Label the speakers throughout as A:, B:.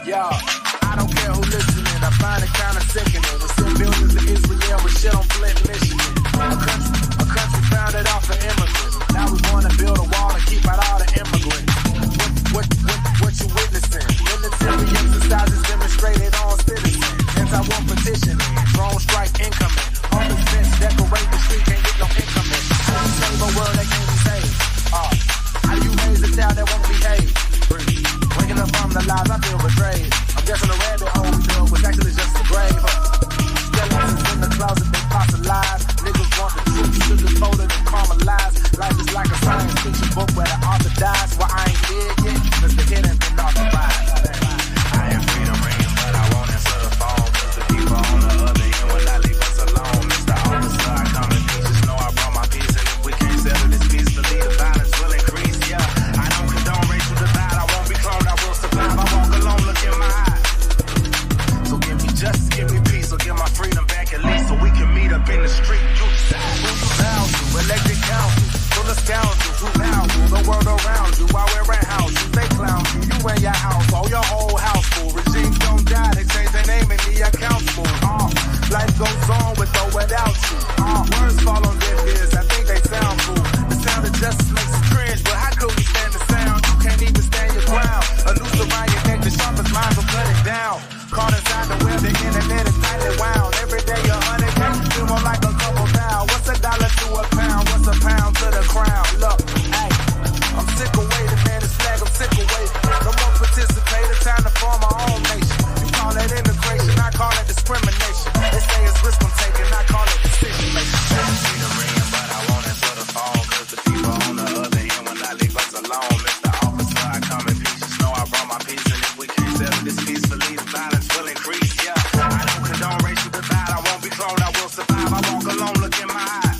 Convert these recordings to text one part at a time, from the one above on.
A: Yo, I don't care who listening, I find it kinda sickening. We send billions to Israel with shit on Flint, Michigan. A country founded off of immigrants. Now we wanna build a wall and keep out all the immigrants. What you witnessing? Military exercises demonstrated on citizens. Anti-war petition, drone strike incoming. Homeless fence decorate the street, can't get no income in. How you save a world that can't be saved? How do you raise a child that won't behave? Waking up from the lies, I feel betrayed. I'm guessing the rabbit hole we dug was actually just a grave. Skeletons in the closet, they fossilize. Niggas want the truth, sugar-coated and caramelized. Life is like a science fiction book where the author dies. Well, I ain't dead yet, cause the hit ain't been authorized. I am freedom ringing, but I won't answer the phone. Cause the people on the other end will not leave us alone. Mr. Officer, I come in peace, just know I brought my peace. And if we can't settle this peacefully, the violence will increase, yeah. I don't condone racial divide, I won't be cloned, I will survive. I walk alone, look in my eyes. So give me justice, give me peace, or give my freedom back at least, so we can meet up in the street. You decide who you bound to, elected council, full of scoundrels who now rule the world around you while we're at house. They clown you and your house, all your whole house full. Regimes don't die, they change their name and the accounts full. Life goes on with or without you. Words fall on deaf ears, I think they sound cool. The sound of justice makes us cringe, but how could we stand the sound? You can't even stand your ground. A noose around your neck, the sharpest minds will cut it down. Caught inside the web, the internet is tightly wound. Every day 100K, feel more like a couple now. What's $1 to a pound? What's a pound to the crown? Look, hey, I'm sick of waiting, man, this flag, I'm sick of waiting. No more participating, time to form my own nation. You call that integration, I call it discrimination. They say it's risk I'm taking, I call it decision making. Freedom ringing, but I won't answer the phone. Cause the people on the other end will not leave us alone. Mr. Officer, I come in peace, just know I brought my peace. And if we can't settle this peacefully, the violence will increase, yeah. I don't condone racial divide, I won't be cloned, I will survive. I walk alone, look in my eyes.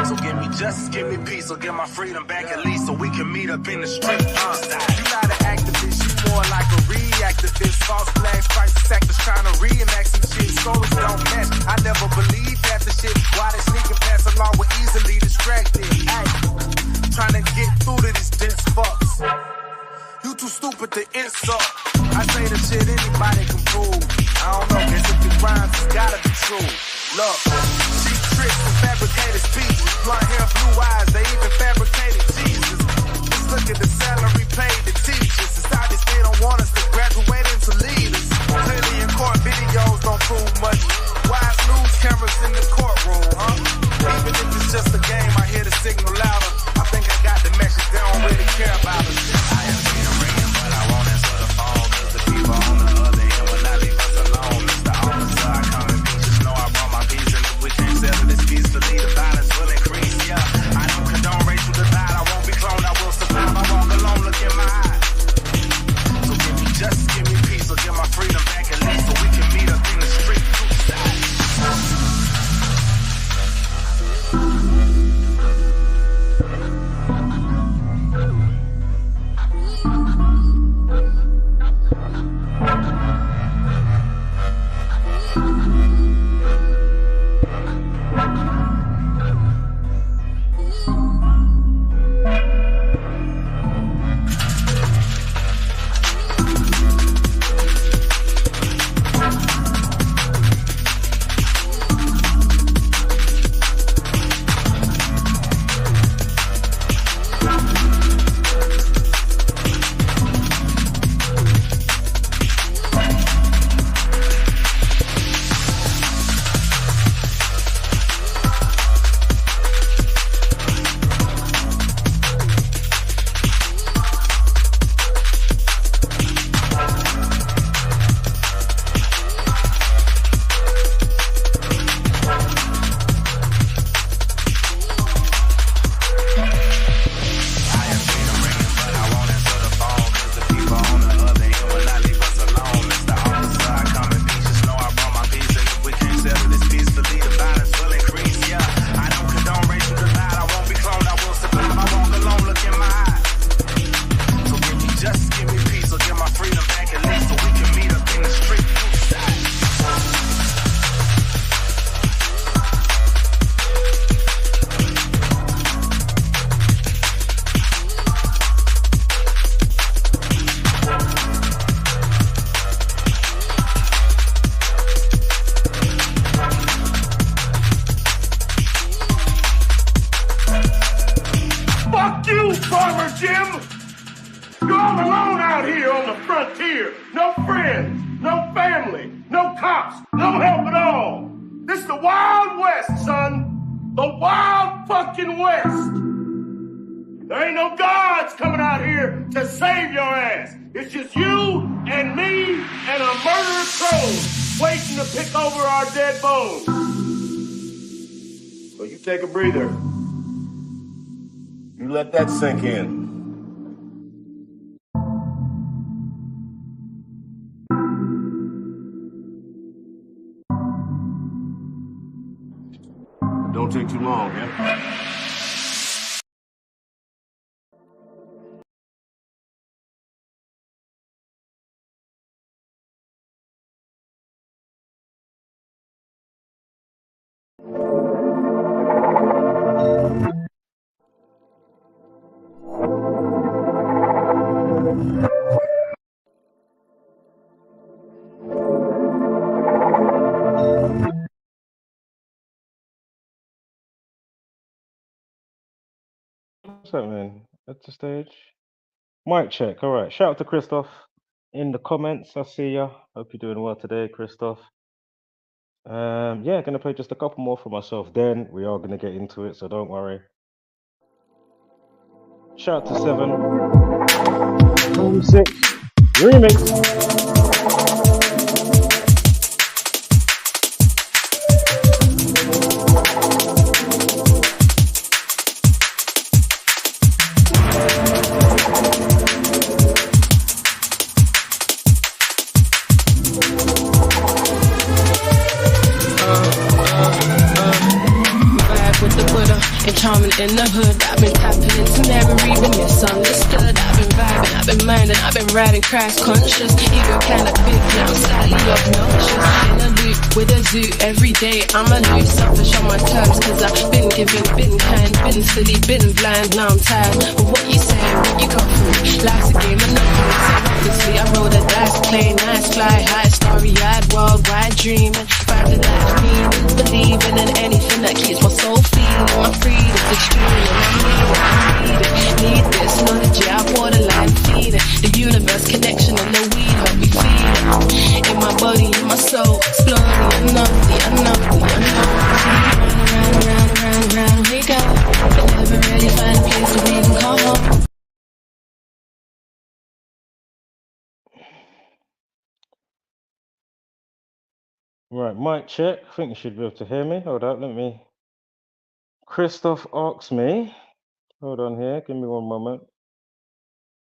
A: So give me justice, give me peace, or give my freedom back at least, so we can meet up in the street. You not an activist, you more like a reactivist. False flags, crisis actors trying to reenact some shit. Stories don't match, I never believe half the shit. Why they sneak and pass along, we're easily distracted. Ay, trying to get through to these dense fucks. You too stupid to insult. I say the shit anybody can prove. I don't know, guess if it rhymes, it's gotta be true. Look, cheap tricks and fabricated speeches. Blonde hair, blue eyes, they even fabricated Jesus. Just look at the salary paid to teachers. It's obvious they don't want us to graduate into leaders. Clearly in court videos don't prove much. Wise news cameras in the courtroom, huh? Even if it's just a game, I hear the signal louder. I think I got the message, they don't really care about us. I am freedom ringing, but I won't answer the phone. Cause the people on the other end will not leave us alone. Mr. Officer, I come in peace, just know I brought my peace. And if we can't settle this peacefully, the violence will increase, yeah. I don't condone racial divide, I won't be you, Farmer Jim. You're all alone out here on the frontier. No friends, no family, no cops, no help at all. This is the Wild West, son. The Wild fucking West. There ain't no gods coming out here to save your ass. It's just you and me and a murderer crow waiting to pick over our dead bones. So you take a breather. You let that sink in. Don't take too long, yeah?
B: What's that, man? At the stage. Mic check. All right. Shout out to Christoph in the comments. I see ya. Hope you're doing well today, Christoph. Yeah, gonna play just a couple more for myself. Then we are gonna get into it, so don't worry. Shout out to 746 remix.
C: Charming in the hood, I've been tapping into never even misunderstood. I've been vibing, I've been minding, I've been riding crash conscious. Ego kinda big now, slightly obnoxious. In a loop with a zoo every day, I'm a loose, selfish on my terms. Cause I've been giving, been kind, been silly, been blind, now I'm tired. But what you say, what you got for me? Life's a game and nothing is so obviously I roll the dice, play nice, fly high, starry-eyed, worldwide dreaming. Find the life meaning, believing in anything that keeps my soul feeling. My freedom's extreme and I need this knowledge, yeah, I borderline feeding. The universe connection and the weed help me feel it. In my body, in my soul, explore the unknown, the unknown, the unknown. Round we go. But never really find a place to even call home.
B: Right, mic check. I think you should be able to hear me. Hold up, let me. Christoph asks me. Hold on here, give me one moment.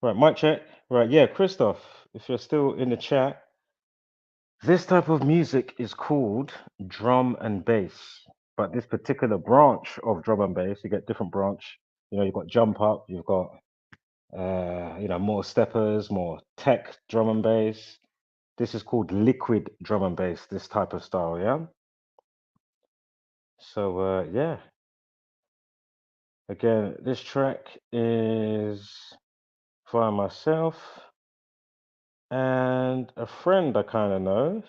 B: Right, mic check. Right, yeah, Christoph, if you're still in the chat, this type of music is called drum and bass. But this particular branch of drum and bass, you get different branch. You know, you've got jump up, you've got, more steppers, more tech drum and bass. This is called liquid drum and bass, this type of style, yeah? So, yeah. Again, this track is by myself and a friend I kind of know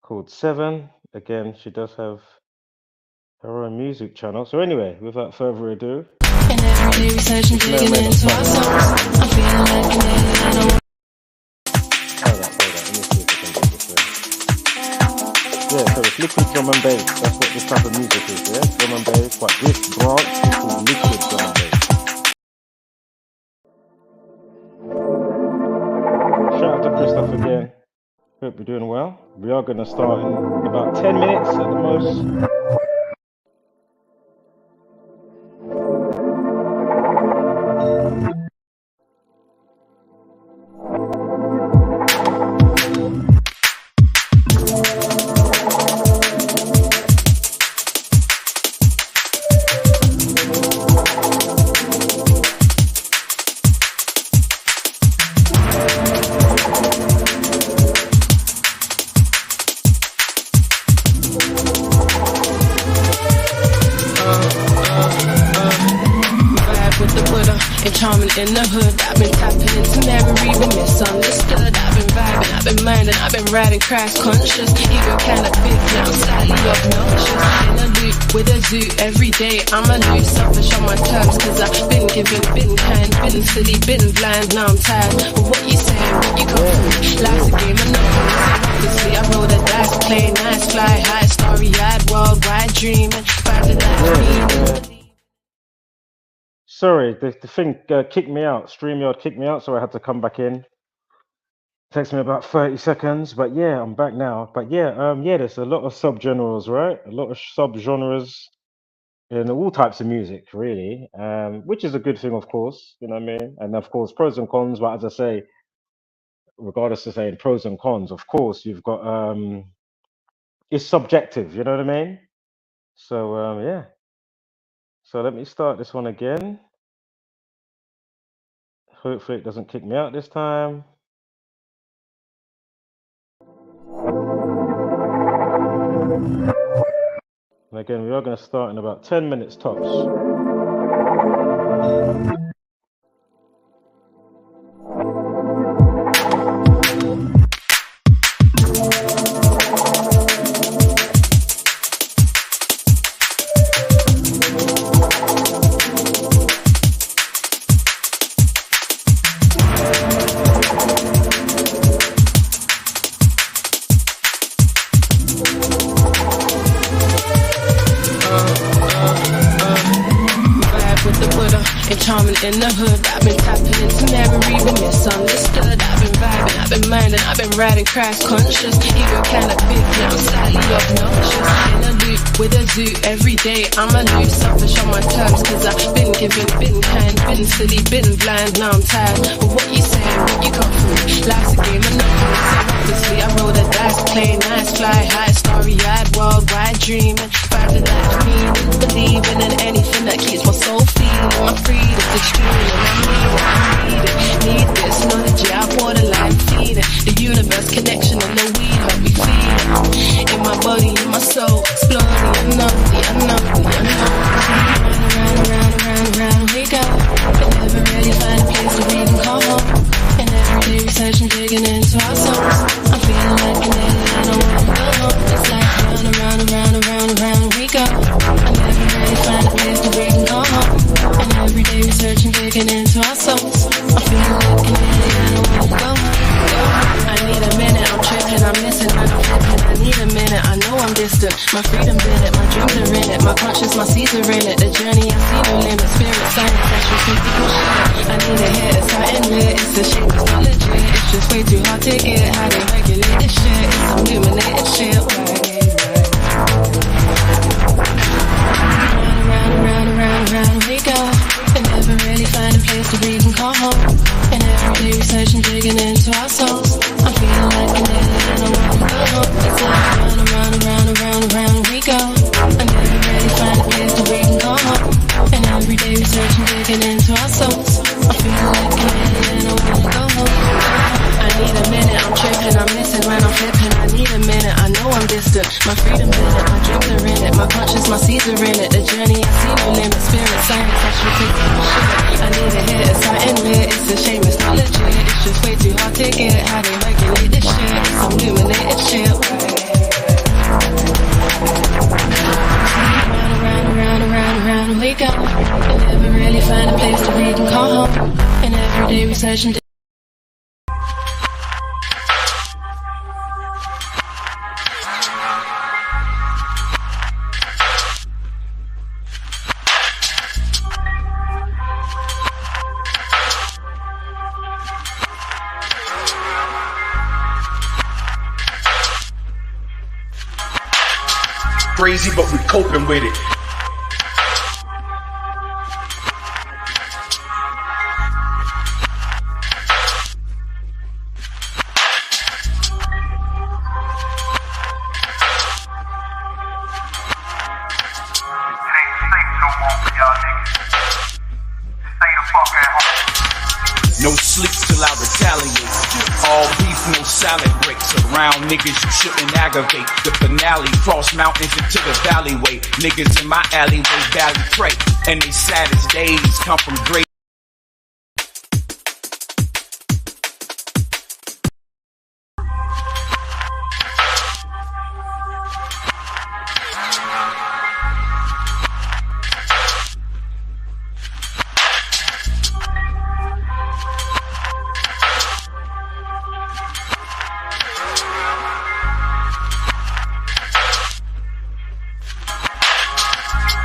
B: called 7. Again, she does have her own music channel. So anyway, without further ado,
C: and every day researching, digging into our songs. I'm feeling like an alien, I don't.
B: hold up. Let me see if I can get this right. Yeah, so it's liquid drum and bass. That's what this type of music is, yeah? Drum and bass, but this branch is called liquid drum and bass. Shout out to Christoph again. Hope you're doing well. We are going to start in about 10 minutes at the most.
C: Buddha and charming in the hood. I've been tapping into memory, been misunderstood. I've been vibing, I've been minding, I've been riding crash conscious. Ego kinda big now, slightly obnoxious. In a loop with a zoo every day. I'm a loose, selfish on my terms, cause I've been given, been kind, been silly, been blind. Now I'm tired. But what you saying, what you got for me? Life's a game of numbers. Obviously I roll the dice, play nice, fly high, starry-eyed, worldwide dreaming. Find the life.
B: Sorry, the thing kicked me out. StreamYard kicked me out, so I had to come back in. Takes me about 30 seconds, but yeah, I'm back now. But yeah, there's a lot of subgenres, right? A lot of subgenres in all types of music, really, which is a good thing, of course. You know what I mean? And of course, pros and cons. But as I say, regardless of saying pros and cons, of course, you've got it's subjective. You know what I mean? So yeah. So let me start this one again. Hopefully it doesn't kick me out this time. And again, we are going to start in about 10 minutes tops.
C: In the hood, I've been tapping into memory, been misunderstood. I've been vibing, I've been minding, I've been riding crash conscious. Ego kinda big now, slightly obnoxious. In a loop with a zoo every day. I'm a loose, selfish on my terms, cause I've been given, been kind, been silly, been blind. Now I'm tired. But what you saying, what you got for me? Life's a game of numbers. Obviously I roll the dice, play nice, fly high, starry-eyed, worldwide dreaming. Find the life meaning, believing in anything that keeps my soul feeling. My freedom's extreme and I need this knowledge, yeah, I borderline feeding. The universe connection and the weed help me feel it. In my body, in my soul, exploding, the unknown. Round we go. But never really find a place to we can call home. And every day researching, digging into our souls. I'm feeling like an alien, I don't wanna go home. It's like round we go. I never really find a place to we can call home. And every day researching, digging into our souls. I'm feeling like an alien, I don't wanna go home. I need a minute, I'm tripping, I'm missing, I'm flipping. I need a minute, I know I'm distant. My freedom's in it, my dreams are in it. My conscience, my seeds are in it. The journey, I see no limit. Spirit, science, actual mystical shit. I need a hit, it's hot and lit. It's a shame, it's not legit. It's just way too hard to get. How they regulate this shit? It's some illuminated shit. Round we go. And never really find a place to we can call home. And every day researching, digging into our souls. I'm feeling like an alien, I don't wanna go home. It's like round we go. I never really find a place to we can call home. And every day researching, digging into our souls. I'm feeling like an alien, I don't wanna go home. I need a minute, I'm tripping, I'm missing when I'm flipping. I need a minute, I know I'm distant. My freedom's in it, my dreams are in it. My conscience, my seeds are in it. The journey, I see no limit. Spirit, science, actual mystical shit. I need a hit, it's hot and lit. It's a shame, it's not legit. It's just way too hard to get. How they regulate this shit? It's some illuminated shit. Round we go. And never really find a place to we can call home. And every day researching.
D: Crazy, but we coping with it. No sleep till I retaliate. All beef, no salad breaks. Around niggas you shouldn't aggravate. The finale, cross mountains into the valleyway. Niggas in my alleyway, valley pray. And they saddest days come from great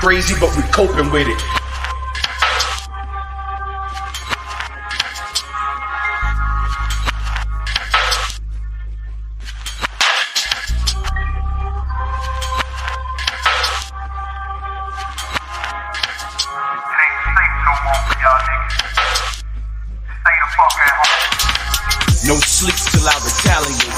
D: Crazy, but we coping with it. No sleep till I retaliate.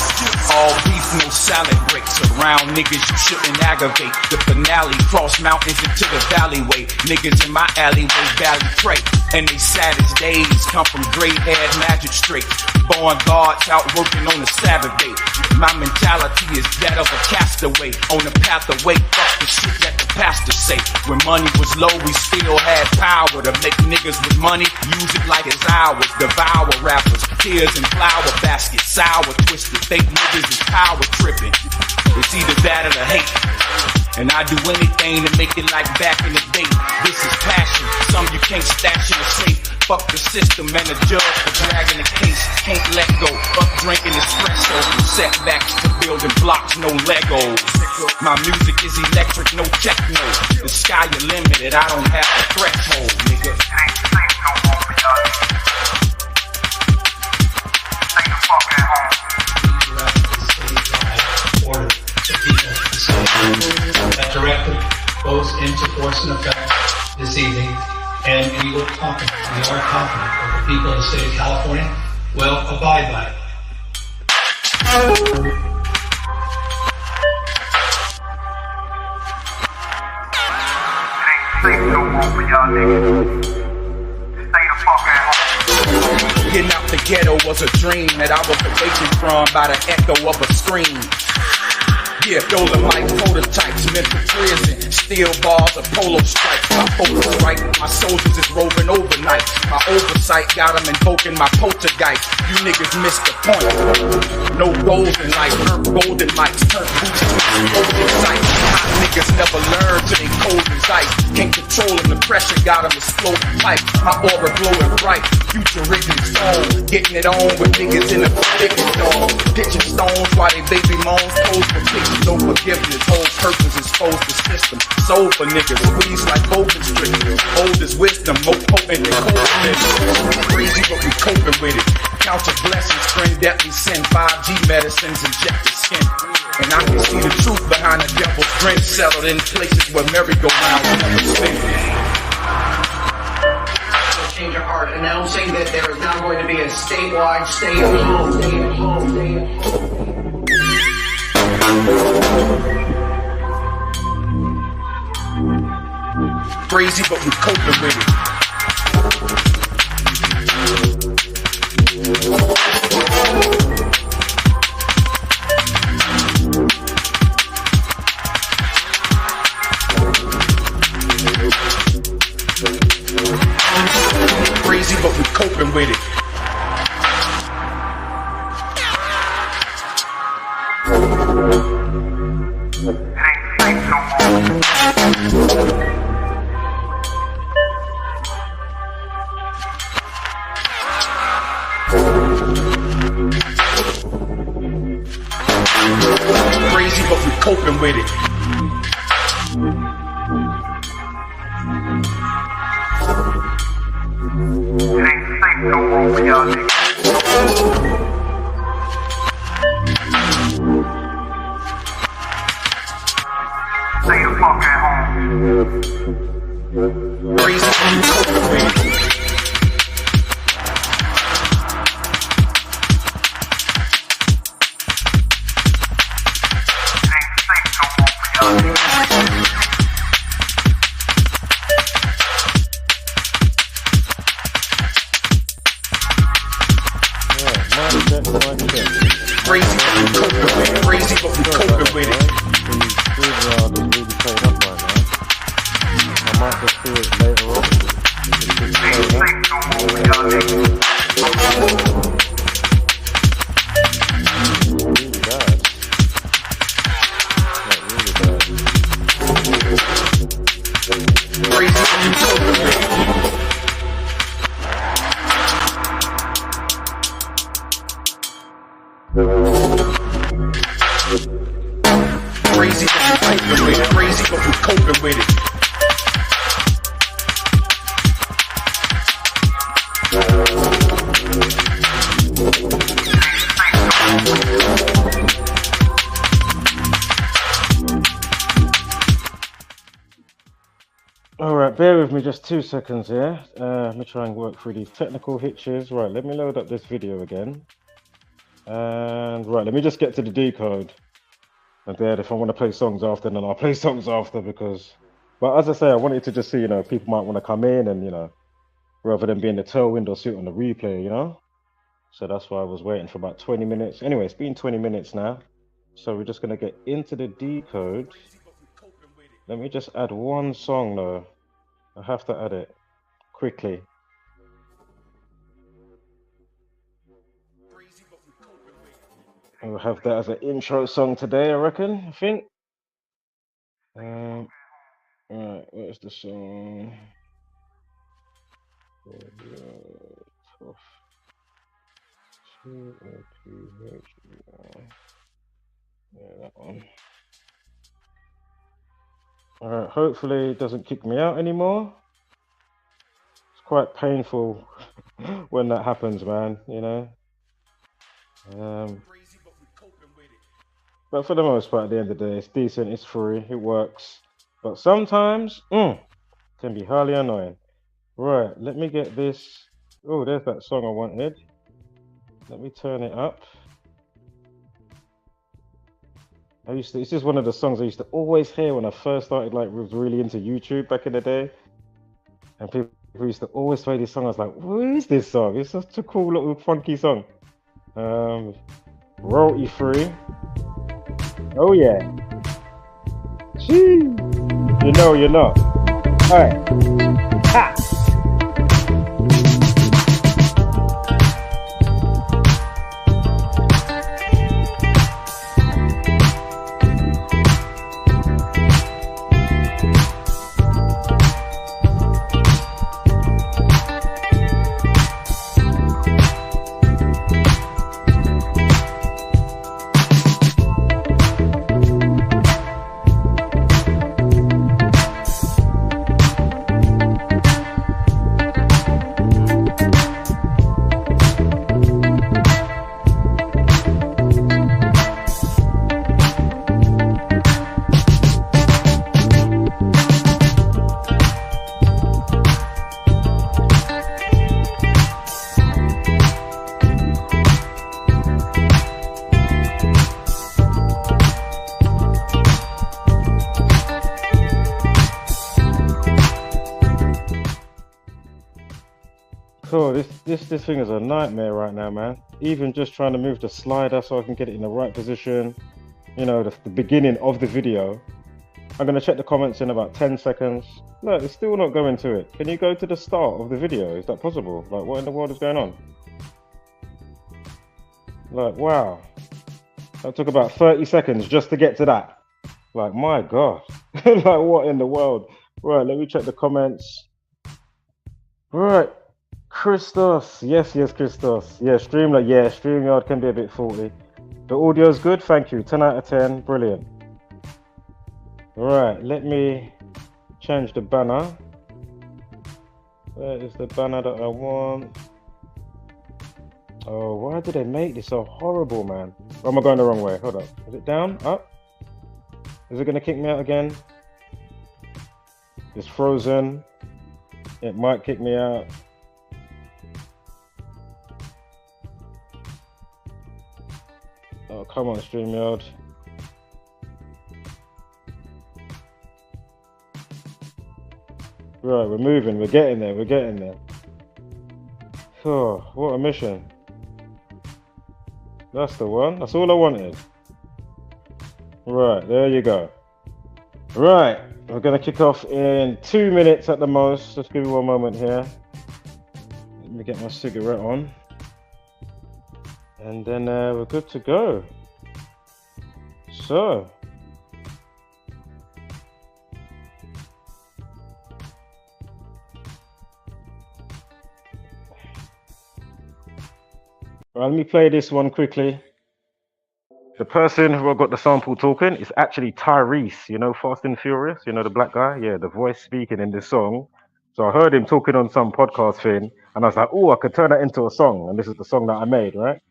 D: All beef, no salad breaks. Around niggas you shouldn't aggravate. The finale, cross mountains into the valleyway. Niggas in my alleyway, valley pray. And they saddest days come from gray-haired magistrates. Born guards out working on a Saturday. My mentality is that of a castaway. On the path away, fuck the shit that the pastor say. When money was low, we still had power to make niggas with money. Use it like it's ours. Devour rappers, tears and flower baskets. Sour, twisted, fake niggas is power tripping. It's either that or the hate. And I do anything to make it like back in the day. This is passion, some you can't stash in the safe. Fuck the system and the judge for dragging the case. Can't let go, up drinking espresso. From setbacks to building blocks, no Legos. My music is electric, no techno. The sky is limited, I don't have a threshold, nigga.
E: Ain't safe no more for y'all niggas. Stay the fuck at home.
F: Order to people. That directive goes into force and effect this evening, and we are confident that the people of the state of California will abide by it.
E: Ain't safe no more for y'all niggas. Stay the fuck at home.
D: Getting out the ghetto was a dream that I was awakened from by the echo of a scream. Yeah, those are like prototypes, meant for prison. Steel bars, a polo stripes. My focus right, my soldiers is roving overnight. My oversight got them invoking my poltergeist. You niggas missed the point. No golden light, burnt golden lights, turn boots to golden sights. Hot niggas never learn till they cold as ice. Can't control them, the pressure got them exploding pipe. My aura glowing bright, future written stone. Getting it on with niggas in the thickest dog. Ditching stones while they baby moans pose for pictures. No forgiveness, whole purpose exposed the system. Soul for niggas, squeeze like open stricken. Old is wisdom, more potent than cold. Crazy, but we coping with it. Count your blessings, friend, that we send. 5G medicines inject the skin. And I can see the truth behind the devil's grin. Settled in places where merry-go-rounds never spin.
G: Change our heart, announcing that there is now going to be a statewide stay at home. Stay at home. Stay at home.
D: Crazy, but we coping with it. Crazy, but we coping with it.
E: Ain't safe no more.
D: Crazy, but we coping with it.
E: Ain't safe no more for y'all niggas. Stay the fuck at home.
D: Crazy, but we coping with it.
E: Ain't safe no more for y'all niggas.
D: Crazy, but we coping with it. Crazy, but we coping with it.
B: I might just do it later on.
E: Ain't safe no more for y'all niggas.
B: Really bad. Like really bad.
D: Crazy, but we coping with it. Crazy, but we coping with it. Crazy, but we coping with it.
B: All right, bear with me just 2 seconds here. Let me try and work through these technical hitches. Right, let me load up this video again. And right, let me just get to the decode. And then if I want to play songs after, then I'll play songs after because. But as I say, I wanted to just see, people might want to come in and, rather than being the tailwind or sit on the replay. So that's why I was waiting for about 20 minutes. Anyway, it's been 20 minutes now. So we're just going to get into the decode. Let me just add one song though. I have to add it quickly. We'll have that as an intro song today, I reckon, I think. Right, where's the song? Yeah, that one. Alright, hopefully it doesn't kick me out anymore. It's quite painful when that happens, man, But for the most part, at the end of the day, it's decent, it's free, it works. But sometimes, can be highly annoying. Right, let me get this. Oh, there's that song I wanted. Let me turn it up. It's just one of the songs I used to always hear when I first started, was really into YouTube back in the day. And people used to always play this song. I was like, what is this song? It's such a cool little funky song. Royalty free. Oh yeah. Gee. You know you're not. Alright. Ha! Oh, this thing is a nightmare right now, man. Even just trying to move the slider so I can get it in the right position. The beginning of the video. I'm gonna check the comments in about 10 seconds. No, it's still not going to it. Can you go to the start of the video? Is that possible? What in the world is going on? Wow. That took about 30 seconds just to get to that. My God. What in the world? Right, let me check the comments. Right. Christos, yes, Christos. Yeah, StreamYard can be a bit faulty. The audio's good, thank you. 10 out of 10, brilliant. Right, let me change the banner. Where is the banner that I want? Oh, why do they make this so horrible, man? Or am I going the wrong way? Hold up. Is it down? Up? Is it going to kick me out again? It's frozen. It might kick me out. Oh, come on, StreamYard. Right, we're moving, we're getting there. Oh, what a mission. That's the one, that's all I wanted. Right, there you go. Right, we're gonna kick off in 2 minutes at the most. Just give me one moment here. Let me get my cigarette on. And then we're good to go. So. Right, let me play this one quickly. The person who I got the sample talking is actually Tyrese, Fast and Furious, the black guy? Yeah, the voice speaking in this song. So I heard him talking on some podcast thing, and I was like, oh, I could turn that into a song. And this is the song that I made, right?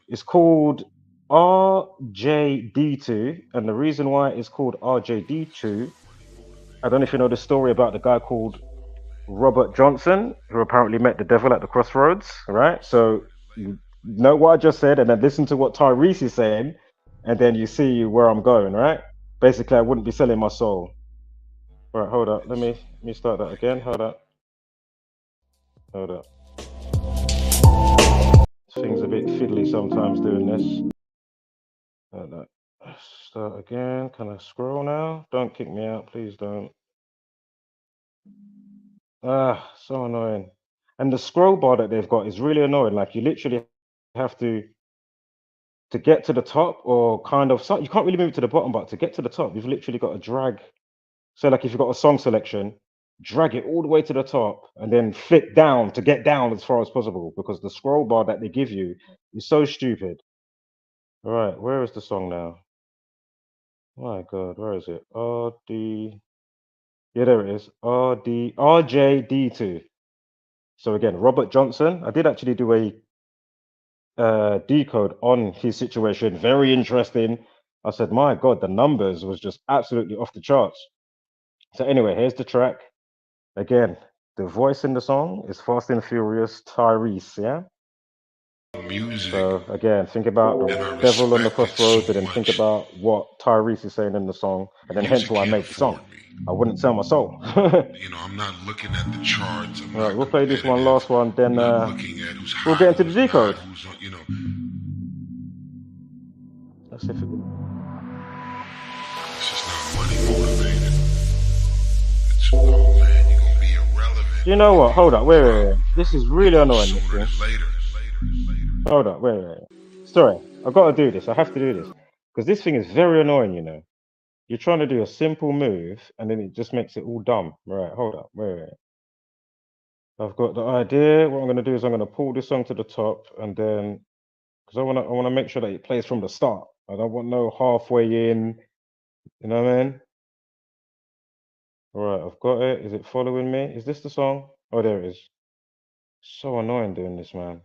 B: It's called RJD2. And the reason why it's called RJD2, I don't know if you know the story about the guy called Robert Johnson, who apparently met the devil at the crossroads, right? So you know what I just said, and then listen to what Tyrese is saying, and then you see where I'm going, right? Basically, I wouldn't be selling my soul. Right, hold up. Let me start that again. Hold up. This thing's a bit fiddly sometimes doing this. Hold up. Start again. Can I scroll now? Don't kick me out, please don't. Ah, so annoying. And the scroll bar that they've got is really annoying. Like you literally have to get to the top, or kind of you can't really move to the bottom, but to get to the top, you've literally got to drag. So like if you've got a song selection, drag it all the way to the top and then flick down to get down as far as possible, because the scroll bar that they give you is so stupid. All right, where is the song now? My God, where is it? RD. Yeah, there it is. RJD2. So again, Robert Johnson. I did actually do a decode on his situation. Very interesting. I said, my God, the numbers was just absolutely off the charts. So anyway, here's the track. Again, the voice in the song is Fast and Furious Tyrese, yeah?
H: Music.
B: So again, think about the devil on the crossroads, and then think about what Tyrese is saying in the song, and then hence why I made the song. I wouldn't sell my soul.
H: You know, I'm not looking at the charts. I'm
B: Right,
H: not
B: we'll play this one, last one, then
H: looking at who's
B: we'll
H: hot,
B: get into the
H: who's not,
B: decode.
H: who's on, you know.
B: Let's see if it...
H: It's just not money motivated. It's, oh man, you're gonna be irrelevant.
B: You know what? Hold up, wait. This is really annoying, this
H: Sooner
B: thing.
H: than later.
B: Hold up, wait. Sorry, I've got to do this. I have to do this. Because this thing is very annoying, you know. You're trying to do a simple move, and then it just makes it all dumb. Right, hold up, wait. I've got the idea. What I'm going to do is I'm going to pull this song to the top, and then... Because I want to make sure that it plays from the start. I don't want no halfway in. You know what I mean? All right, I've got it. Is it following me? Is this the song? Oh, there it is. So annoying doing this, man.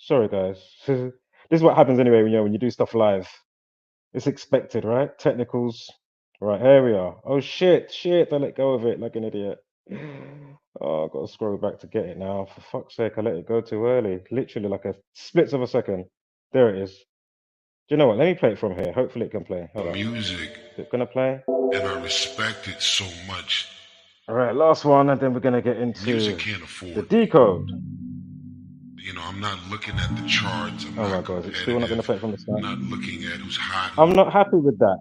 B: Sorry, guys. This is what happens anyway when you do stuff live. It's expected, right? Technicals. Right, here we are. Oh, shit. I let go of it like an idiot. Oh, I've got to scroll back to get it now. For fuck's sake, I let it go too early. Literally like a splits of a second. There it is. Do you know what? Let me play it from here. Hopefully it can play. Hold on.
H: Music.
B: Is it going to play?
H: And I respect it so much.
B: All right, last one, and then we're going to get into
H: Music can't afford
B: the decode.
H: You know, I'm not looking at the charts. I'm
B: Oh my
H: not
B: God, it's still not going to play it from the start.
H: not looking at who's hot.
B: I'm not happy with that.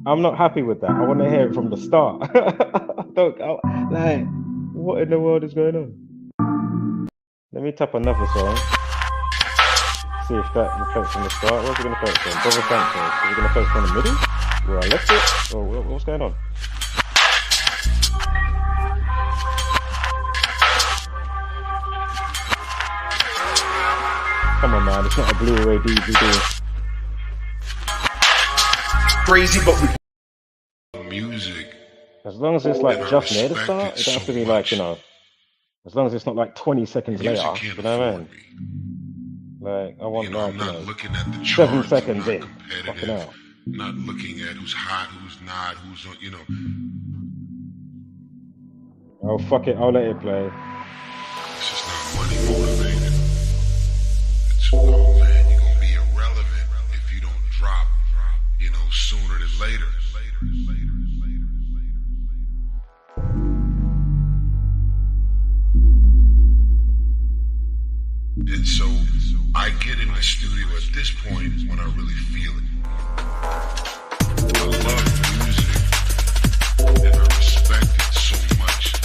B: I want to hear it from the start. Like, what in the world is going on? Let me tap another song. See if that will play it from the start. Where's it going to play it from? Brother Sanchez. Is it going to play it from the middle? Where I left it? Or what's going on? Come on, man. It's not a Blu-ray DVD.
D: Crazy, but we
H: Music.
B: As long as it's like just near the start, it don't have to be like, you know, as long as it's not like 20 seconds later, you know what I mean? Like, I want like,
H: I'm not looking at the
B: 7
H: charts.
B: seconds
H: I'm
B: in.
H: not
B: Fucking
H: competitive.
B: hell.
H: Not looking at who's hot, who's not, who's on, you know.
B: Oh, fuck it. I'll let it play.
H: It's just not money motivated. It's, oh man, you're gonna be irrelevant if you don't drop, you know, sooner than later. And so I get in the studio at this point when I really feel it. I love music and I respect it so much.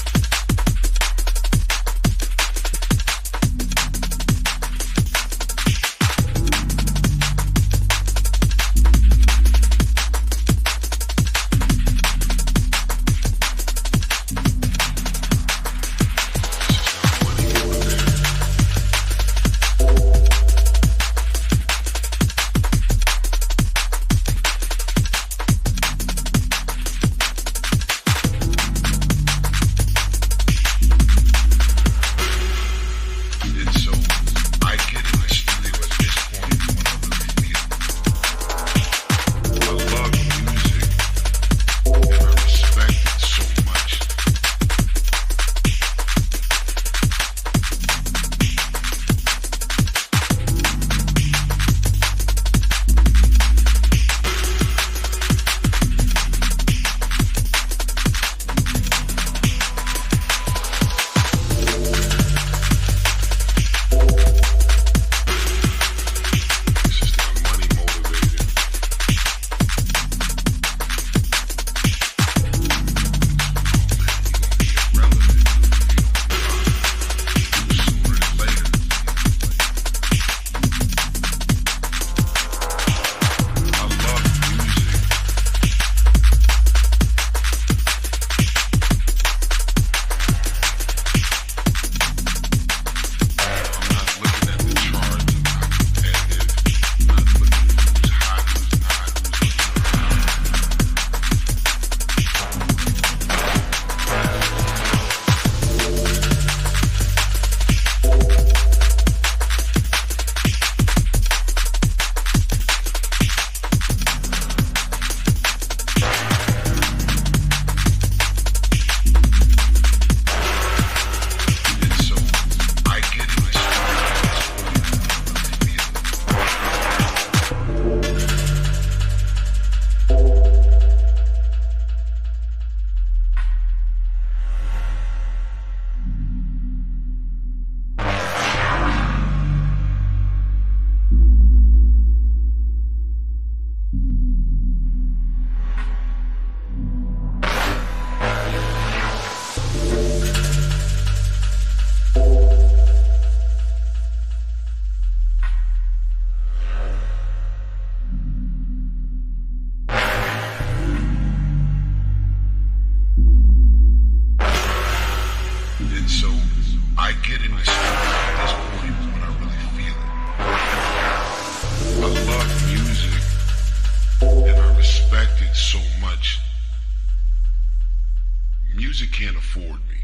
H: music can't afford me.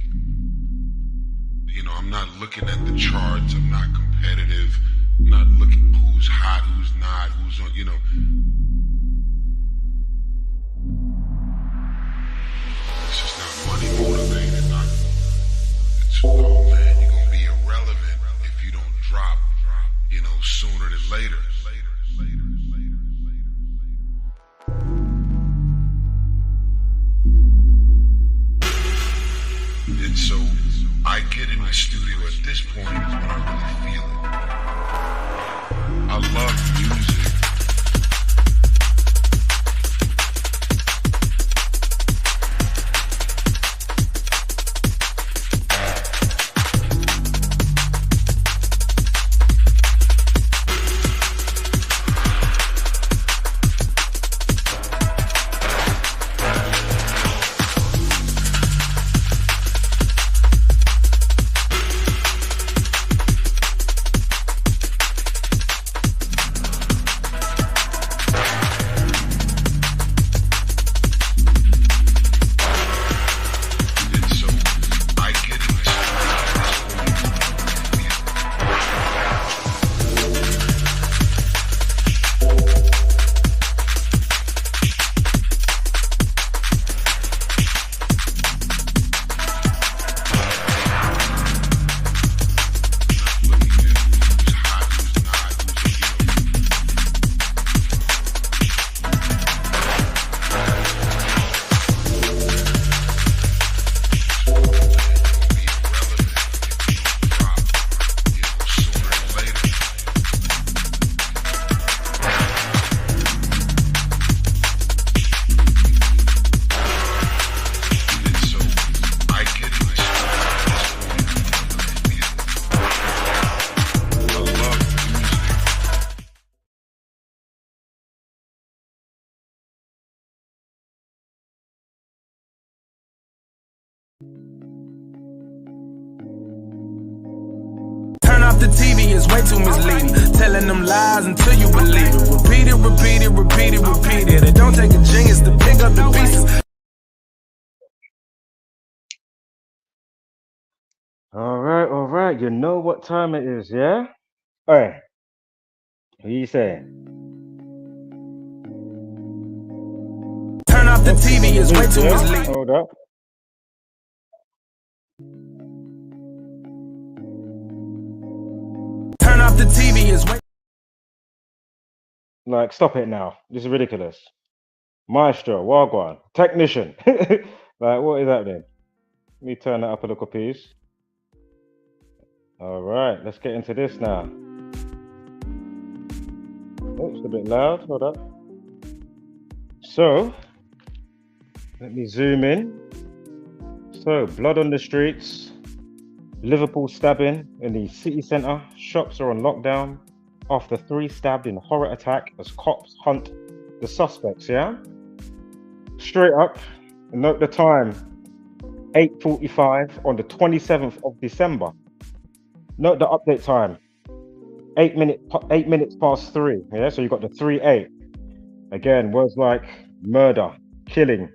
H: You know, I'm not looking at the charts. I'm not competitive. I'm not looking who's hot, who's not, who's on, you know. It's just not money motivated. It's, oh man, you're going to be irrelevant if you don't drop, you know, sooner than later. And so I get in the studio at this point is when I really feel it. I love music.
A: The TV is way too misleading, telling them lies until you believe it. Repeat it, repeat it, repeat it, repeat it. It don't take a genius to pick up the pieces.
B: All right. You know what time it is, yeah? All right. What you saying?
A: Turn off the TV is way too misleading.
B: Hold up.
A: Turn off the TV is way.
B: Like, stop it now. This is ridiculous. Maestro, Wagwan, technician. Like, what is happening? Let me turn that up a little piece. All right, let's get into this now. Oh, it's a bit loud. Hold up. So, let me zoom in. So, blood on the streets. Liverpool stabbing in the city centre. Shops are on lockdown after 3 stabbed in horror attack as cops hunt the suspects, yeah? Straight up, note the time, 8:45 on the 27th of December. Note the update time, 8 minutes past 3, yeah? So you got the 3-8. Again, words like murder, killing,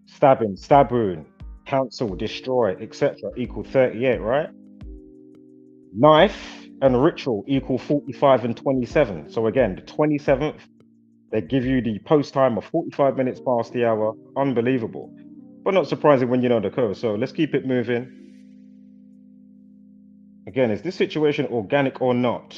B: stabbing, stab wound, cancel, destroy, etc. equal 38, right? Knife and ritual equal 45 and 27. So again, the 27th, they give you the post time of 45 minutes past the hour. Unbelievable. But not surprising when you know the code. So let's keep it moving. Again, is this situation organic or not?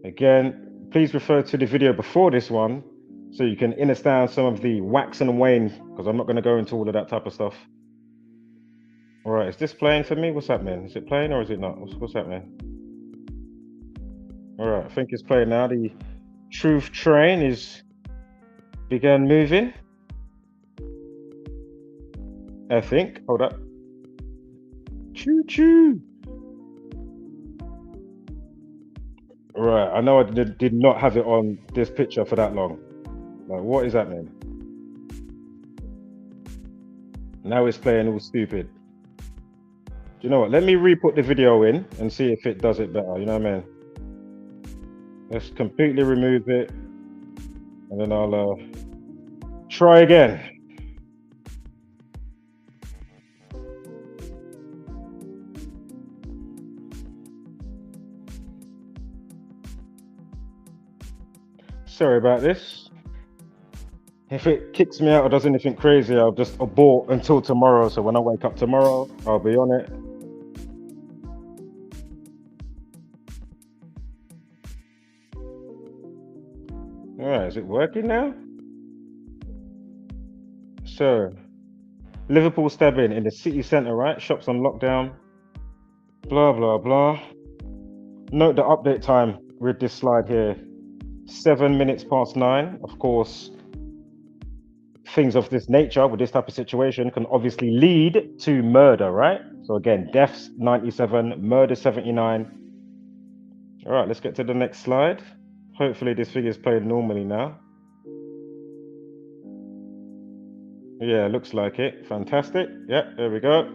B: Again, please refer to the video before this one so you can understand some of the wax and wane, because I'm not going to go into all of that type of stuff. All right, is this playing for me? What's happening? Is it playing or is it not? What's happening? All right, I think it's playing now. The truth train is began moving. I think. Hold up. Choo choo. Right, I know I did not have it on this picture for that long. Like, what is happening? Now it's playing all stupid. Do you know what? Let me re-put the video in and see if it does it better. You know what I mean? Let's completely remove it, and then I'll try again. Sorry about this. If it kicks me out or does anything crazy, I'll just abort until tomorrow. So when I wake up tomorrow, I'll be on it. All right, is it working now? So, Liverpool stabbing in the city centre, right? Shops on lockdown. Blah, blah, blah. Note the update time with this slide here. 7 minutes past 9. Of course, things of this nature with this type of situation can obviously lead to murder, right? So again, deaths 97, murder 79. All right, let's get to the next slide. Hopefully this figure is played normally now. Yeah, looks like it. Fantastic. Yeah, there we go.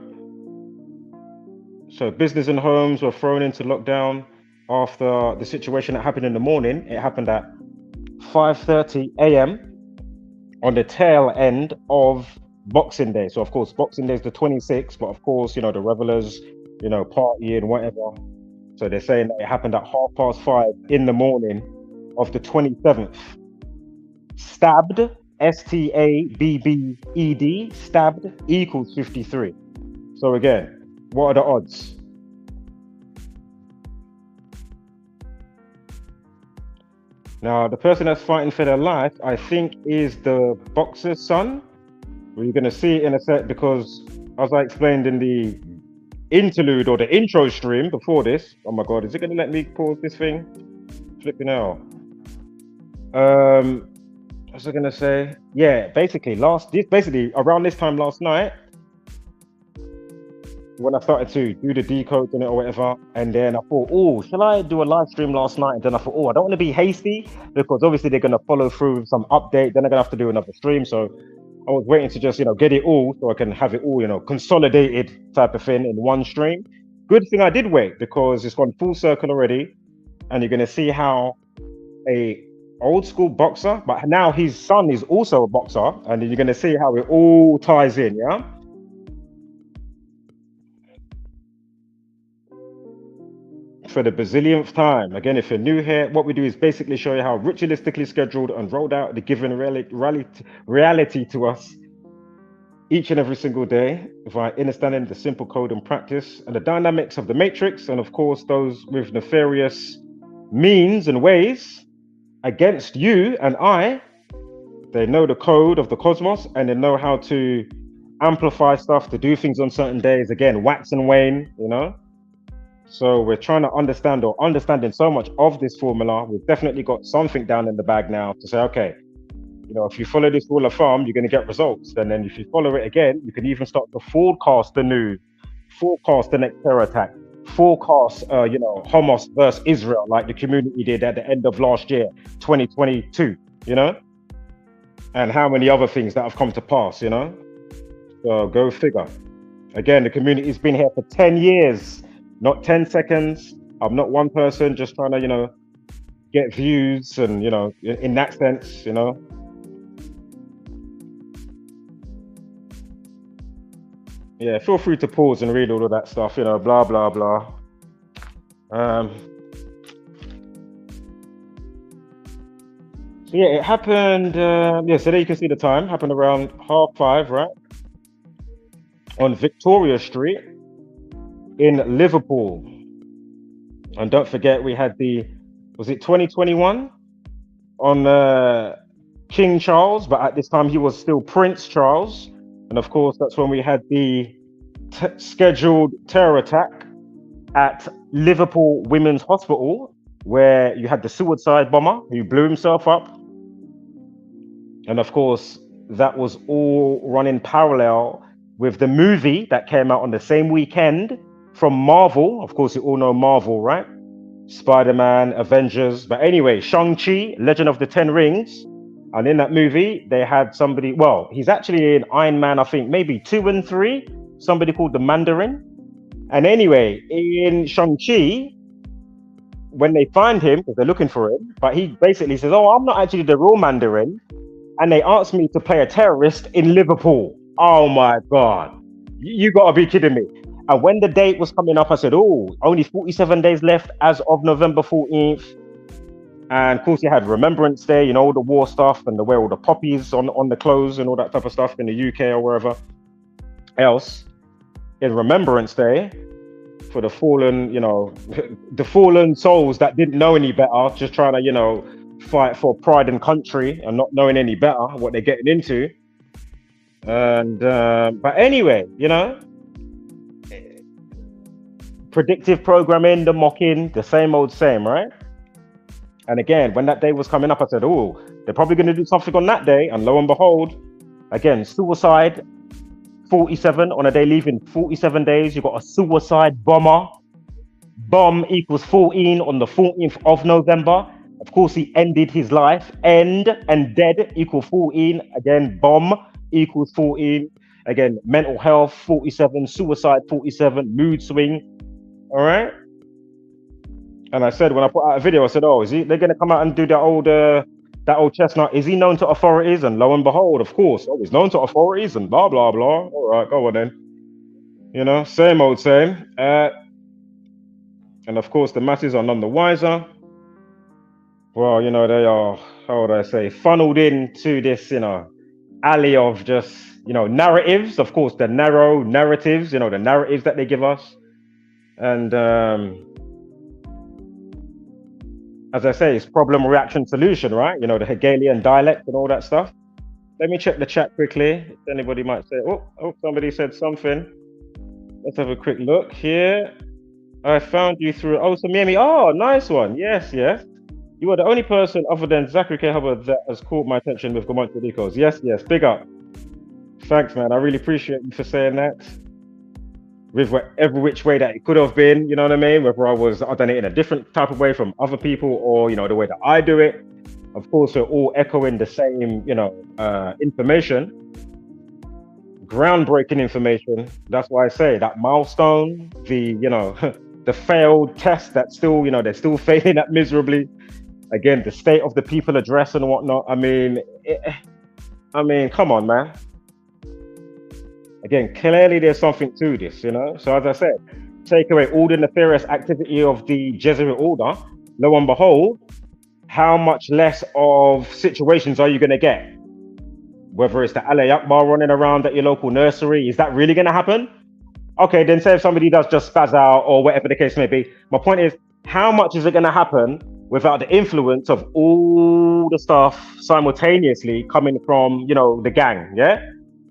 B: So business and homes were thrown into lockdown after the situation that happened in the morning. It happened at 5:30 a.m. on the tail end of Boxing Day. So of course, Boxing Day is the 26th, but of course, you know, the revelers, you know, partying, whatever. So they're saying that it happened at 5:30 in the morning of the 27th. Stabbed, S-T-A-B-B-E-D, stabbed equals 53. So again, what are the odds? Now, the person that's fighting for their life, I think, is the boxer's son. We're going to see it in a sec because, as I explained in the interlude or the intro stream before this, oh my God, is it going to let me pause this thing? Flipping out. What was I going to say? Yeah, basically, around this time last night, when I started to do the decode in it or whatever, and then I thought, oh, shall I do a live stream last night? And then I thought, oh, I don't want to be hasty because obviously they're going to follow through with some update. Then they're going to have to do another stream. So I was waiting to just, you know, get it all so I can have it all, you know, consolidated type of thing in one stream. Good thing I did wait because it's gone full circle already. And you're going to see how a old school boxer, but now his son is also a boxer. And then you're going to see how it all ties in, yeah? For the bazillionth time. Again, if you're new here, what we do is basically show you how ritualistically scheduled and rolled out the given reality to us each and every single day via understanding the simple code and practice and the dynamics of the matrix, and of course those with nefarious means and ways against you and I. They know the code of the cosmos and they know how to amplify stuff, to do things on certain days. Again, wax and wane, you know. So we're trying to understanding so much of this formula. We've definitely got something down in the bag now to say, okay, you know, if you follow this rule of thumb, you're going to get results. And then if you follow it again, you can even start to forecast the news, forecast the next terror attack, forecast, you know, Hamas versus Israel, like the community did at the end of last year, 2022, you know, and how many other things that have come to pass, you know. So go figure. Again, the community's been here for 10 years. Not 10 seconds. I'm not one person just trying to, you know, get views and, you know, in that sense, you know. Yeah, feel free to pause and read all of that stuff, you know, blah, blah, blah. So yeah, it happened, yeah, so there you can see the time. Happened around 5:30, right? On Victoria Street in Liverpool. And don't forget, we had was it 2021 on King Charles, but at this time he was still Prince Charles. And of course, that's when we had the scheduled terror attack at Liverpool Women's Hospital, where you had the suicide bomber who blew himself up. And of course, that was all running parallel with the movie that came out on the same weekend from Marvel. Of course, you all know Marvel, right? Spider-Man, Avengers. But anyway, Shang-Chi, Legend of the Ten Rings. And in that movie, they had somebody, well, he's actually in Iron Man, I think, maybe 2 and 3, somebody called the Mandarin. And anyway, in Shang-Chi, when they find him, because they're looking for him, but he basically says, oh, I'm not actually the real Mandarin. And they asked me to play a terrorist in Liverpool. Oh my God. You gotta be kidding me. And when the date was coming up, I said, oh, only 47 days left as of November 14th. And of course, you had Remembrance Day, you know, all the war stuff and the wear all the poppies on the clothes and all that type of stuff in the UK or wherever else. In Remembrance Day, for the fallen, you know, the fallen souls that didn't know any better, just trying to, you know, fight for pride and country and not knowing any better what they're getting into. And but anyway, you know, predictive programming, the mocking, the same, right? And again, when that day was coming up, I said, oh, they're probably going to do something on that day. And lo and behold, again, suicide 47 on a day leaving 47 days. You got a suicide bomber. Bomb equals 14 on the 14th of November. Of course, he ended his life. End and dead equal 14. Again, bomb equals 14. Again, mental health 47, suicide 47, mood swing. All right. And I said when I put out a video, I said, "Oh, they're going to come out and do that old chestnut? Is he known to authorities?" And lo and behold, of course, oh, he's known to authorities and blah blah blah. All right, go on then. You know, same old same. And of course, the masses are none the wiser. Well, you know, they are, how would I say, funneled into this, you know, alley of just, you know, narratives. Of course, the narrow narratives, you know, the narratives that they give us, and as I say, it's problem, reaction, solution, right? You know, the Hegelian dialect and all that stuff. Let me check the chat quickly. Anybody might say, oh, somebody said something. Let's have a quick look here. I found you through Miami. Oh, nice one. Yes. You are the only person other than Zachary K. Hubbard that has caught my attention with Gematria Decos. Yes. Big up. Thanks, man. I really appreciate you for saying that. With whatever which way that it could have been, you know what I mean? Whether I've done it in a different type of way from other people, or, you know, the way that I do it. Of course, we're all echoing the same, you know, information, groundbreaking information. That's why I say that milestone, the, you know, the failed test that still, you know, they're still failing at miserably. Again, the state of the people address and whatnot. I mean, come on, man. Again, clearly there's something to this, you know? So as I said, take away all the nefarious activity of the Jesuit order, lo and behold, how much less of situations are you going to get? Whether it's the Allah Akbar running around at your local nursery, is that really going to happen? Okay, then say if somebody does just spaz out or whatever the case may be. My point is, how much is it going to happen without the influence of all the stuff simultaneously coming from, you know, the gang, yeah?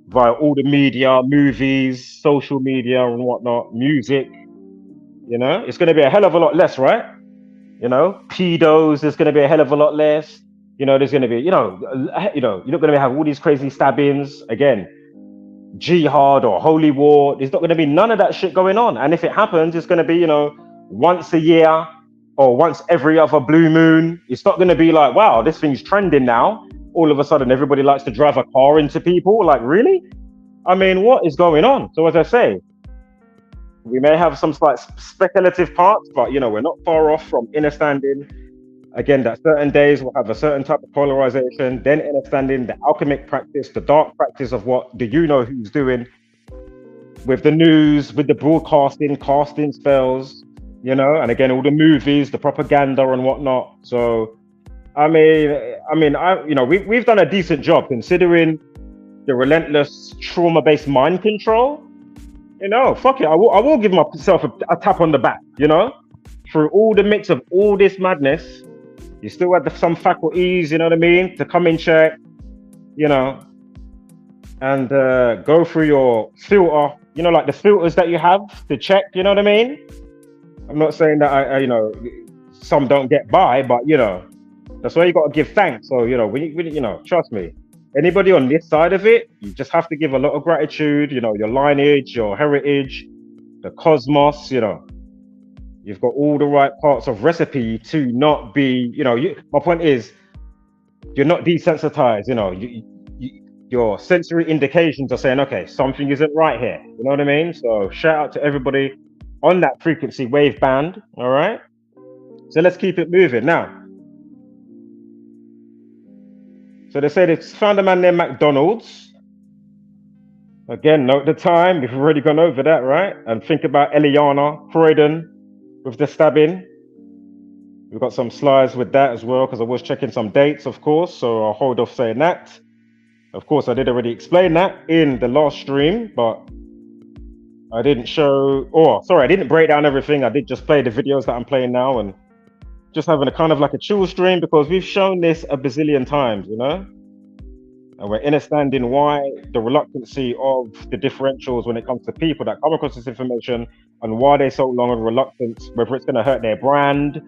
B: Via all the media, movies, social media and whatnot, music, you know, it's going to be a hell of a lot less, right? You know, pedos, there's going to be a hell of a lot less. You know, there's going to be, you're not going to have all these crazy stabbings again, jihad or holy war. There's not going to be none of that shit going on. And if it happens, it's going to be, you know, once a year or once every other blue moon. It's not going to be like, wow, this thing's trending now. All of a sudden, everybody likes to drive a car into people. Like, really? I mean, what is going on? So as I say, we may have some slight speculative parts, but, you know, we're not far off from understanding, again, that certain days will have a certain type of polarization, then understanding the alchemic practice, the dark practice of what do you know who's doing with the news, with the broadcasting, casting spells, you know, and again, all the movies, the propaganda and whatnot. So, we've done a decent job considering the relentless trauma-based mind control. You know, fuck it. I will give myself a tap on the back. You know, through all the mix of all this madness, you still had some faculties. You know what I mean, to come in check. You know, and go through your filter. You know, like the filters that you have to check. You know what I mean. I'm not saying that I you know, some don't get by, but you know. That's why you got to give thanks. So, you know, you know, trust me, anybody on this side of it, you just have to give a lot of gratitude, you know, your lineage, your heritage, the cosmos, you know, you've got all the right parts of recipe to not be, you know, my point is, you're not desensitized, you know, your sensory indications are saying, okay, something isn't right here. You know what I mean? So shout out to everybody on that frequency wave band. All right. So let's keep it moving now. So they said it's found a man named McDonald's. Again, note the time. We've already gone over that, right? And think about Eliana Croydon with the stabbing. We've got some slides with that as well, because I was checking some dates, of course, so I'll hold off saying that. Of course, I did already explain that in the last stream, but I didn't show, I didn't break down everything. I did just play the videos that I'm playing now and just having a kind of like a chill stream, because we've shown this a bazillion times, you know? And we're understanding why the reluctancy of the differentials when it comes to people that come across this information and why they're so long on reluctance, whether it's going to hurt their brand,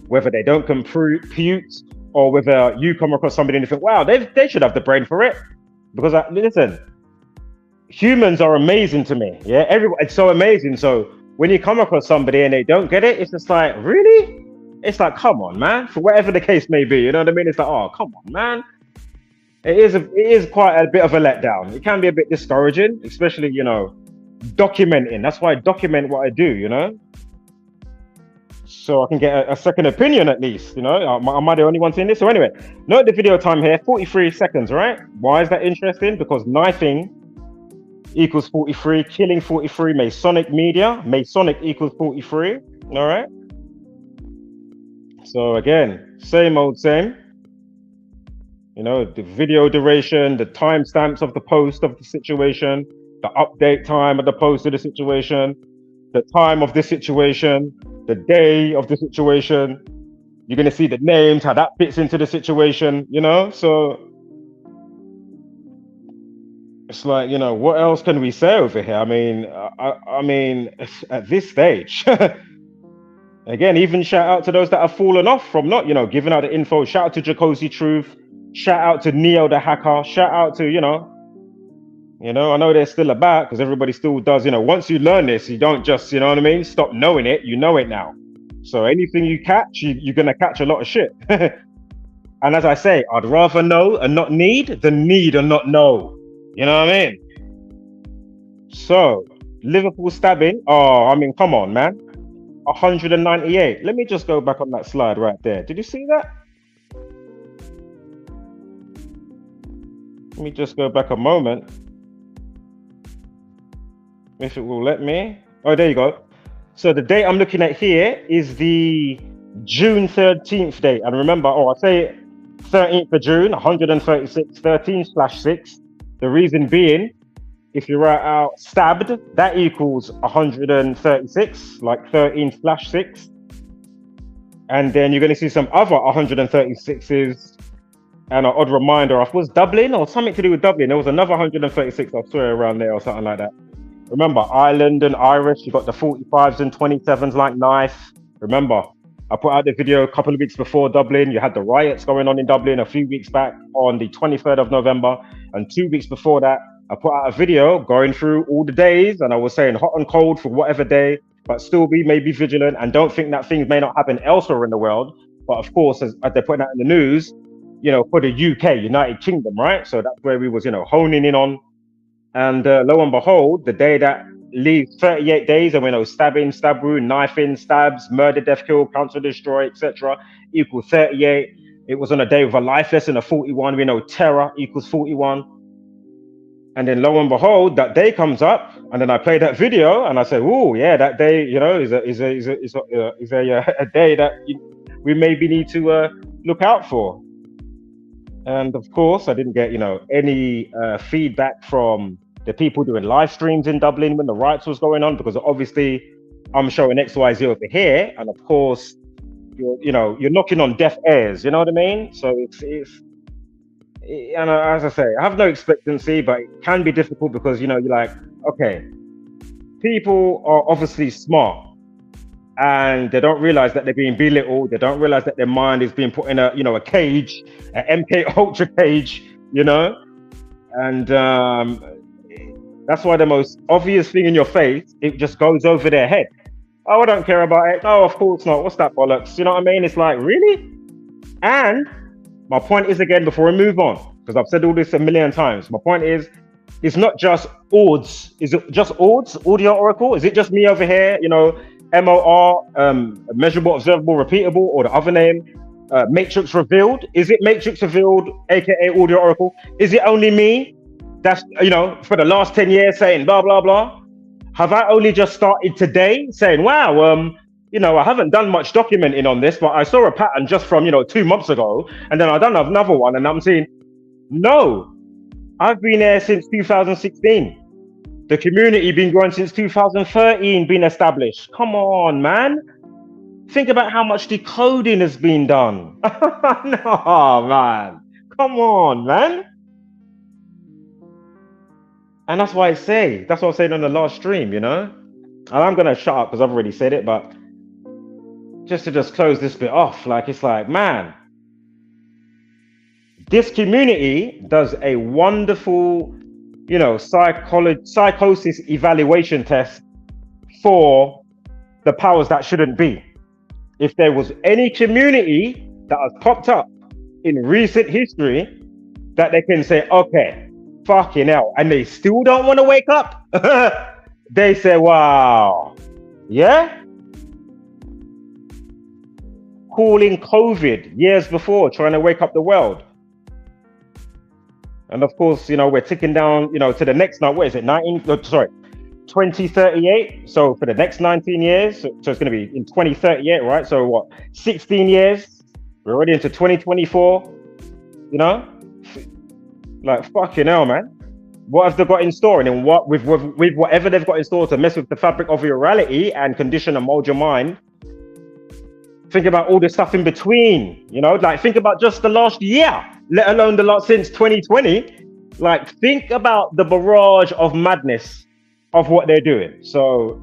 B: whether they don't compute, or whether you come across somebody and you think, wow, they should have the brain for it. Because listen, humans are amazing to me. Yeah, it's so amazing. So when you come across somebody and they don't get it, it's just like, really? It's like, come on, man. For whatever the case may be, you know what I mean? It's like, oh, come on, man. It is quite a bit of a letdown. It can be a bit discouraging, especially, you know, documenting. That's why I document what I do, you know? So I can get a second opinion at least, you know? Am I the only one seeing this? So anyway, note the video time here, 43 seconds, right? Why is that interesting? Because knifing equals 43, killing 43, Masonic media, Masonic equals 43, all right? So again, same old same. You know, the video duration, the timestamps of the post of the situation, the update time of the post of the situation, the time of the situation, the day of the situation. You're going to see the names, how that fits into the situation, you know? So it's like, you know, what else can we say over here? I mean, at this stage, again, even shout out to those that have fallen off from not, you know, giving out the info. Shout out to Jacozy Truth. Shout out to Neo the hacker. Shout out to, you know, I know they're still about, because everybody still does, you know, once you learn this, you don't just, you know what I mean, stop knowing it, you know it now. So anything you catch, you're going to catch a lot of shit. And as I say, I'd rather know and not need than need and not know. You know what I mean? So, Liverpool stabbing. Oh, I mean, come on, man. 198. Let me just go back on that slide right there. Did you see that? Let me just go back a moment. If it will let me. Oh, there you go. So the date I'm looking at here is the June 13th date. And remember, I say 13th of June, 136, 13/6. The reason being, if you write out stabbed, that equals 136, like 13/6. And then you're going to see some other 136s and an odd reminder of, was Dublin or something to do with Dublin? There was another 136, I swear, around there or something like that. Remember, Ireland and Irish, you got the 45s and 27s like knife. Remember, I put out the video a couple of weeks before Dublin. You had the riots going on in Dublin a few weeks back on the 23rd of November. And 2 weeks before that, I put out a video going through all the days. And I was saying hot and cold for whatever day, but still be vigilant. And don't think that things may not happen elsewhere in the world. But of course, as they're putting out in the news, you know, for the UK, United Kingdom, right? So that's where we was, you know, honing in on. And lo and behold, the day that leaves 38 days, and we know stabbing, stab wound, knifing, stabs, murder, death, kill, counsel, destroy, etc. equals 38. It was on a day with a life lesson of 41. We know terror equals 41. And then lo and behold, that day comes up, and then I play that video, and I say, "Oh yeah, that day, you know, is a day that we maybe need to look out for." And of course, I didn't get, you know, any feedback from the people doing live streams in Dublin when the riots was going on, because obviously I'm showing XYZ over here, and of course, you're knocking on deaf ears. You know what I mean? So it's and as I say, I have no expectancy, but it can be difficult because, you know, you're like, okay, people are obviously smart. And they don't realize that they're being belittled. They don't realize that their mind is being put in a cage, an MK Ultra cage, you know? And that's why the most obvious thing in your face, it just goes over their head. Oh, I don't care about it. No, of course not. What's that bollocks? You know what I mean? It's like, really? And my point is, again, before we move on, because I've said all this a million times, my point is, it's not just ORDS. Is it just ORDS, Audio Oracle? Is it just me over here, you know, MOR, measurable, observable, repeatable, or the other name, Matrix Revealed? Is it Matrix Revealed, aka Audio Oracle? Is it only me that's, you know, for the last 10 years saying blah, blah, blah? Have I only just started today saying, wow, you know, I haven't done much documenting on this, but I saw a pattern just from, you know, 2 months ago, and then I done another one, and I'm seeing, no, I've been there since 2016. The community been growing since 2013, been established. Come on, man. Think about how much decoding has been done. No, man. Come on, man. And that's why that's what I said on the last stream, you know? And I'm going to shut up because I've already said it, but just to close this bit off, like, it's like, man, this community does a wonderful, you know, psychosis evaluation test for the powers that shouldn't be. If there was any community that has popped up in recent history that they can say, okay, fucking hell, and they still don't want to wake up, they say, wow, yeah? Calling COVID years before, trying to wake up the world. And of course, you know, we're ticking down, you know, to the next, now, what is it, 2038. So for the next 19 years, so it's going to be in 2038, right? So what, 16 years? We're already into 2024, you know? Like, fucking hell, man. What have they got in store? And then what, with whatever they've got in store to mess with the fabric of your reality and condition and mold your mind, think about all the stuff in between, you know? Like, think about just the last year, let alone the last since 2020. Like, think about the barrage of madness of what they're doing. So,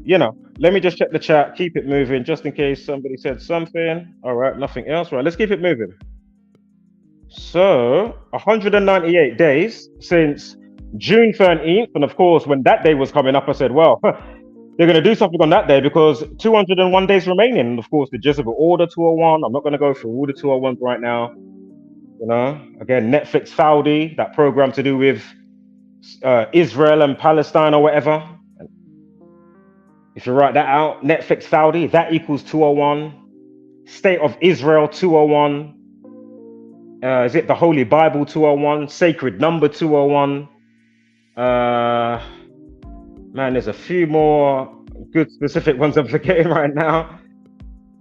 B: you know, let me just check the chat, keep it moving, just in case somebody said something. All right, nothing else. Right, let's keep it moving. So, 198 days since June 13th. And of course, when that day was coming up, I said, well, they're going to do something on that day because 201 days remaining. And of course, the Jezebel Order 201. I'm not going to go through all the 201s right now. You know, again, Netflix Saudi, that program to do with Israel and Palestine or whatever. If you write that out, Netflix Saudi, that equals 201. State of Israel 201. Is it the Holy Bible 201? Sacred Number 201. Man, there's a few more good specific ones I'm forgetting right now.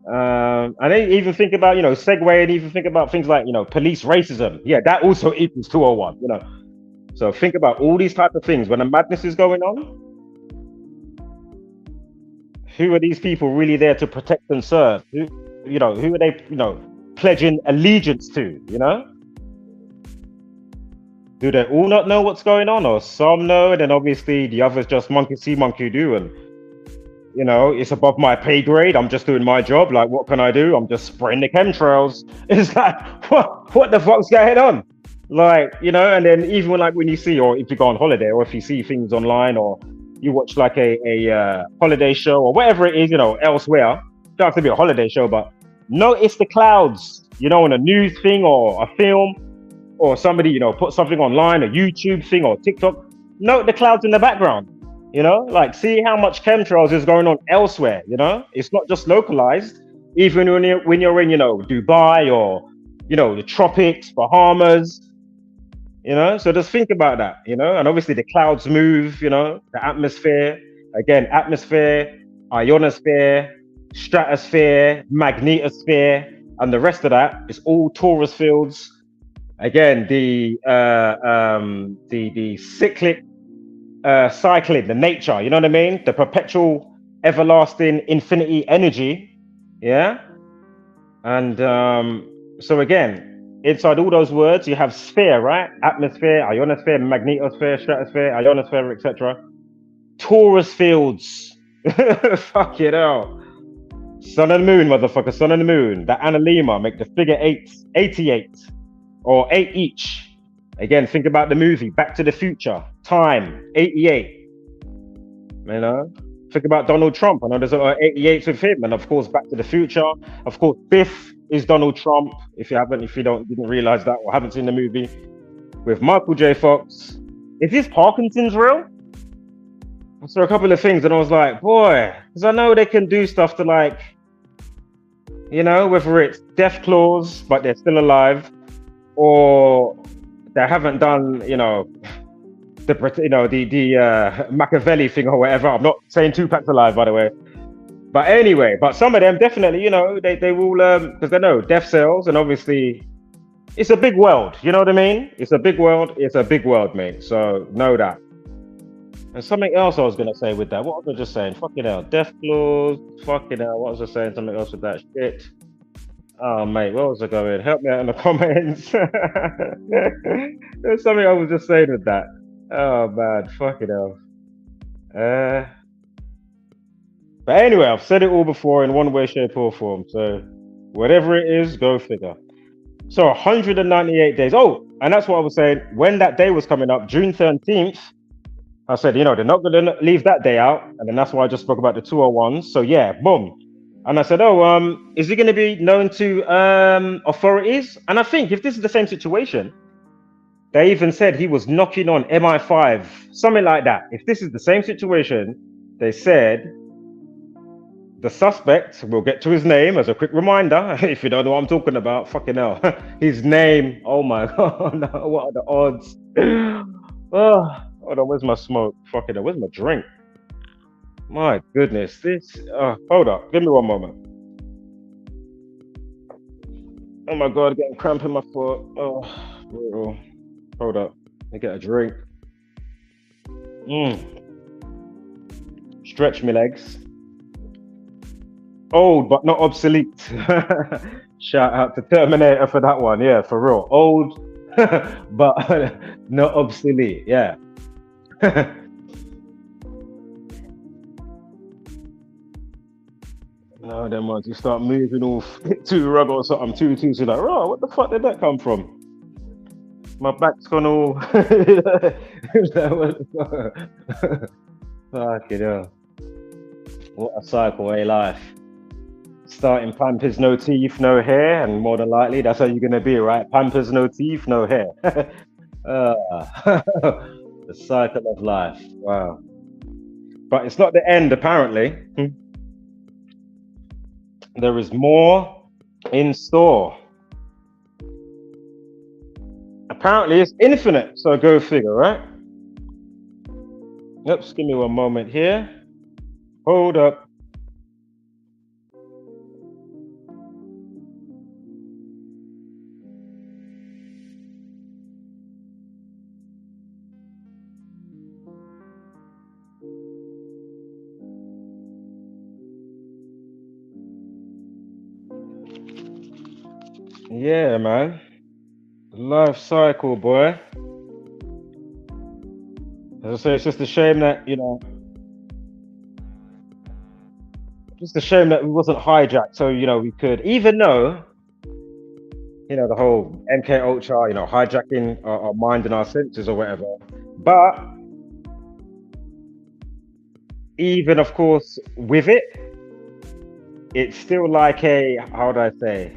B: And then even think about, you know, segue and even think about things like, you know, police racism. Yeah, that also equals 201, you know. So think about all these type of things. When the madness is going on, who are these people really there to protect and serve? Who are they, you know, pledging allegiance to, you know? Do they all not know what's going on, or some know, and then obviously the others just monkey see, monkey do, and, you know, it's above my pay grade. I'm just doing my job. Like, what can I do? I'm just spraying the chemtrails. It's like, what the fuck's going on? Like, you know, and then even when you see, or if you go on holiday, or if you see things online, or you watch like a holiday show or whatever it is, you know, elsewhere, don't have to be a holiday show, but notice the clouds, you know, in a news thing or a film, or somebody, you know, put something online, a YouTube thing or TikTok, note the clouds in the background, you know, like see how much chemtrails is going on elsewhere, you know, it's not just localized, even when you're in, you know, Dubai or, you know, the tropics, Bahamas, you know, so just think about that, you know, and obviously the clouds move, you know, the atmosphere, again, atmosphere, ionosphere, stratosphere, magnetosphere, and the rest of that is all torus fields. Again, the cyclic cycling, the nature, you know what I mean? The perpetual, everlasting, infinity energy, yeah? And so again, inside all those words, you have sphere, right? Atmosphere, ionosphere, magnetosphere, stratosphere, ionosphere, etc. Torus fields. Fuck it out. Sun and moon, motherfucker, sun and moon. The analemma make the figure 8, 88, or 8 each. Again, think about the movie, Back to the Future, time, 88. You know? Think about Donald Trump. I know there's 88 with him, and of course, Back to the Future. Of course, Biff is Donald Trump. If you didn't realize that or haven't seen the movie with Michael J. Fox. Is this Parkinson's real? I saw a couple of things and I was like, boy, because I know they can do stuff to, like, you know, whether it's death claws, but they're still alive, or they haven't done, you know, the Machiavelli thing or whatever. I'm not saying Tupac's alive, by the way. But anyway, but some of them definitely, you know, they will because they know death cells, and obviously it's a big world. You know what I mean? It's a big world. It's a big world, mate. So know that. And something else I was gonna say with that. What was I just saying? Fucking hell, death clause. Fucking hell. What was I saying? Something else with that shit. Oh mate, where was I going? Help me out in the comments. There's something I was just saying with that. Oh man, fucking hell. But anyway, I've said it all before in one way, shape, or form. So whatever it is, go figure. So 198 days. Oh, and that's what I was saying. When that day was coming up, June 13th, I said, you know, they're not going to leave that day out. And then that's why I just spoke about the 201s. So yeah, boom. And I said, oh, is he going to be known to authorities? And I think if this is the same situation, they even said he was knocking on MI5, something like that. If this is the same situation, they said the suspect, we'll get to his name as a quick reminder, if you don't know what I'm talking about, fucking hell. His name, oh my God, no, what are the odds? Oh, hold on, where's my smoke? Fucking hell, where's my drink? My goodness, this, hold up, give me one moment. Oh my God, getting cramp in my foot. Oh, brutal. Hold up, let me get a drink. Stretch my legs. Old but not obsolete. Shout out to Terminator for that one. Yeah, for real. Old but not obsolete. Yeah. No, them ones you start moving off too rugged or something too. So like, oh, what the fuck did that come from? My back's gone all. Fucking hell. What a cycle, life. Starting Pampers, no teeth, no hair, and more than likely that's how you're gonna be, right? Pampers, no teeth, no hair. The cycle of life. Wow. But it's not the end, apparently. There is more in store. Apparently it's infinite, so go figure, right? Oops, give me one moment here. Hold up. Yeah, man. Life cycle, boy. As I say, it's just a shame that, you know, just a shame that we wasn't hijacked. So, you know, we could, even though, you know, the whole MK Ultra, you know, hijacking our mind and our senses or whatever. But even, of course, with it, it's still like a, how would I say,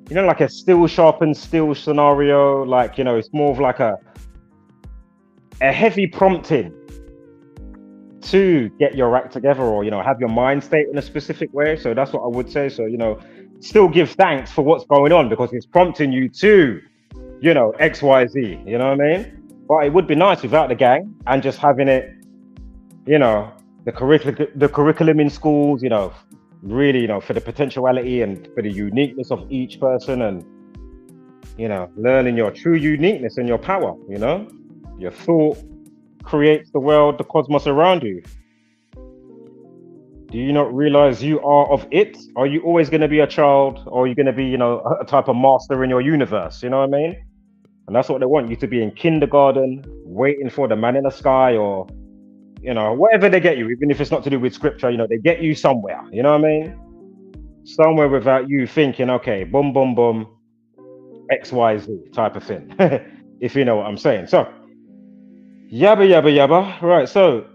B: you know, like a still sharpened steel scenario. Like, you know, it's more of like a heavy prompting to get your act together, or, you know, have your mind state in a specific way. So that's what I would say. So, you know, still give thanks for what's going on, because it's prompting you to, you know, XYZ, you know what I mean? But it would be nice without the gang and just having it, you know, the curriculum in schools, you know, really, you know, for the potentiality and for the uniqueness of each person, and, you know, learning your true uniqueness and your power, you know, your thought creates the world, the cosmos around you. Do you not realize you are of it? Are you always going to be a child, or are you going to be, you know, a type of master in your universe? You know what I mean? And that's what they want you to be in kindergarten, waiting for the man in the sky, or, you know, whatever they get you, even if it's not to do with scripture, you know, they get you somewhere. You know what I mean? Somewhere without you thinking, okay, boom, boom, boom, XYZ type of thing, if you know what I'm saying. So, yabba, yabba, yabba. Right, so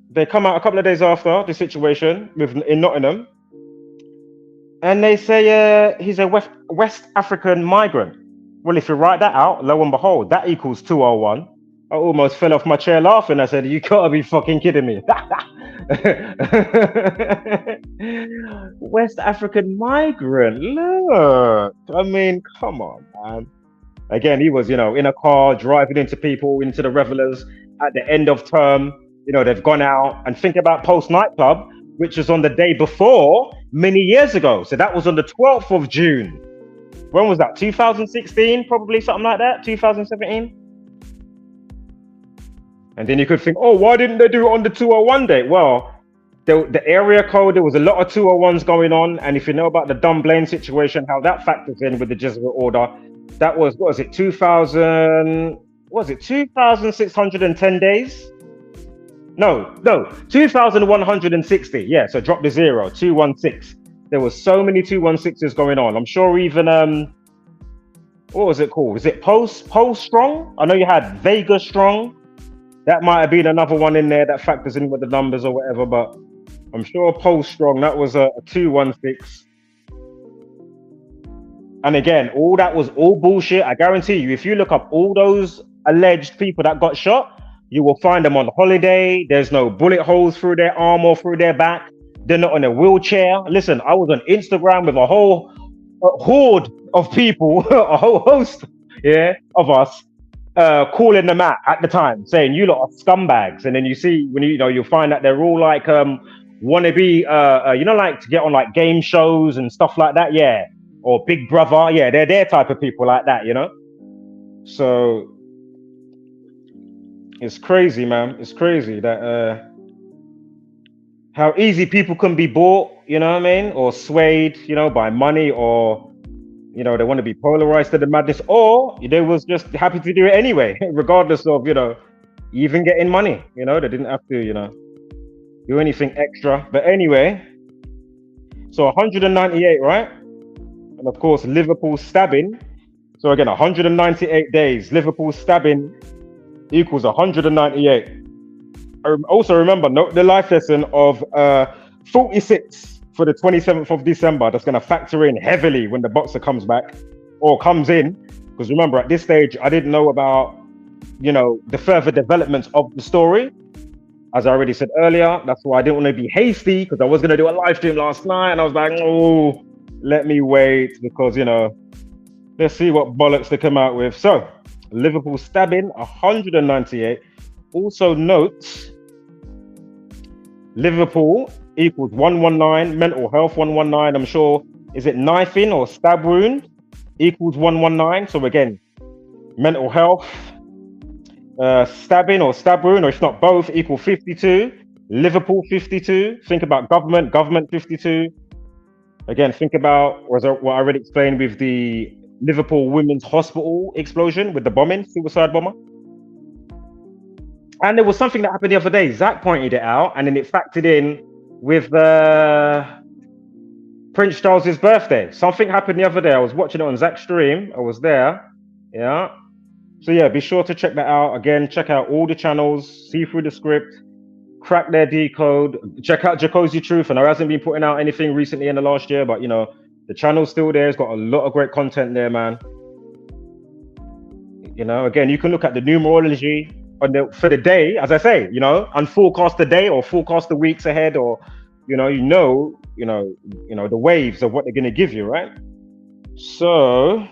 B: they come out a couple of days after the situation in Nottingham, and they say he's a West African migrant. Well, if you write that out, lo and behold, that equals 201. I almost fell off my chair laughing. I said, you gotta be fucking kidding me. West African migrant, look. I mean, come on, man. Again, he was, you know, in a car, driving into people, into the revelers at the end of term. You know, they've gone out, and think about post nightclub. which was on the day before many years ago. So that was on the 12th of June. When was that? 2016, probably something like that. 2017. And then you could think, oh, why didn't they do it on the 201 date? Well, the area code, there was a lot of 201s going on. And if you know about the Dunblane situation, how that factors in with the Jesuit order, that was, what was it, 2,610 days? No, 2,160. Yeah, so drop the 0, 216. There was so many 216s going on. I'm sure even, what was it called? Is it Post Strong? I know you had Vega Strong. That might have been another one in there that factors in with the numbers or whatever, but I'm sure Post Strong, that was a 216. And again, all that was all bullshit. I guarantee you, if you look up all those alleged people that got shot, you will find them on holiday. There's no bullet holes through their arm or through their back. They're not in a wheelchair. Listen, I was on Instagram with a whole horde of people, a whole host, of us, calling them out at the time, saying you lot are scumbags. And then you see when you'll find that they're all like wannabe, like to get on like game shows and stuff like that, or Big Brother, they're their type of people like that, So it's crazy, man. It's crazy that how easy people can be bought, or swayed, by money, or they want to be polarized to the madness, or they was just happy to do it anyway, regardless of even getting money. They didn't have to do anything extra. But anyway, so 198, right? And of course, Liverpool stabbing. So again, 198 days. Liverpool stabbing equals 198. Also remember, note the life lesson of 46 for the 27th of December. That's going to factor in heavily when the boxer comes back or comes in. Because remember, at this stage, I didn't know about, the further developments of the story. As I already said earlier, that's why I didn't want to be hasty, because I was going to do a live stream last night. And I was like, oh, let me wait, because, let's see what bollocks they come out with. So, Liverpool stabbing, 198. Also note, Liverpool equals 119, mental health 119. I'm sure, is it knifing or stab wound equals 119? So again, mental health, stabbing or stab wound, or if not both, equal 52. Liverpool 52. Think about government 52. Again, think about what I already explained with the Liverpool Women's Hospital explosion with the bombing, suicide bomber. And there was something that happened the other day. Zach pointed it out, and then it factored in with Prince Charles's birthday. Something happened the other day. I was watching it on Zach's stream. I was there. Yeah. So yeah, be sure to check that out. Again, check out all the channels, see through the script, crack their decode, check out Jacozy Truth. I know he hasn't been putting out anything recently in the last year, but the channel's still there. It's got a lot of great content there, man. Again, you can look at the numerology for the day, as I say, and forecast the day or forecast the weeks ahead, or the waves of what they're gonna give you, right? So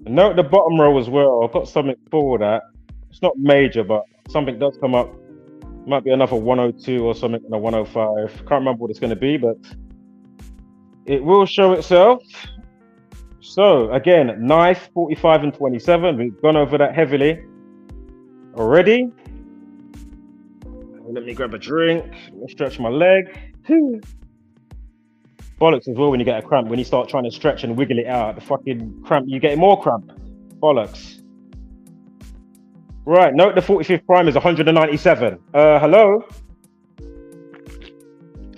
B: note the bottom row as well. I've got something for that. It's not major, but something does come up. Might be another 102 or something, and a 105. Can't remember what it's going to be, but it will show itself. So again, knife 45 and 27. We've gone over that heavily already. Let me grab a drink. Let me stretch my leg. Bollocks as well when you get a cramp. When you start trying to stretch and wiggle it out, the fucking cramp, you get more cramp. Bollocks. Right, note the 45th prime is 197. Hello?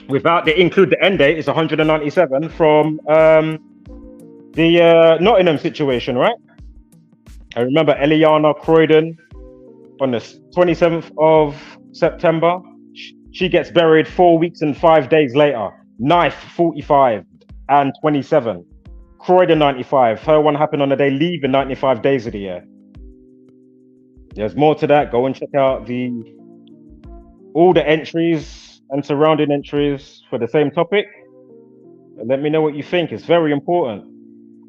B: Without the include the end date, it's 197 from the Nottingham situation, right? I remember Eliana Croydon on the 27th of September. She gets buried 4 weeks and 5 days later. Knife 45 and 27. Croydon 95. Her one happened on the day leaving 95 days of the year. There's more to that. Go and check out all the entries and surrounding entries for the same topic. And let me know what you think. It's very important.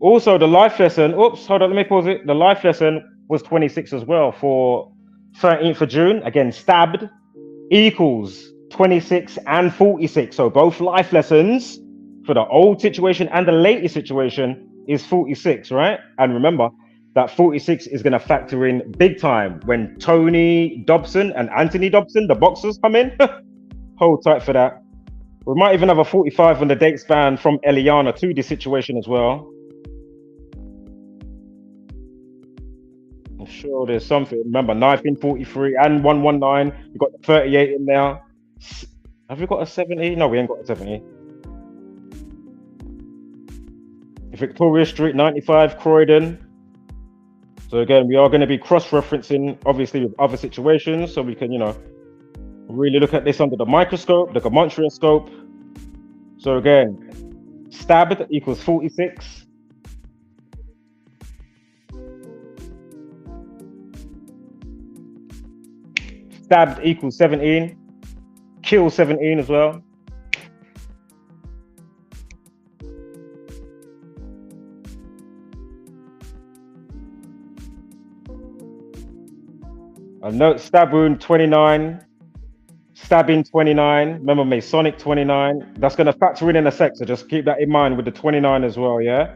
B: Also, the life lesson. Oops, hold on. Let me pause it. The life lesson was 26 as well for 13th of June. Again, stabbed equals 26 and 46. So both life lessons for the old situation and the latest situation is 46, right? And remember that 46 is going to factor in big time when Tony Dobson and Anthony Dobson, the boxers, come in. Hold tight for that. We might even have a 45 on the date span from Eliana to this situation as well. I'm sure there's something. Remember, knife in 43 and 119. You got the 38 in there. Have we got a 70? No, we ain't got a 70. Victoria Street, 95, Croydon. So again, we are going to be cross-referencing, obviously, with other situations, so we can, really look at this under the microscope, the Gematria scope. So again, stabbed equals 46. Stabbed equals 17. Kill 17 as well. A note, stab wound 29. Stabbing 29. Remember Masonic 29. That's going to factor in a sec, so just keep that in mind with the 29 as well, yeah?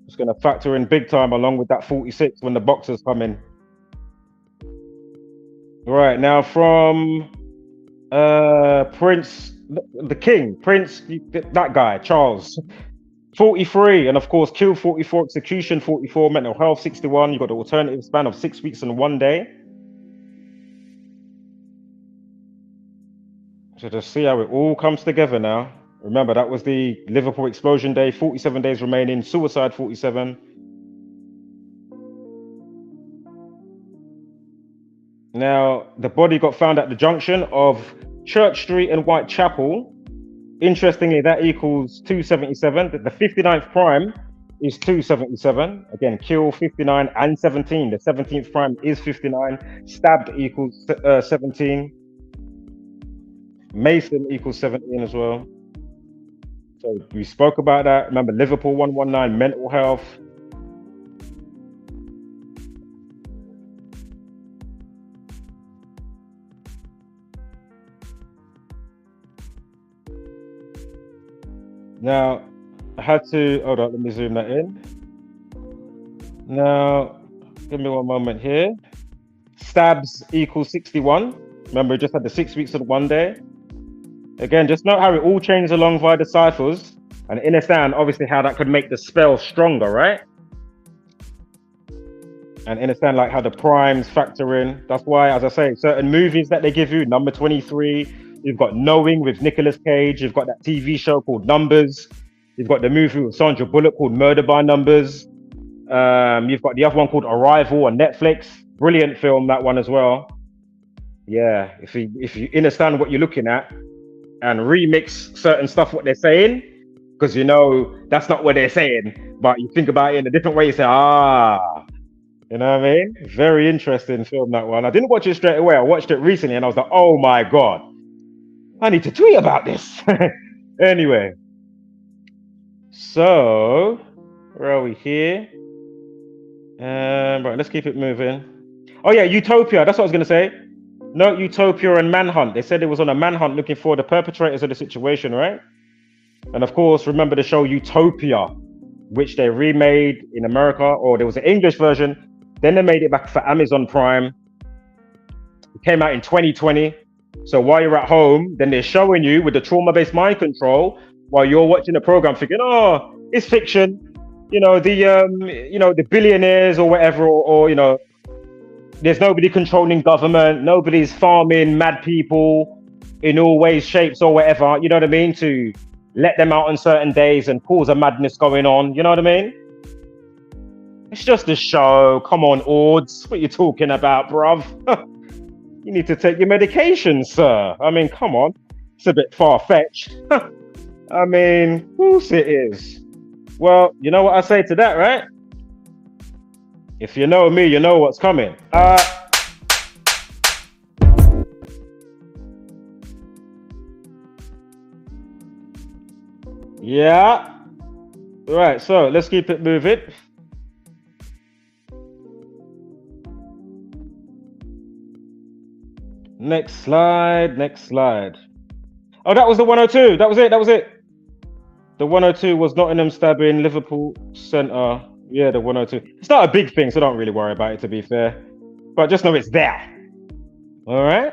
B: It's going to factor in big time along with that 46 when the boxers come in. Right, now from Prince, the King, Prince, that guy, Charles. 43, and of course, kill 44, execution 44, mental health 61. You got the alternative span of 6 weeks and 1 day. So just see how it all comes together now. Remember, that was the Liverpool explosion day, 47 days remaining, suicide 47. Now, the body got found at the junction of Church Street and Whitechapel. Interestingly, that equals 277. The 59th prime is 277. Again, kill 59 and 17. The 17th prime is 59. Stabbed equals 17. Mason equals 17 as well. So we spoke about that. Remember, Liverpool 119, mental health. Now, I had to, hold on, let me zoom that in. Now, give me one moment here. Stabs equals 61. Remember, we just had the 6 weeks and 1 day. Again, just note how it all changes along via the ciphers and understand, obviously, how that could make the spell stronger, right? And understand, like, how the primes factor in. That's why, as I say, certain movies that they give you, number 23, you've got Knowing with Nicolas Cage. You've got that TV show called Numbers. You've got the movie with Sandra Bullock called Murder by Numbers. You've got the other one called Arrival on Netflix. Brilliant film, that one as well. Yeah, if you understand what you're looking at and remix certain stuff, what they're saying, because that's not what they're saying, but you think about it in a different way, you say, you know what I mean? Very interesting film, that one. I didn't watch it straight away. I watched it recently and I was like, oh my God, I need to tweet about this. Anyway, so where are we here? Right, let's keep it moving. Oh yeah, Utopia, that's what I was going to say. No, Utopia and Manhunt. They said it was on a manhunt looking for the perpetrators of the situation, right? And of course, remember the show Utopia, which they remade in America, or there was an English version. Then they made it back for Amazon Prime. It came out in 2020. So while you're at home, then they're showing you with the trauma-based mind control while you're watching the program, thinking, oh, it's fiction. The billionaires or whatever, or there's nobody controlling government, nobody's farming mad people in all ways, shapes, or whatever, you know what I mean, to let them out on certain days and cause a madness going on, you know what I mean? It's just a show. Come on, Ords. What are you talking about, bruv? You need to take your medication, sir. I mean, come on. It's a bit far-fetched. I mean, of course it is. Well, you know what I say to that, right? If you know me, you know what's coming. Yeah. Right, so let's keep it moving. Next slide. Oh, that was the 102. That was it. That was it. The 102 was Nottingham stabbing, Liverpool centre. Yeah, the 102. It's not a big thing, so don't really worry about it, to be fair. But just know it's there. All right.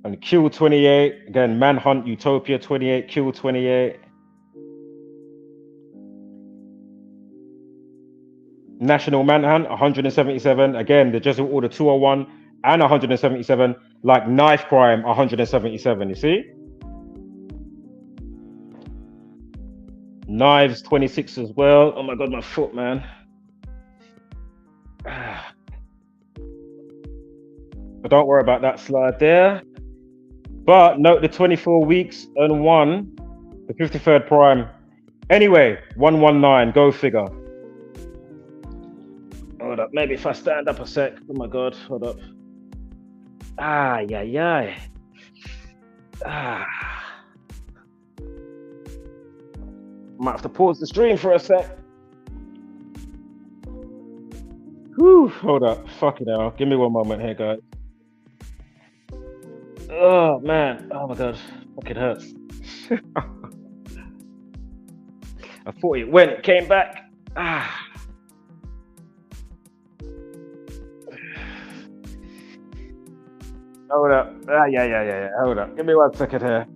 B: And Kill 28. Again, Manhunt Utopia 28. Kill 28. National Manhunt 177. Again, the Jesuit Order 201 and 177. Like Knife Crime 177. You see? Knives 26 as well. Oh my god, my foot, man. But don't worry about that slide there. But note the 24 weeks and 1, the 53rd prime. Anyway, 119, go figure. Hold up, maybe if I stand up a sec. Oh my god, hold up. Yeah. Might have to pause the stream for a sec. Whew, hold up, fuck it hell. Give me one moment here, guys. Oh man, oh my god, fucking hurts. I thought it went, it came back. Hold up, yeah, hold up. Give me 1 second here.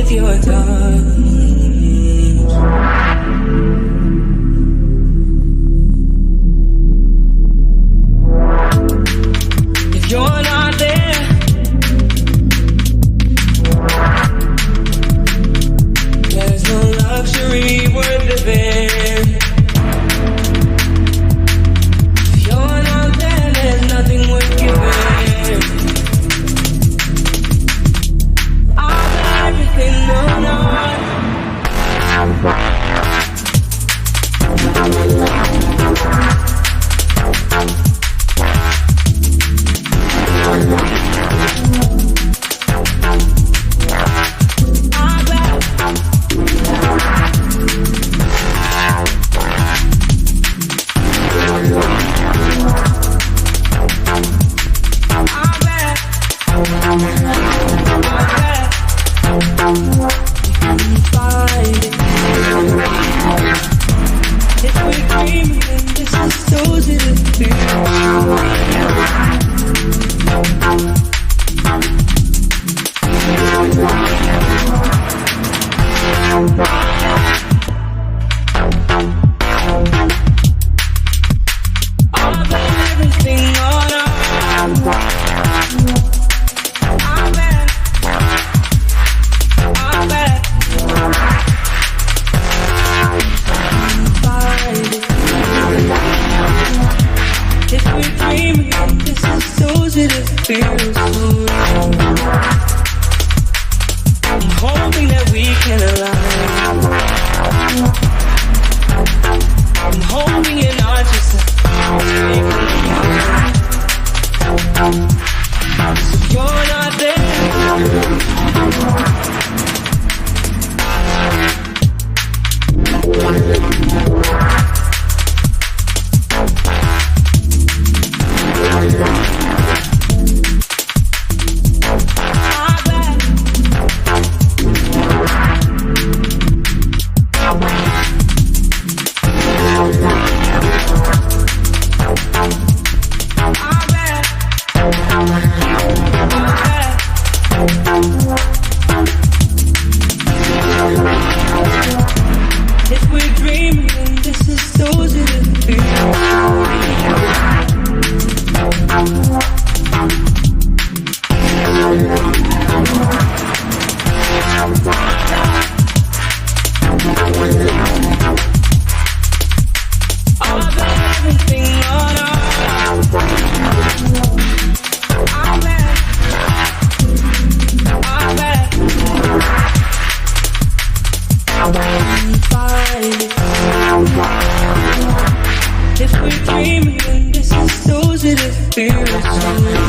C: with your tongue. feels so real. I'm hoping that we can align. I'm hoping you're not just a so you're not there. If we're dreaming, this is so If we're dreaming, this is so it feels so real.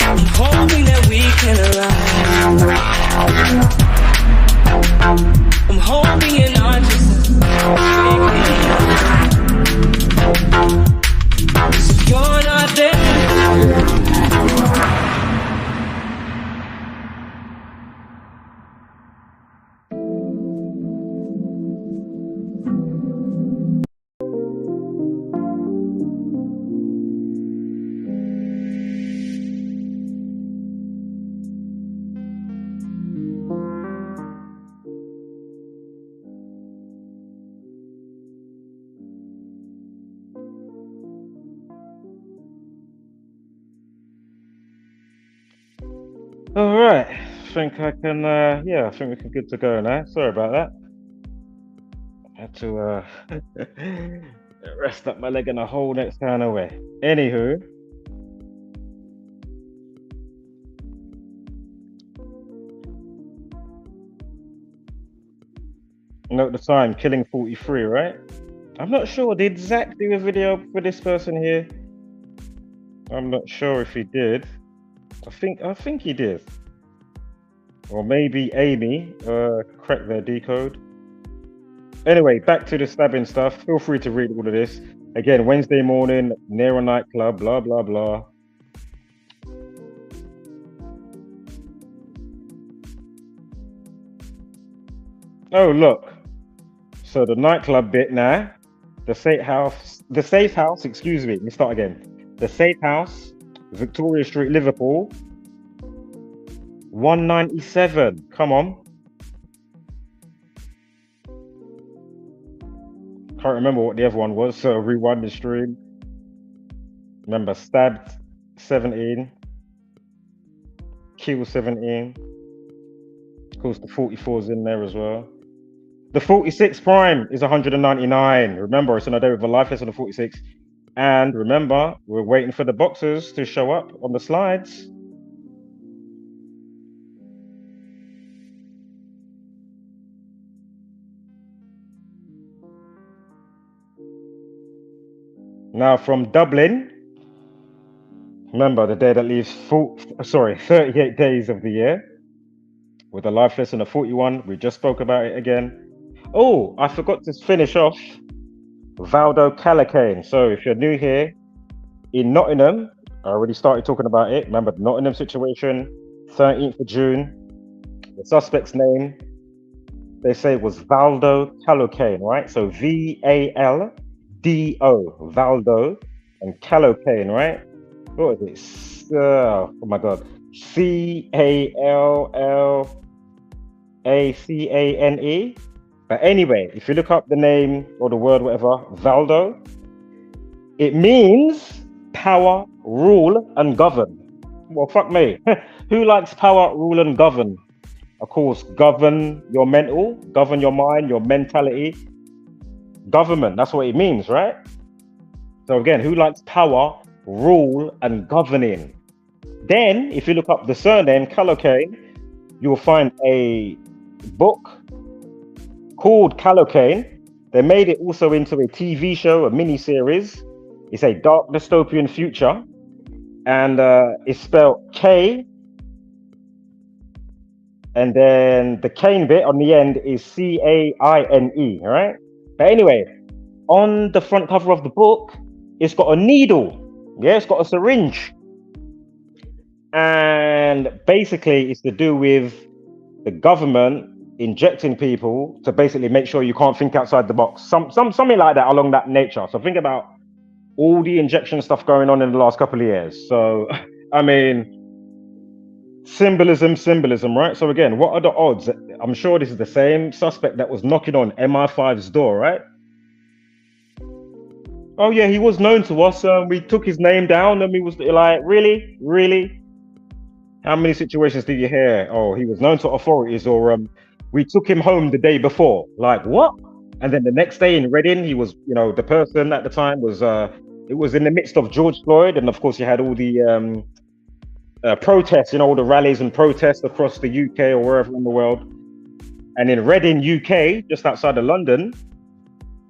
C: I'm hoping that we can align. I'm hoping you're not just a so you're not there.
B: All right, I think I can, yeah, I think we can good to go now. Sorry about that. I had to rest up my leg in a whole next kind of way. Anywho, note the time, killing 43, right? I'm not sure, did Zach do a video for this person here? I'm not sure if he did. I think he did. Or maybe Amy cracked their decode. Anyway, back to the stabbing stuff. Feel free to read all of this. Again, Wednesday morning, near a nightclub, blah, blah, blah. Oh, look. So the nightclub bit now. The safe house, excuse me, let me start again. The safe house, Victoria Street, Liverpool. 197. Come on. Can't remember what the other one was, so rewind the stream. Remember, stabbed 17. Killed 17. Of course, the 44's in there as well. The 46 prime is 199. Remember, it's on a day with a life lesson of 46. And remember, we're waiting for the boxers to show up on the slides. Now from Dublin, remember the day that leaves 38 days of the year with a life lesson of 41. We just spoke about it again. Oh, I forgot to finish off Valdo Calacane. So if you're new here, in Nottingham, I already started talking about it. Remember the Nottingham situation, 13th of June. The suspect's name, they say, was Valdo Calacane, right? So VALDO, Valdo, and Calacane, right? What is it? Oh my God. CALLACANE. But anyway, if you look up the name or the word, whatever, Valdo, it means power, rule, and govern. Well, fuck me. Who likes power, rule, and govern? Of course, govern your mental, govern your mind, your mentality. Government, that's what it means, right? So again, who likes power, rule, and governing. Then, if you look up the surname Calocane, you will find a book called Calocane. They made it also into a TV show, a mini-series. It's a dark dystopian future, and it's spelled K, and then the Kane bit on the end is C-A-I-N-E, all right? But anyway, on the front cover of the book, it's got a needle. Yeah, it's got a syringe. And basically, it's to do with the government injecting people to basically make sure you can't think outside the box. Something like that along that nature. So think about all the injection stuff going on in the last couple of years. So, I mean, symbolism, right? So again, what are the odds? I'm sure this is the same suspect that was knocking on MI5's door, right? Oh yeah, he was known to us. We took his name down, and we was like, really? How many situations did you hear? Oh, he was known to authorities, or we took him home the day before. Like what? And then the next day in Reading, he was, the person at the time was, it was in the midst of George Floyd, and of course you had all the protests, all the rallies and protests across the UK or wherever in the world. And in Reading, UK, just outside of London,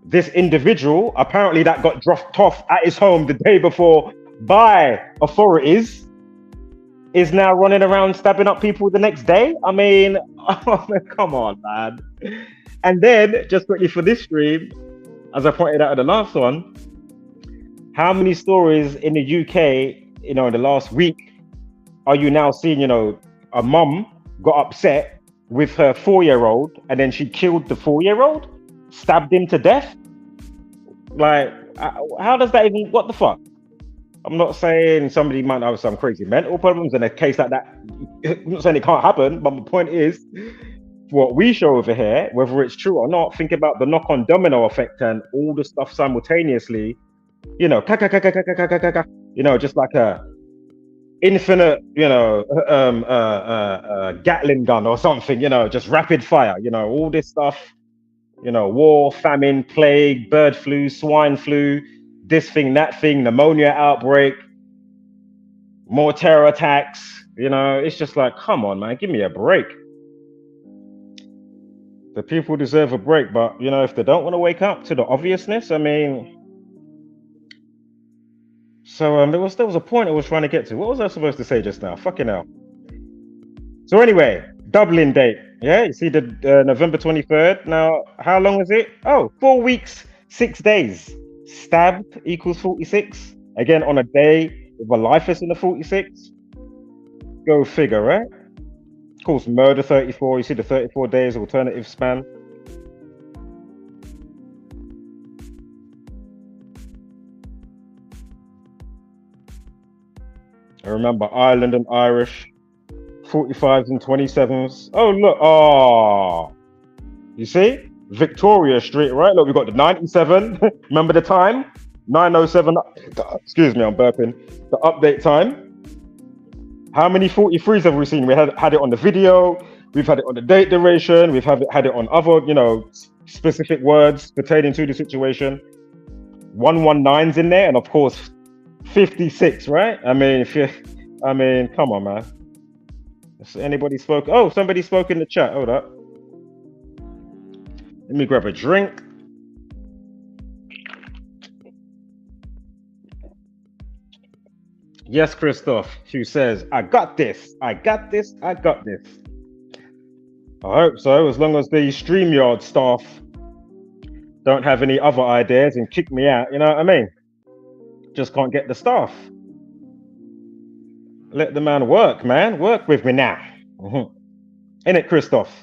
B: this individual, apparently that got dropped off at his home the day before by authorities, is now running around stabbing up people the next day. I mean, come on, man. And then, just quickly for this stream, as I pointed out in the last one, how many stories in the UK, in the last week, are you now seeing, a mum got upset with her 4-year-old and then she killed the 4-year-old, stabbed him to death? Like, how does that even, what the fuck? I'm not saying somebody might have some crazy mental problems in a case like that. I'm not saying it can't happen, but my point is, what we show over here, whether it's true or not, think about the knock-on domino effect and all the stuff simultaneously, just like a infinite, Gatling gun or something, just rapid fire, all this stuff, war, famine, plague, bird flu, swine flu, this thing, that thing, pneumonia outbreak, more terror attacks, it's just like, come on, man, give me a break. The people deserve a break, but, if they don't want to wake up to the obviousness, I mean... So there was a point I was trying to get to. What was I supposed to say just now? Fucking hell. So anyway, Dublin date. Yeah, you see the November 23rd. Now, how long is it? Oh, 4 weeks, 6 days. Stabbed equals 46. Again, on a day with a life is in the 46. Go figure, right? Of course, murder 34. You see the 34 days alternative span. I remember Ireland and Irish, 45s and 27s. Oh, look. Oh, you see? Victoria Street, right? Look, we got the 97. Remember the time? 9:07. Excuse me, I'm burping. The update time. How many 43s have we seen? We had it on the video. We've had it on the date duration. We've had it on other, specific words pertaining to the situation. 119's in there, and of course, 56, right? I mean, come on, man. Has anybody spoke? Oh, somebody spoke in the chat. Hold up. Let me grab a drink. Yes, Christoph, who says, I got this. I got this. I got this. I hope so, as long as the StreamYard staff don't have any other ideas and kick me out, you know what I mean? Just can't get the staff. Let the man work, man. Work with me now. Innit, Christoph?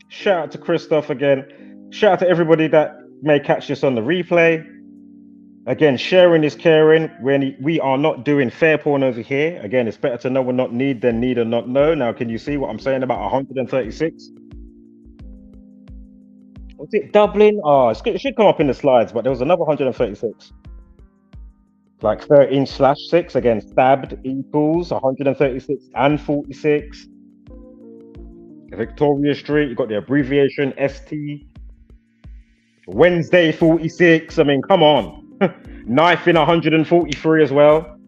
B: Shout out to Christoph again. Shout out to everybody that may catch this on the replay. Again, sharing is caring. When we are not doing fair porn over here. Again, it's better to know and not need than need and not know. Now, can you see what I'm saying about 136? Was it Dublin? Oh, it should come up in the slides, but there was another 136. Like 13/6, again, stabbed equals 136 and 46. Victoria Street, you got the abbreviation ST. Wednesday 46. I mean, come on. Knifing 143 as well.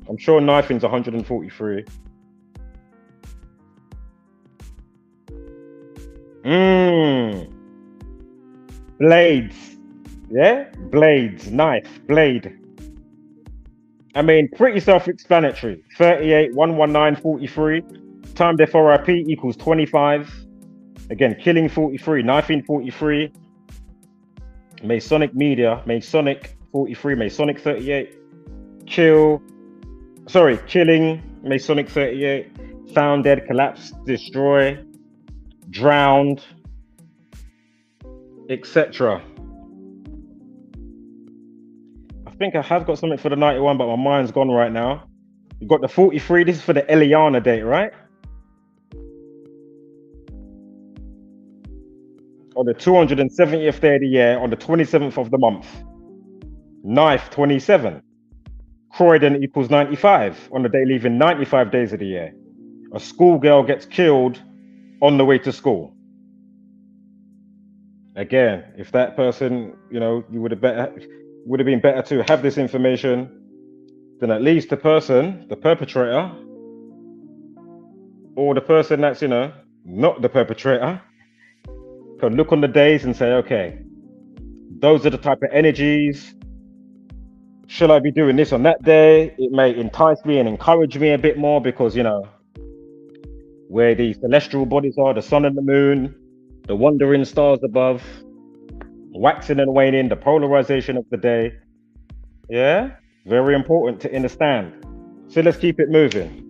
B: I'm sure knifing's 143. Blades. Yeah? Blades. Knife. Blade. I mean, pretty self-explanatory. 38, 119, 43. Time death RIP equals 25. Again, killing 43, knifing 43. Masonic media, Masonic 43, Masonic 38. Killing, Masonic 38. Found dead, collapse, destroy, drowned, etc. I think I have got something for the 91, but my mind's gone right now. You've got the 43. This is for the Eliana date, right? On the 270th day of the year, on the 27th of the month. Knife 27. Croydon equals 95 on the day leaving 95 days of the year. A schoolgirl gets killed on the way to school. Again, if that person, you would have been better to have this information, then at least the perpetrator, or the person that's, not the perpetrator, can look on the days and say, okay, those are the type of energies. Should I be doing this on that day? It may entice me and encourage me a bit more because, where the celestial bodies are, the sun and the moon, the wandering stars above, waxing and waning, the polarization of the day. Yeah, very important to understand. So let's keep it moving.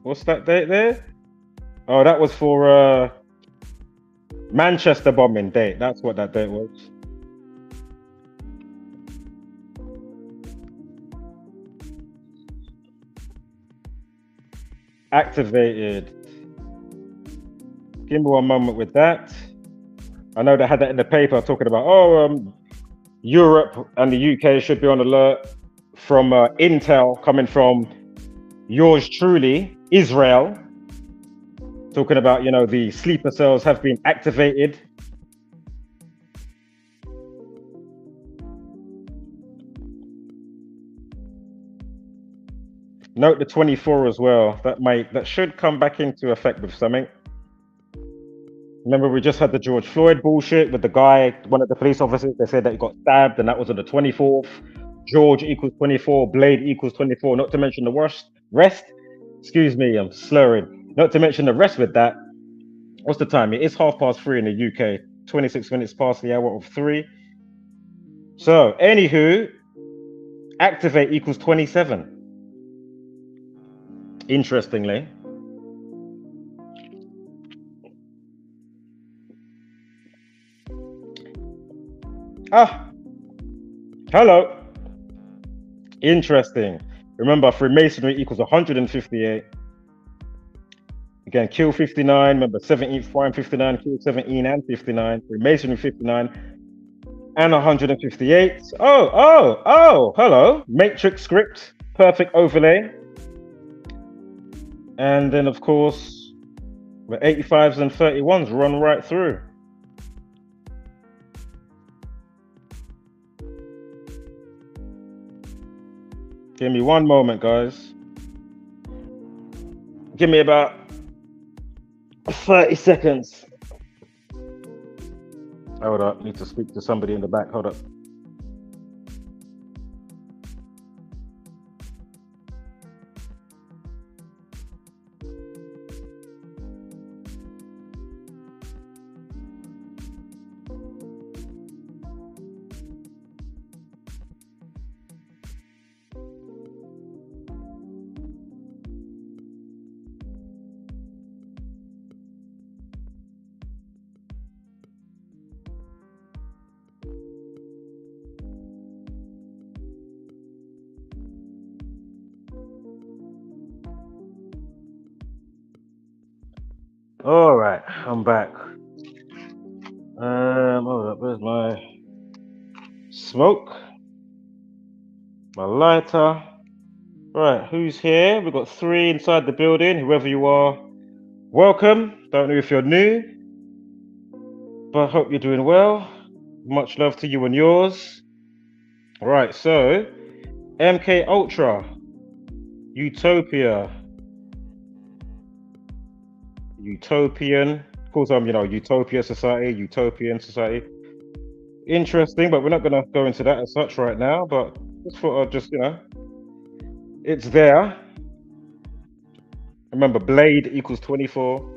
B: What's that date there? Oh, that was for Manchester bombing date. That's what that date was. Activated. Give me one moment with that. I know they had that in the paper talking about, Europe and the UK should be on alert from intel coming from yours truly, Israel, talking about, the sleeper cells have been activated. Note the 24 as well. That should come back into effect with something. Remember, we just had the George Floyd bullshit with the guy, one of the police officers. They said that he got stabbed, and that was on the 24th. George equals 24. Blade equals 24. Not to mention the rest. Excuse me, I'm slurring. Not to mention the rest with that. What's the time? It is 3:30 in the UK. 26 minutes past the hour of 3. So, anywho, activate equals 27. Interestingly. Hello. Interesting. Remember, Freemasonry equals 158. Again, kill 59. Remember, 17th prime 59, kill 17 and 59. Freemasonry 59 and 158. Oh, hello. Matrix script, perfect overlay. And then, of course, the 85s and 31s run right through. Give me one moment, guys. Give me about 30 seconds. Hold up, need to speak to somebody in the back. Hold up. All right, I'm back. Hold up, where's my smoke? My lighter. Right, who's here? We've got 3 inside the building. Whoever you are, welcome. Don't know if you're new, but I hope you're doing well. Much love to you and yours. Right, so MK Ultra, Utopia, Utopian. Of course, I'm, Utopia Society, Utopian Society. Interesting, but we're not going to go into that as such right now. But just thought I'd just, it's there. Remember, Blade equals 24.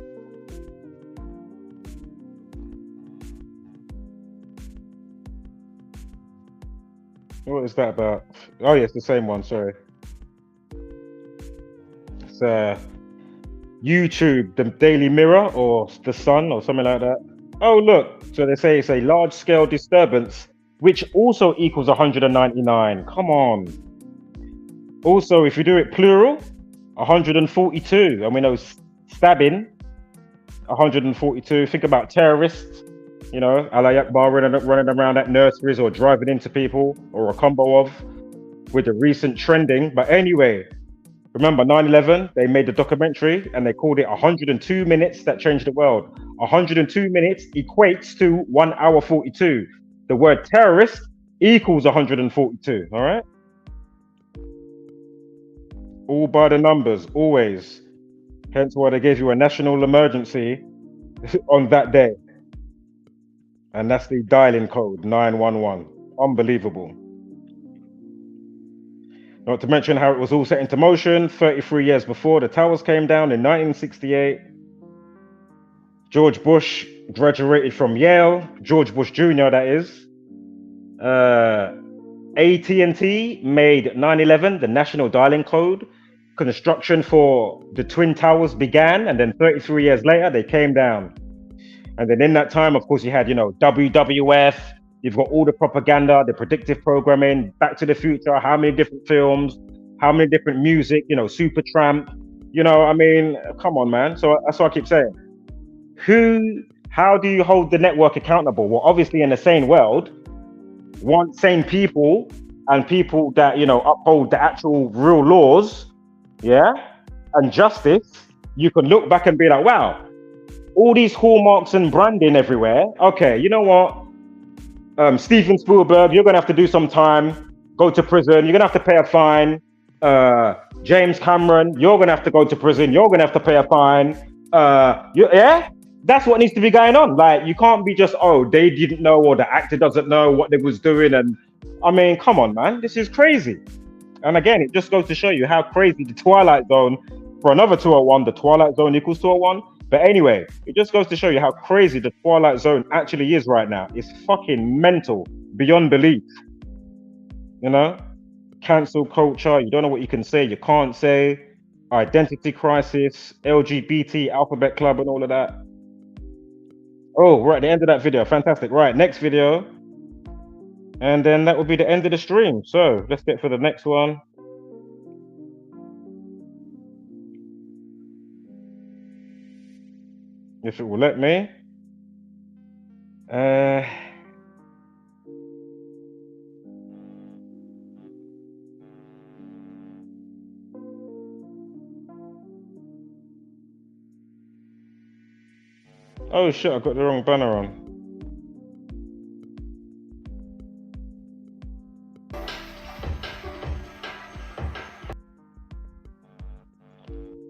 B: What is that about? Oh, yeah, it's the same one. Sorry. It's YouTube, the Daily Mirror, or the Sun, or something like that. Oh, look. So they say it's a large-scale disturbance, which also equals 199. Come on. Also, if you do it plural, 142. And we know stabbing, 142. Think about terrorists, Allah Akbar running around at nurseries or driving into people, or a combo of, with the recent trending. But anyway, remember 9/11, they made the documentary and they called it 102 minutes that changed the world. 102 minutes equates to 1 hour 42. The word terrorist equals 142, all right? All by the numbers, always. Hence why they gave you a national emergency on that day. And that's the dialing code, 911. Unbelievable. Not to mention how it was all set into motion 33 years before the towers came down in 1968. George Bush graduated from Yale, George Bush Jr. that is. AT&T made 9/11 the national dialing code. Construction for the Twin Towers began, and then 33 years later, they came down. And then in that time, of course, you had, WWF, you've got all the propaganda, the predictive programming, Back to the Future, how many different films, how many different music, Supertramp, come on, man. So that's what I keep saying. How do you hold the network accountable? Well, obviously in a sane world, want sane people and people that, uphold the actual real laws, yeah, and justice, you can look back and be like, wow, all these hallmarks and branding everywhere. Okay, you know what? Steven Spielberg, you're going to have to do some time, go to prison. You're going to have to pay a fine. James Cameron, you're going to have to go to prison. You're going to have to pay a fine. Yeah, that's what needs to be going on. Like, you can't be just, they didn't know, or the actor doesn't know what they was doing. And I mean, come on, man, this is crazy. And again, it just goes to show you how crazy the Twilight Zone, for another 201, the Twilight Zone equals 201. But anyway, it just goes to show you how crazy the Twilight Zone actually is right now. It's fucking mental, beyond belief. Cancel culture, you don't know what you can say, you can't say, identity crisis, LGBT, Alphabet Club, and all of that. Oh, we're at the end of that video. Fantastic. Right, next video. And then that will be the end of the stream. So let's get for the next one. If it will let me. Oh shit, I got the wrong banner on.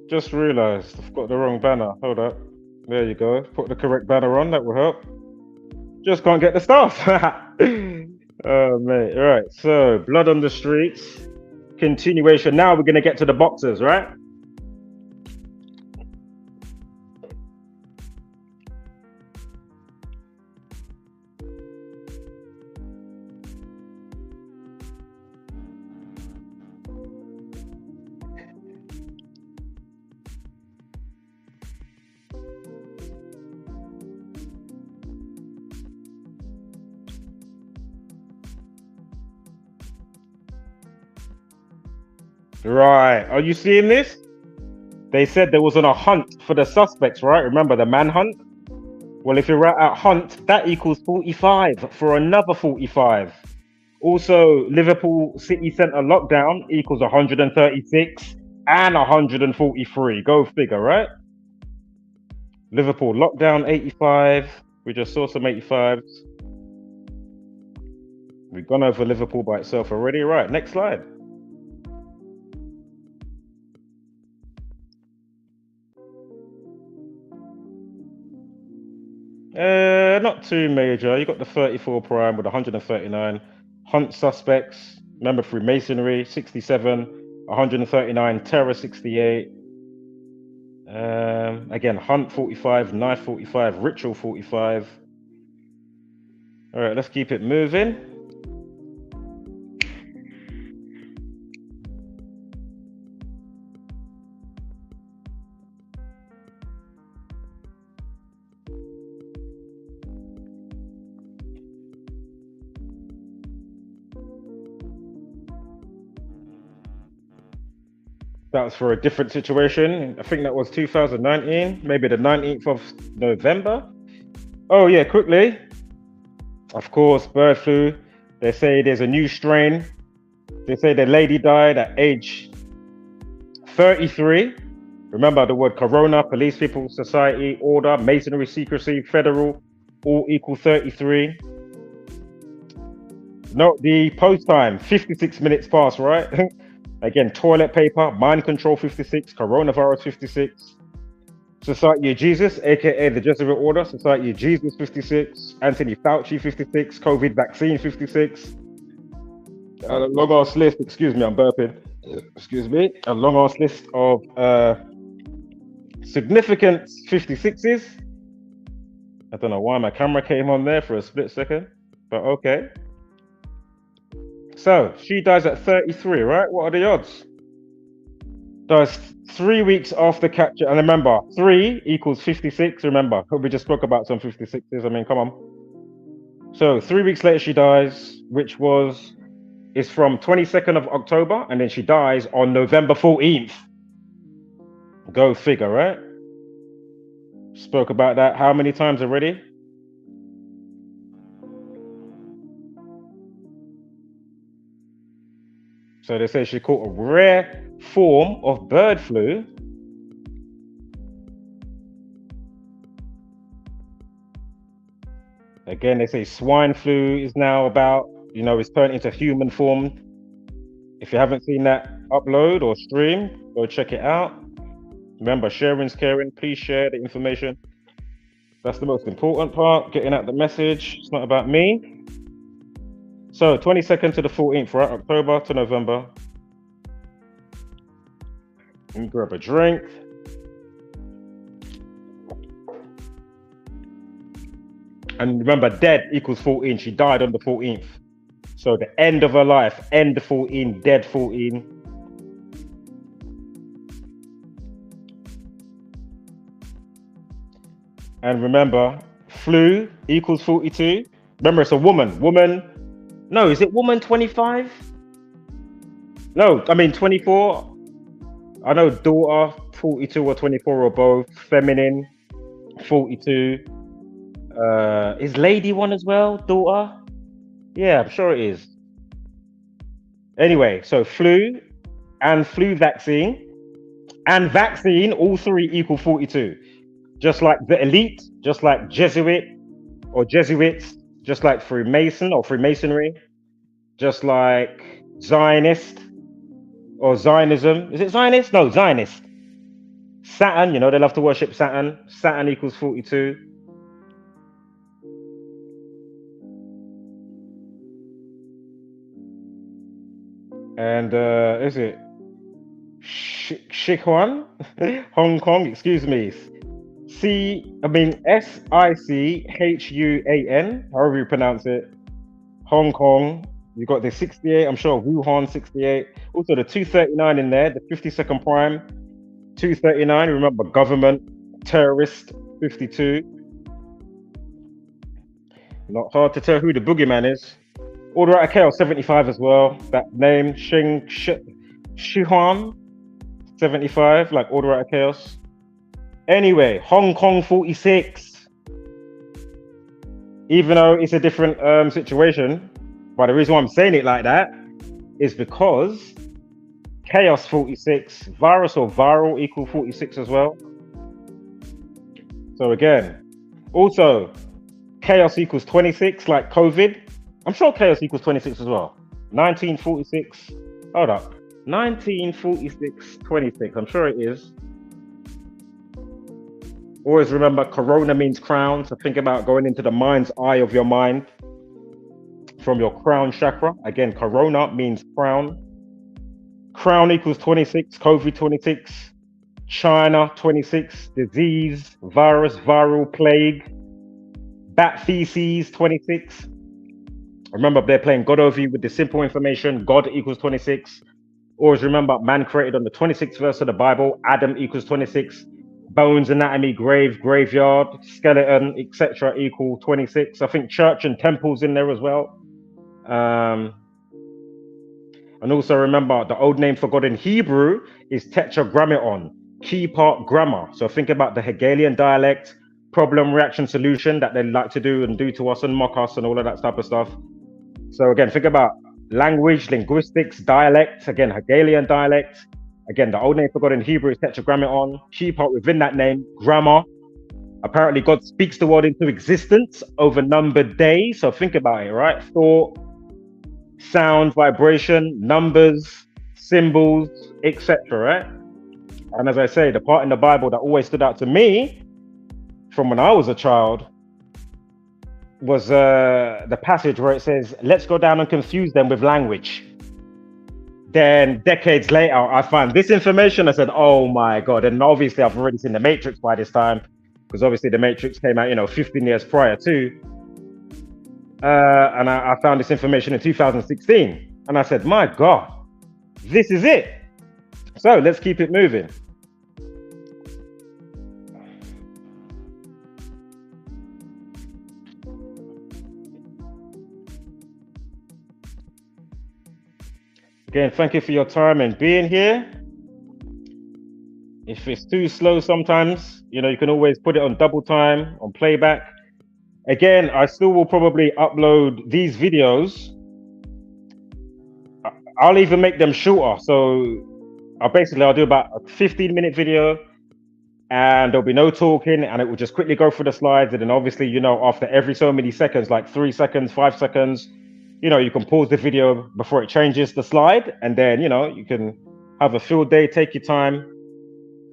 B: Just realized I've got the wrong banner. Hold up. There you go. Put the correct banner on, that will help. Just can't get the stuff. Oh, mate. Right. So, Blood on the Streets. Continuation. Now we're going to get to the boxers, right? Right. Are you seeing this? They said there was on a hunt for the suspects, right? Remember the manhunt? Well, if you're at hunt, that equals 45 for another 45. Also, Liverpool city centre lockdown equals 136 and 143. Go figure, right? Liverpool lockdown 85. We just saw some 85s. We've gone over Liverpool by itself already. Right, next slide. Not too major. You got the 34 prime with 139. Hunt suspects, remember Freemasonry, 67. 139, Terror, 68. Again, Hunt, 45. Knife, 45. Ritual, 45. All right, let's keep it moving. That was for a different situation. I think that was 2019, maybe the 19th of November. Oh yeah, quickly. Of course, bird flu. They say there's a new strain. They say the lady died at age 33. Remember the word corona, police, people, society, order, masonry, secrecy, federal, all equal 33. Note the post time, 56 minutes past, right? Again, toilet paper, mind control 56, coronavirus 56, Society of Jesus, aka the Jesuit Order, Society of Jesus 56, Anthony Fauci 56, COVID vaccine 56. A long ass list, excuse me, I'm burping. Excuse me, a long ass list of significant 56s. I don't know why my camera came on there for a split second, but okay. So she dies at 33, right? What are the odds? Dies 3 weeks after capture, and remember, 3 equals 56. Remember, we just spoke about some 56s. I mean, come on. So 3 weeks later, she dies, which is from 22nd of October, and then she dies on November 14th. Go figure, right? Spoke about that how many times already? So they say she caught a rare form of bird flu. Again, they say swine flu is now about, it's turned into human form. If you haven't seen that upload or stream, go check it out. Remember, sharing's caring. Please share the information. That's the most important part, getting out the message. It's not about me. So 22nd to the 14th, right? October to November. Let me grab a drink. And remember, dead equals 14. She died on the 14th. So the end of her life, end 14, dead 14. And remember, flu equals 42. Remember, it's a woman. No, is it woman 25? No, I mean 24. I know daughter, 42 or 24 or both. Feminine, 42. Is lady one as well, daughter? Yeah, I'm sure it is. Anyway, so flu and flu vaccine and vaccine, all three equal 42. Just like the elite, just like Jesuit or Jesuits, just like Freemason or Freemasonry, just like Zionist or Zionism. Is it Zionist? No, Zionist. Saturn, they love to worship Saturn. Saturn equals 42. And is it Sichuan? Hong Kong, excuse me. SICHUAN, however you pronounce it. Hong Kong, you got the 68, I'm sure Wuhan 68. Also the 239 in there, the 52nd prime. 239, remember government, terrorist, 52. Not hard to tell who the boogeyman is. Order out of Chaos, 75 as well. That name, Shihuan, 75, like Order out of Chaos. Anyway, Hong Kong 46. Even though it's a different situation, but the reason why I'm saying it like that is because Chaos 46, virus or viral equal 46 as well. So again, also Chaos equals 26 like COVID. I'm sure chaos equals 26 as well. 1946. Hold up. 1946, 26. I'm sure it is. Always remember, corona means crown. So think about going into the mind's eye of your mind from your crown chakra. Again, corona means crown. Crown equals 26. COVID 26. China 26. Disease, virus, viral, plague. Bat feces 26. Remember, they're playing God over you with the simple information. God equals 26. Always remember, man created on the 26th verse of the Bible. Adam equals 26. Bones, anatomy, grave, graveyard, skeleton, etc. equal 26. I think church and temples in there as well. And also remember, the old name for God in Hebrew is tetragrammaton, key part grammar. So think about the Hegelian dialect, problem, reaction, solution that they like to do and do to us and mock us and all of that type of stuff. So again, think about language, linguistics, dialect, again, Hegelian dialect. Again, the old name for God in Hebrew is tetragrammaton. Key part within that name, grammar. Apparently, God speaks the world into existence over numbered days. So think about it, right? Thought, sound, vibration, numbers, symbols, etc., right? And as I say, the part in the Bible that always stood out to me from when I was a child was the passage where it says, let's go down and confuse them with language. Then decades later, I find this information. I said, oh my God. And obviously I've already seen The Matrix by this time, because obviously The Matrix came out, 15 years prior to. And I found this information in 2016. And I said, my God, this is it. So let's keep it moving. Again, thank you for your time and being here. If it's too slow sometimes, you can always put it on double time, on playback. Again, I still will probably upload these videos. I'll even make them shorter. So I'll do about a 15-minute video and there'll be no talking and it will just quickly go through the slides. And then obviously, after every so many seconds, like 3 seconds, 5 seconds, you can pause the video before it changes the slide, and then, you can have a field day, take your time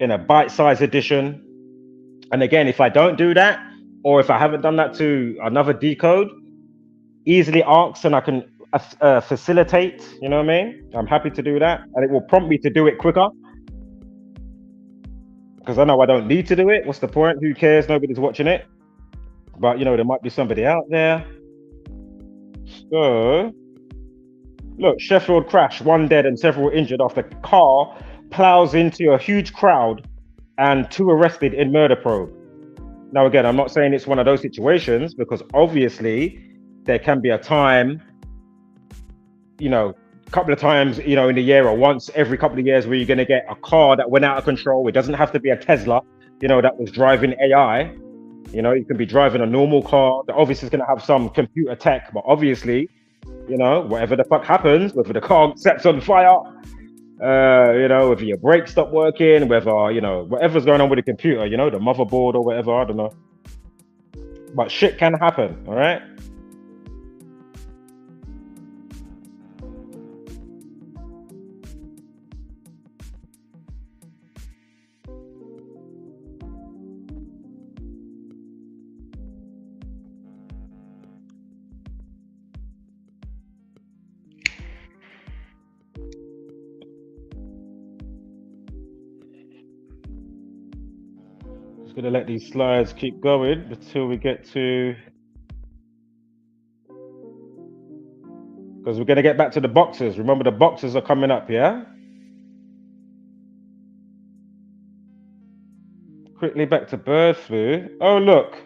B: in a bite-sized edition. And again, if I don't do that, or if I haven't done that to another decode, easily ask and I can facilitate, you know what I mean? I'm happy to do that. And it will prompt me to do it quicker. Because I know I don't need to do it. What's the point? Who cares? Nobody's watching it. But, there might be somebody out there. So, look, Sheffield crash, 1 dead and several injured after car plows into a huge crowd and 2 arrested in murder probe. Now, again, I'm not saying it's one of those situations, because obviously there can be a time, a couple of times, in a year or once every couple of years where you're going to get a car that went out of control. It doesn't have to be a Tesla, that was driving AI. You can be driving a normal car that obviously is going to have some computer tech, but obviously, whatever the fuck happens, whether the car sets on fire, whether your brakes stop working, whether, whatever's going on with the computer, the motherboard or whatever, I don't know. But shit can happen, all right? Just gonna let these slides keep going until we get to, because we're gonna get back to the boxers. Remember, the boxers are coming up, yeah? Quickly back to bird flu. Oh, look,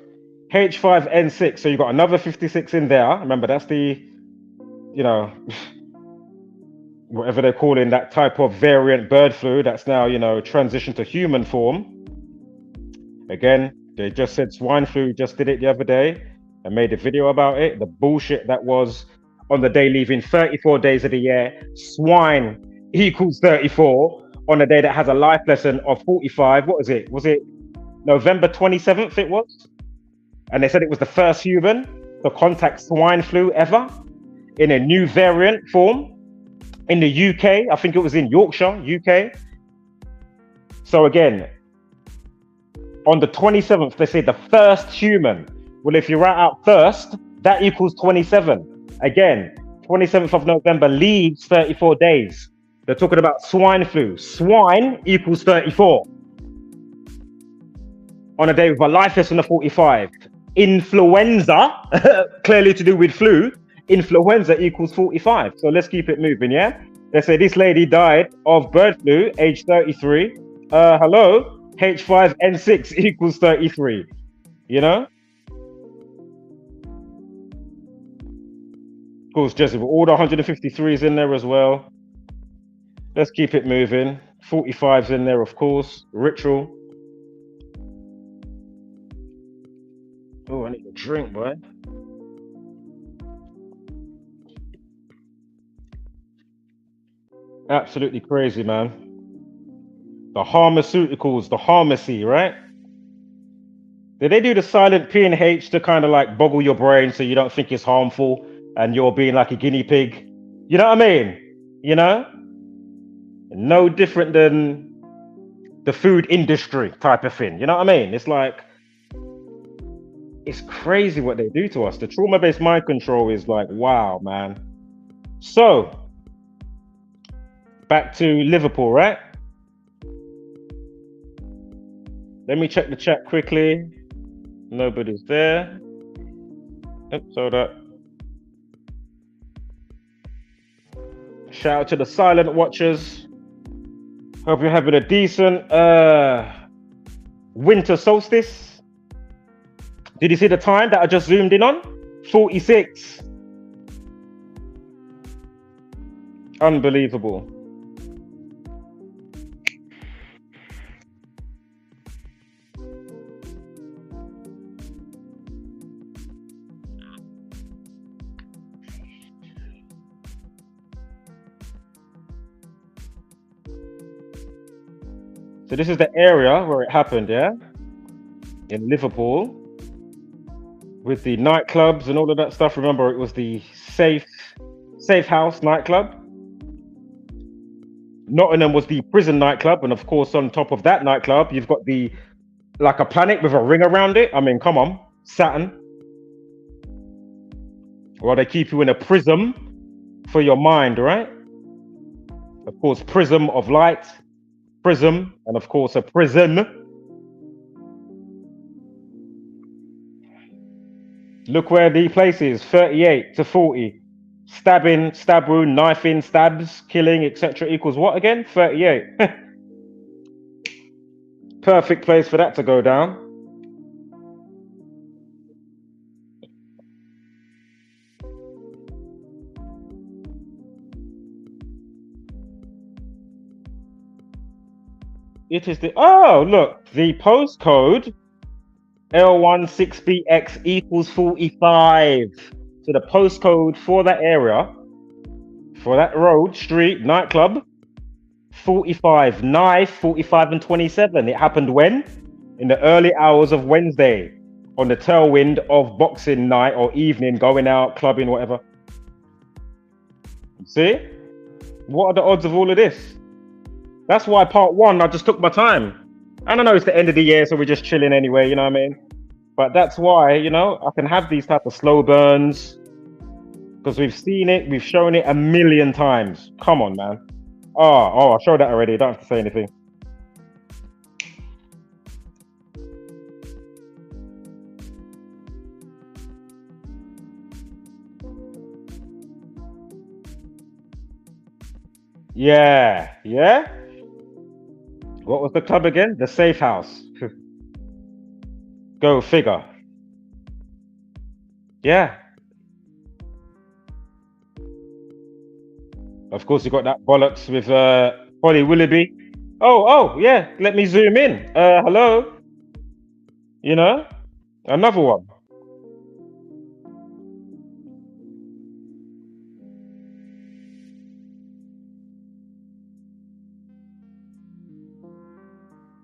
B: H5N6. So you've got another 56 in there. Remember, that's the, whatever they're calling that type of variant bird flu that's now, transitioned to human form. Again, they just said swine flu just did it the other day and made a video about it. The bullshit that was on the day leaving 34 days of the year. Swine equals 34 on a day that has a life lesson of 45. What is it? Was it November 27th it was? And they said it was the first human to contact swine flu ever. in a new variant form in the UK. I think it was in Yorkshire, UK. So again, on the 27th, they say the first human. Well, if you write out first, that equals 27. Again, 27th of November leaves 34 days. They're talking about swine flu. Swine equals 34. On a day with a life lesson of 45. Influenza, clearly to do with flu, influenza equals 45. So let's keep it moving, yeah? They say this lady died of bird flu, age 33. Hello? H5N6 equals 33. You know? Of course, Jesse, all the 153s in there as well. Let's keep it moving. 45's in there, of course. Ritual. Oh, I need a drink, boy. Absolutely crazy, man. The pharmaceuticals, the pharmacy, right? Did they do the silent P and H to kind of like boggle your brain so you don't think it's harmful and you're being like a guinea pig? You know what I mean? You know? No different than the food industry type of thing. You know what I mean? It's like, it's crazy what they do to us. The trauma-based mind control is like, wow, man. So, back to Liverpool, right? Let me check the chat quickly. Nobody's there. Oops, hold up. Shout out to the silent watchers. Hope you're having a decent winter solstice. Did you see the time that I just zoomed in on? 46. Unbelievable. So this is the area where it happened, yeah? In Liverpool. With the nightclubs and all of that stuff. Remember, it was the Safe House nightclub. Nottingham was the prison nightclub. And of course, on top of that nightclub, you've got the, like a planet with a ring around it. I mean, come on, Saturn. Well, they keep you in a prism for your mind, right? Of course, prism of light. Prism, and of course a prison. Look where the place is, 38 to 40. Stabbing, stab wound, knifing, stabs, killing, etc. equals what again? 38. Perfect place for that to go down. It is the, oh, look, the postcode L16BX equals 45. So the postcode for that area, for that road, street, nightclub, 45. Knife, 45 and 27. It happened when? In the early hours of Wednesday, on the tailwind of Boxing night or evening, going out, clubbing, whatever. See? What are the odds of all of this? That's why part one, I just took my time. And I know it's the end of the year, so we're just chilling anyway, you know what I mean? But that's why, you know, I can have these type of slow burns because we've seen it, we've shown it a million times. Come on, man. Oh, I showed that already. I don't have to say anything. Yeah. What was the club again? The Safe House. Go figure. Yeah. Of course, you got that bollocks with Holly Willoughby. Oh, yeah. Let me zoom in. Hello. You know, another one.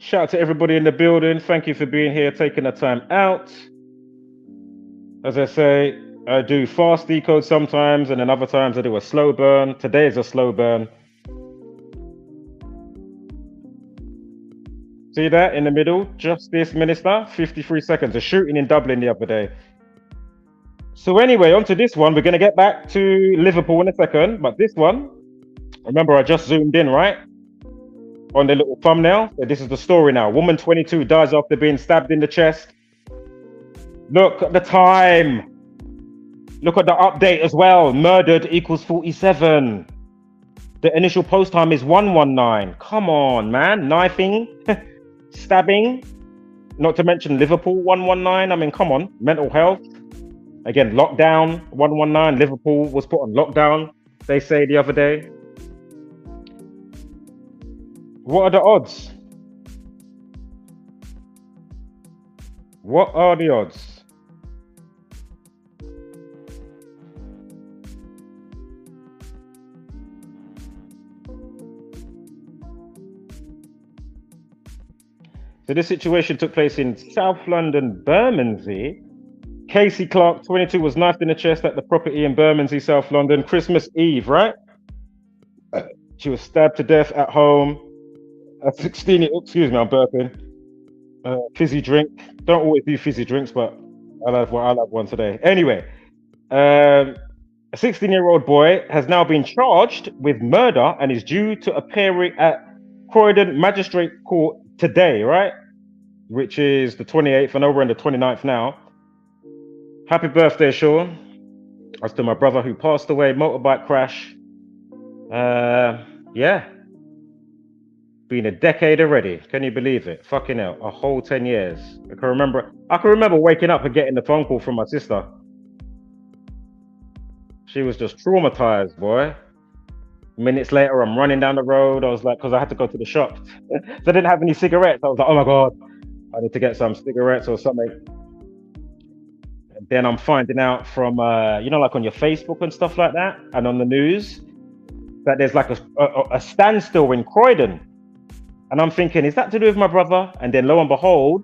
B: Shout out to everybody in the building. Thank you for being here, taking the time out. As I say, I do fast decode sometimes, and then other times I do a slow burn. Today is a slow burn. See that in the middle? Justice Minister, 53 seconds. A shooting in Dublin the other day. So anyway, on to this one. We're going to get back to Liverpool in a second, but this one, remember I just zoomed in, right? On the little thumbnail. So this is the story now. Woman 22 dies after being stabbed in the chest. Look at the time. Look at the update as well. Murdered equals 47. The initial post time is 119. Come on, man. Knifing, stabbing. Not to mention Liverpool 119. I mean, come on. Mental health. Again, lockdown 119. Liverpool was put on lockdown, they say the other day. What are the odds? What are the odds? So this situation took place in South London, Bermondsey. Casey Clark, 22, was knifed in the chest at the property in Bermondsey, South London, Christmas Eve, right? She was stabbed to death at home. At 16, excuse me, I'm burping. Fizzy drink. Don't always do fizzy drinks, but I'll have one today. Anyway, a 16-year-old boy has now been charged with murder and is due to appear at Croydon Magistrate Court today, right? Which is the 28th. I know we're on the 29th now. Happy birthday, Sean. That's to my brother who passed away, motorbike crash. Yeah. Been a decade already. Can you believe it? Fucking hell. A whole 10 years. I can remember waking up and getting the phone call from my sister. She was just traumatized, boy. Minutes later, I'm running down the road. I was like, because I had to go to the shop. So I didn't have any cigarettes. I was like, oh my God, I need to get some cigarettes or something. And then I'm finding out from, like on your Facebook and stuff like that, and on the news, that there's like a standstill in Croydon. And I'm thinking, is that to do with my brother? And then lo and behold,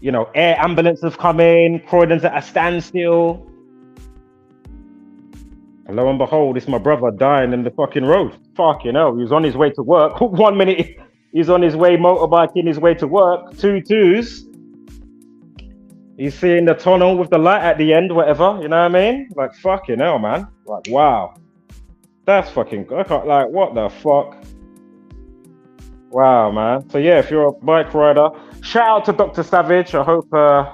B: air ambulance have come in, Croydon's at a standstill. And lo and behold, it's my brother dying in the fucking road. Fucking hell, he was on his way to work. 1 minute, he's on his way motorbiking his way to work. 2 twos. He's seeing the tunnel with the light at the end, whatever, you know what I mean? Like, fucking hell, man. Like, wow. That's fucking, like, what the fuck? Wow, man. So yeah, if you're a bike rider, shout out to Dr. Savage. I hope I'd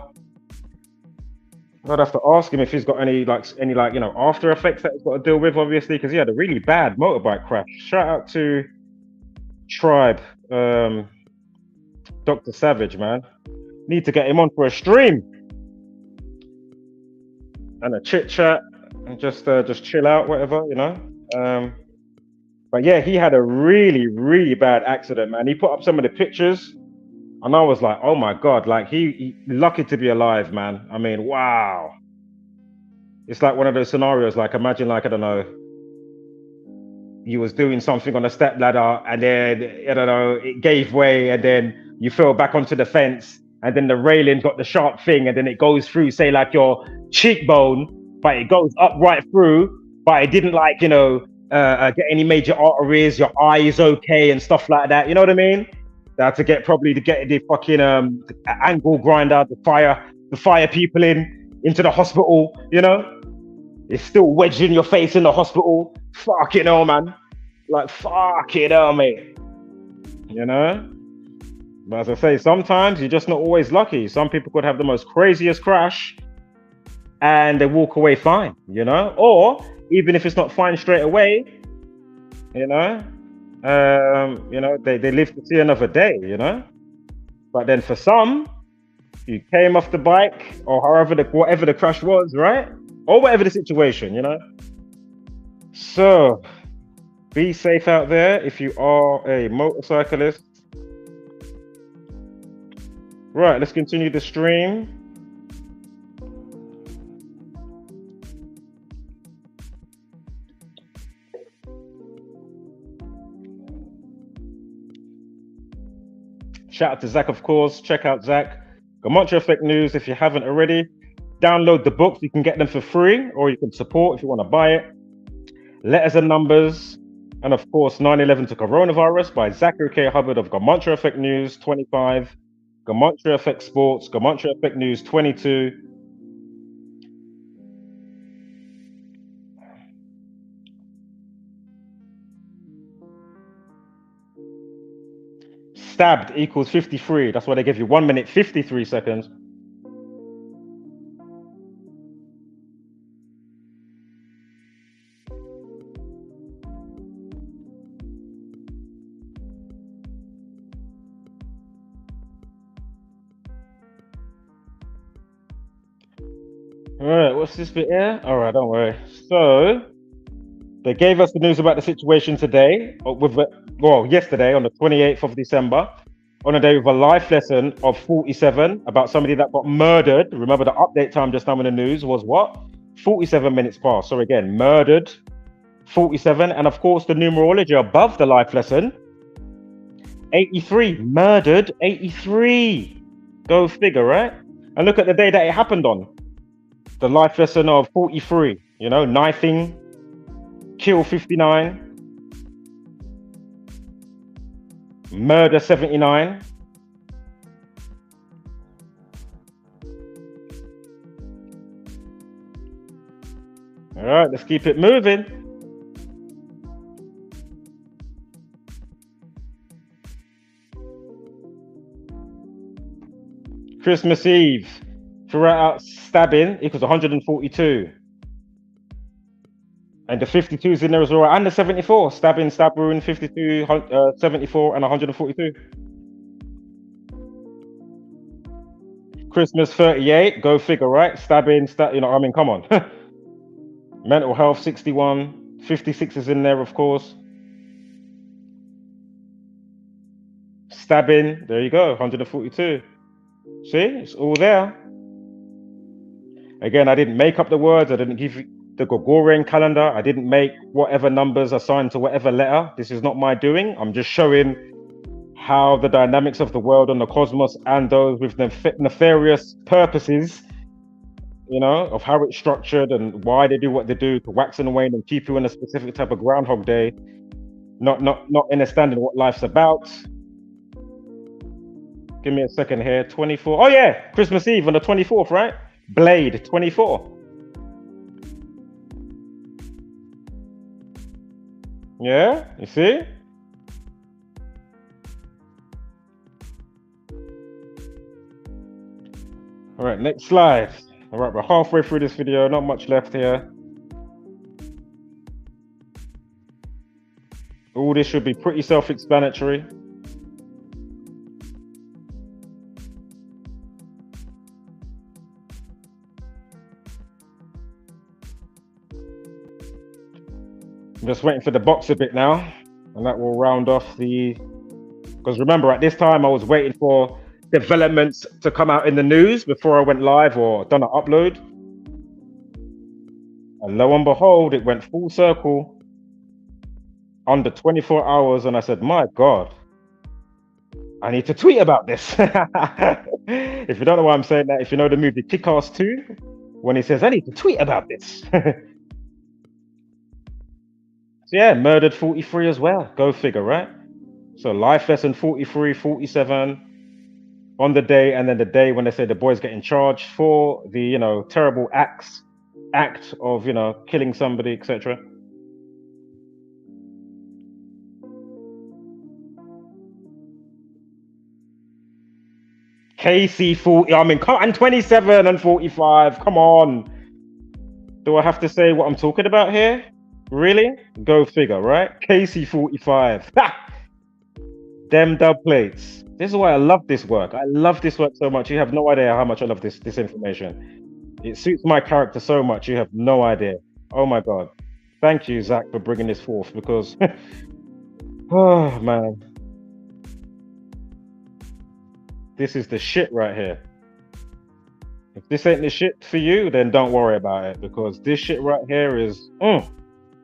B: have to ask him if he's got any after effects that he's got to deal with, obviously, because he had a really bad motorbike crash. Shout out to Tribe, Dr. Savage, man. Need to get him on for a stream and a chit chat and just chill out, whatever, But yeah, he had a really, really bad accident, man. He put up some of the pictures, and I was like, oh my God, like he lucky to be alive, man. I mean, wow. It's like one of those scenarios, like imagine, like, I don't know, you was doing something on a step ladder, and then, I don't know, it gave way, and then you fell back onto the fence, and then the railing got the sharp thing, and then it goes through, say, like your cheekbone, but it goes up right through, but it didn't, like, get any major arteries, your eye is okay and stuff like that, you know what I mean? They had to get the fucking angle grinder, the fire people into the hospital, It's still wedging your face in the hospital. Fucking hell, man. Like, fucking hell, mate. But as I say, sometimes you're just not always lucky. Some people could have the most craziest crash and they walk away fine, Or even if it's not fine straight away, they live to see another day, But then for some, you came off the bike or whatever the crash was, right? Or whatever the situation, So be safe out there if you are a motorcyclist. Right, let's continue the stream. Shout out to Zach, of course. Check out Zach. GematriaEffect.News if you haven't already. download the books. You can get them for free, or you can support if you want to buy it. Letters and Numbers, and of course 9/11 to Coronavirus by Zachary K. Hubbard of Gematria Effect News 25, Gematria Effect Sports, Gematria Effect News 22. Stabbed equals 53. That's why they give you 1 minute 53 seconds. All right, what's this bit here? All right, don't worry. So they gave us the news about the situation today, yesterday on the 28th of December, on a day with a life lesson of 47 about somebody that got murdered. Remember the update time just now in the news was what? 47 minutes past. So again, murdered, 47. And of course, the numerology above the life lesson, 83. Murdered, 83. Go figure, right? And look at the day that it happened on. The life lesson of 43, knifing, kill 59, murder 79. All right, let's keep it moving. Christmas Eve. To write out stabbing equals 142. And the 52's in there as well. And the 74. Stabbing, stab wound, 52, 74, and 142. Christmas 38. Go figure, right? Stabbing, come on. Mental health 61. 56 is in there, of course. Stabbing, there you go, 142. See, it's all there. Again, I didn't make up the words. I didn't give you the Gregorian calendar. I didn't make whatever numbers assigned to whatever letter. This is not my doing. I'm just showing how the dynamics of the world and the cosmos and those with nefarious purposes, of how it's structured and why they do what they do to wax and wane and keep you in a specific type of Groundhog Day, not understanding what life's about. Give me a second here. 24. Oh yeah, Christmas Eve on the 24th, right? Blade 24. Yeah, you see? All right, next slide. All right, we're halfway through this video, not much left here. All this should be pretty self-explanatory. I'm just waiting for the box a bit now, and that will round off because remember at this time I was waiting for developments to come out in the news before I went live or done an upload. And lo and behold, it went full circle under 24 hours, and I said, my God, I need to tweet about this. If you don't know why I'm saying that, if you know the movie Kick-Ass 2, when he says, I need to tweet about this. So yeah, murdered 43 as well. Go figure, right? So life lesson 43, 47 on the day, and then the day when they say the boys getting charged for the, terrible act of, killing somebody, etc. KC 40, and 27 and 45. Come on. Do I have to say what I'm talking about here? Really? Go figure, right? KC 45. Them dub plates. This is why I love this work. I love this work so much. You have no idea how much I love this information. It suits my character so much. You have no idea. Oh my God. Thank you, Zach, for bringing this forth because, oh man. This is the shit right here. If this ain't the shit for you, then don't worry about it because this shit right here is,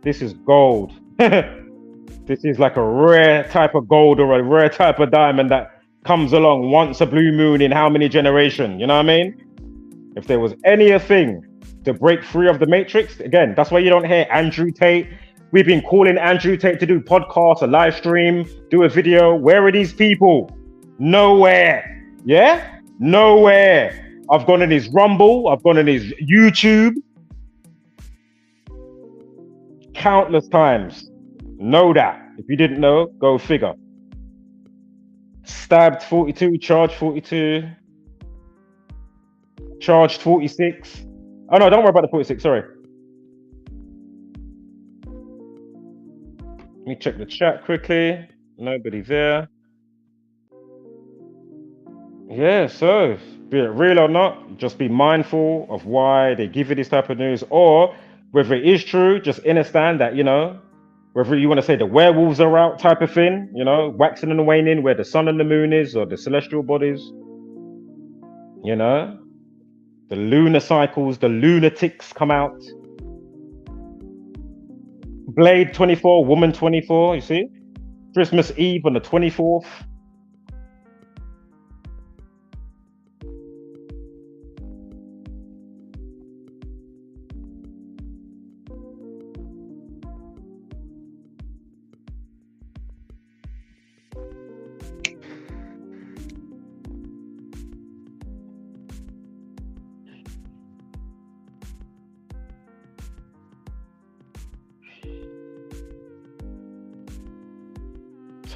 B: this is gold. This is like a rare type of gold or a rare type of diamond that comes along once a blue moon in how many generations? You know what I mean? If there was anything to break free of the matrix, again, that's why you don't hear Andrew Tate. We've been calling Andrew Tate to do podcasts, a live stream, do a video. Where are these people? Nowhere. Yeah? Nowhere. I've gone in his Rumble. I've gone in his YouTube. Countless times. Know that. If you didn't know, go figure. Stabbed 42, charged 42. Charged 46. Oh no, don't worry about the 46, sorry. Let me check the chat quickly. Nobody there. Yeah, so be it real or not, just be mindful of why they give you this type of news, or whether it is true, just understand that, you know, whether you want to say the werewolves are out type of thing, you know, waxing and waning, where the sun and the moon is, or the celestial bodies, you know, the lunar cycles, the lunatics come out. Blade 24, woman 24, you see? Christmas Eve on the 24th.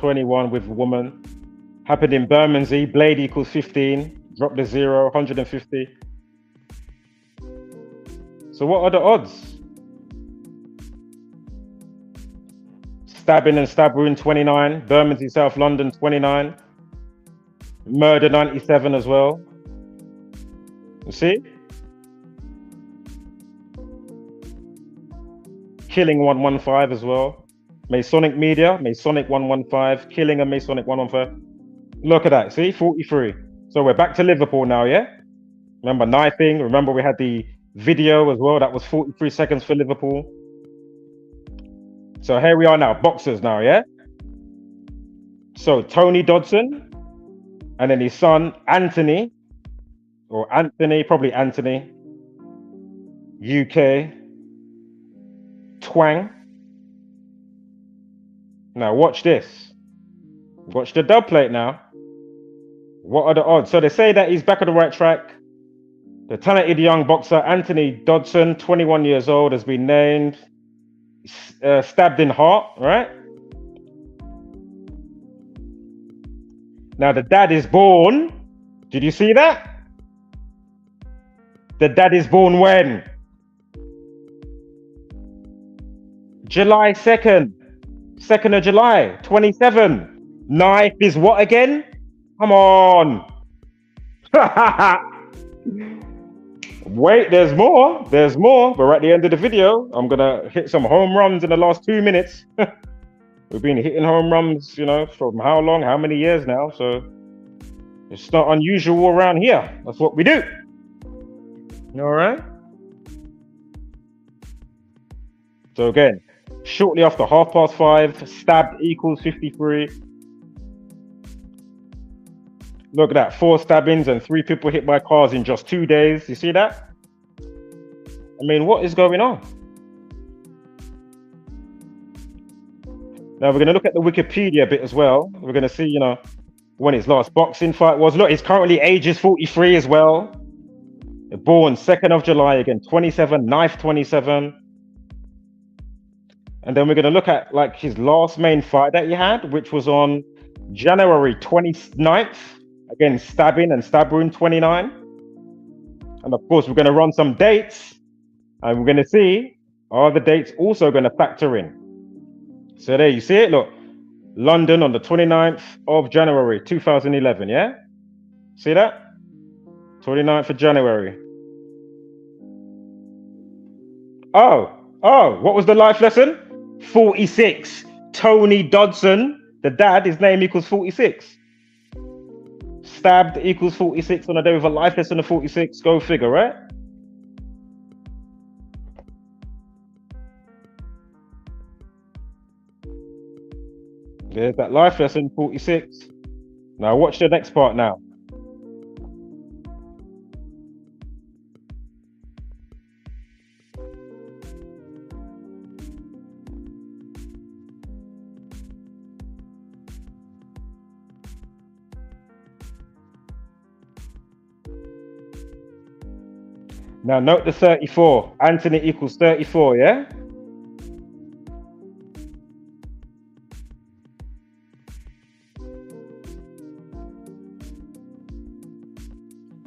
B: $21 with woman. Happened in Bermondsey. Blade equals 15. Drop the 0, 150. So what are the odds? Stabbing and stab wound 29. Bermondsey, South London 29. Murder 97 as well. You see? Killing 115 as well. Masonic Media, Masonic 115, Killing a Masonic 115. Look at that, see, 43. So we're back to Liverpool now, yeah? Remember knifing, remember we had the video as well, that was 43 seconds for Liverpool. So here we are now, boxers now, yeah? So Tony Dodson, and then his son, Anthony, or Anthony, probably Anthony, UK, twang. Now watch this. Watch the dub plate now. What are the odds? So they say that he's back on the right track. The talented young boxer Anthony Dodson, 21 years old, has been named. Stabbed in heart, right? Now the dad is born. Did you see that? The dad is born when? July 2nd. 2nd of July, 27. Knife is what again? Come on. Wait, there's more. There's more. We're at the end of the video. I'm going to hit some home runs in the last 2 minutes. We've been hitting home runs, you know, from how long, how many years now. So it's not unusual around here. That's what we do. All right. So again, shortly after 5:30, stabbed equals 53. Look at that, 4 stabbings and 3 people hit by cars in just 2 days. You see that? I mean, what is going on? Now we're going to look at the Wikipedia bit as well. We're going to see, you know, when his last boxing fight was. Look, he's currently ages 43 as well. Born 2nd of July, again, 27, knife 27. And then we're going to look at like his last main fight that he had, which was on January 29th. Again, stabbing and stab wound 29. And of course, we're going to run some dates. And we're going to see, are the dates also going to factor in? So there you see it, look. London on the 29th of January 2011, yeah? See that? 29th of January. Oh, what was the life lesson? 46. Tony Dodson, the dad, his name equals 46. Stabbed equals 46 on a day with a life lesson of 46. Go figure, right? There's that life lesson, 46. Now watch the next part now. Now note the 34. Anthony equals 34, yeah?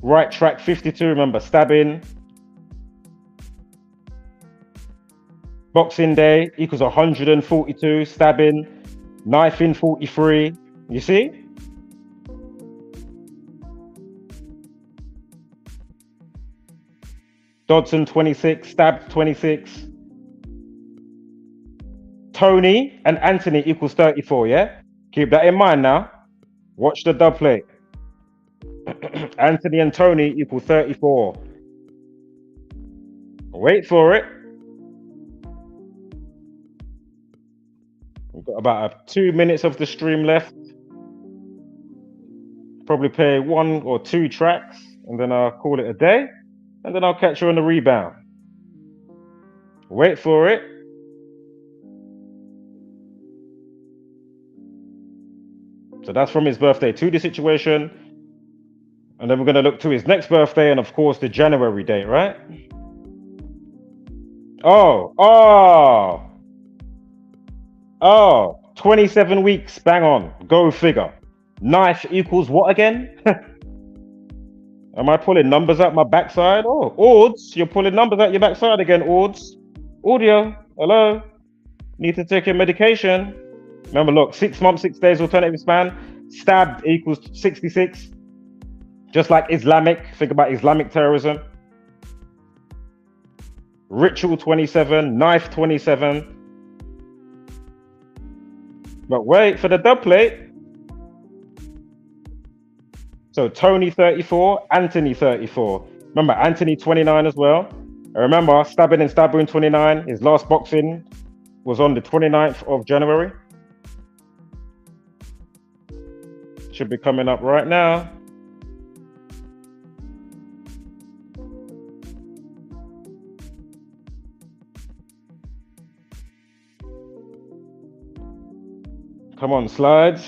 B: Right track 52, remember, stabbing. Boxing Day equals 142, stabbing. Knife in 43. You see? Dodson 26, stabbed 26. Tony and Anthony equals 34, yeah? Keep that in mind now. Watch the dub plate. Anthony and Tony equal 34. Wait for it. We've got about 2 minutes of the stream left. Probably play 1 or 2 tracks and then I'll call it a day. And then I'll catch you on the rebound. Wait for it. So that's from his birthday to the situation. And then we're going to look to his next birthday and, of course, the January date, right? Oh, 27 weeks, bang on, go figure. Knife equals what again? Am I pulling numbers out my backside? Oh, Ords, you're pulling numbers out your backside again, Ords. Audio, hello? Need to take your medication. Remember, look, 6 months, 6 days alternative span. Stabbed equals 66. Just like Islamic, think about Islamic terrorism. Ritual 27, knife 27. But wait for the dub plate. So Tony 34, Anthony 34. Remember, Anthony 29 as well. And remember, stabbing and stabbing 29. His last boxing was on the 29th of January. Should be coming up right now. Come on, slides.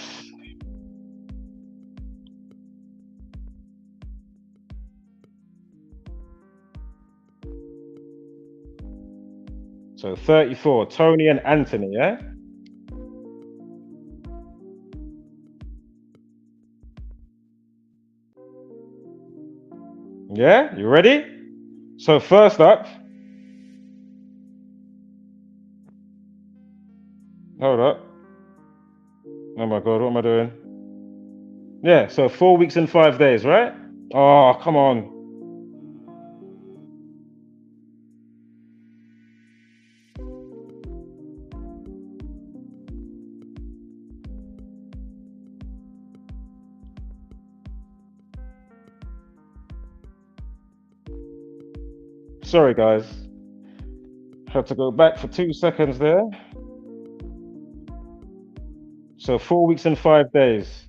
B: So 34, Tony and Anthony, yeah? Yeah, you ready? So first up, hold up. Oh my God, what am I doing? Yeah, so 4 weeks and 5 days, right? Oh, come on. Sorry, guys. Had to go back for 2 seconds there. So 4 weeks and 5 days.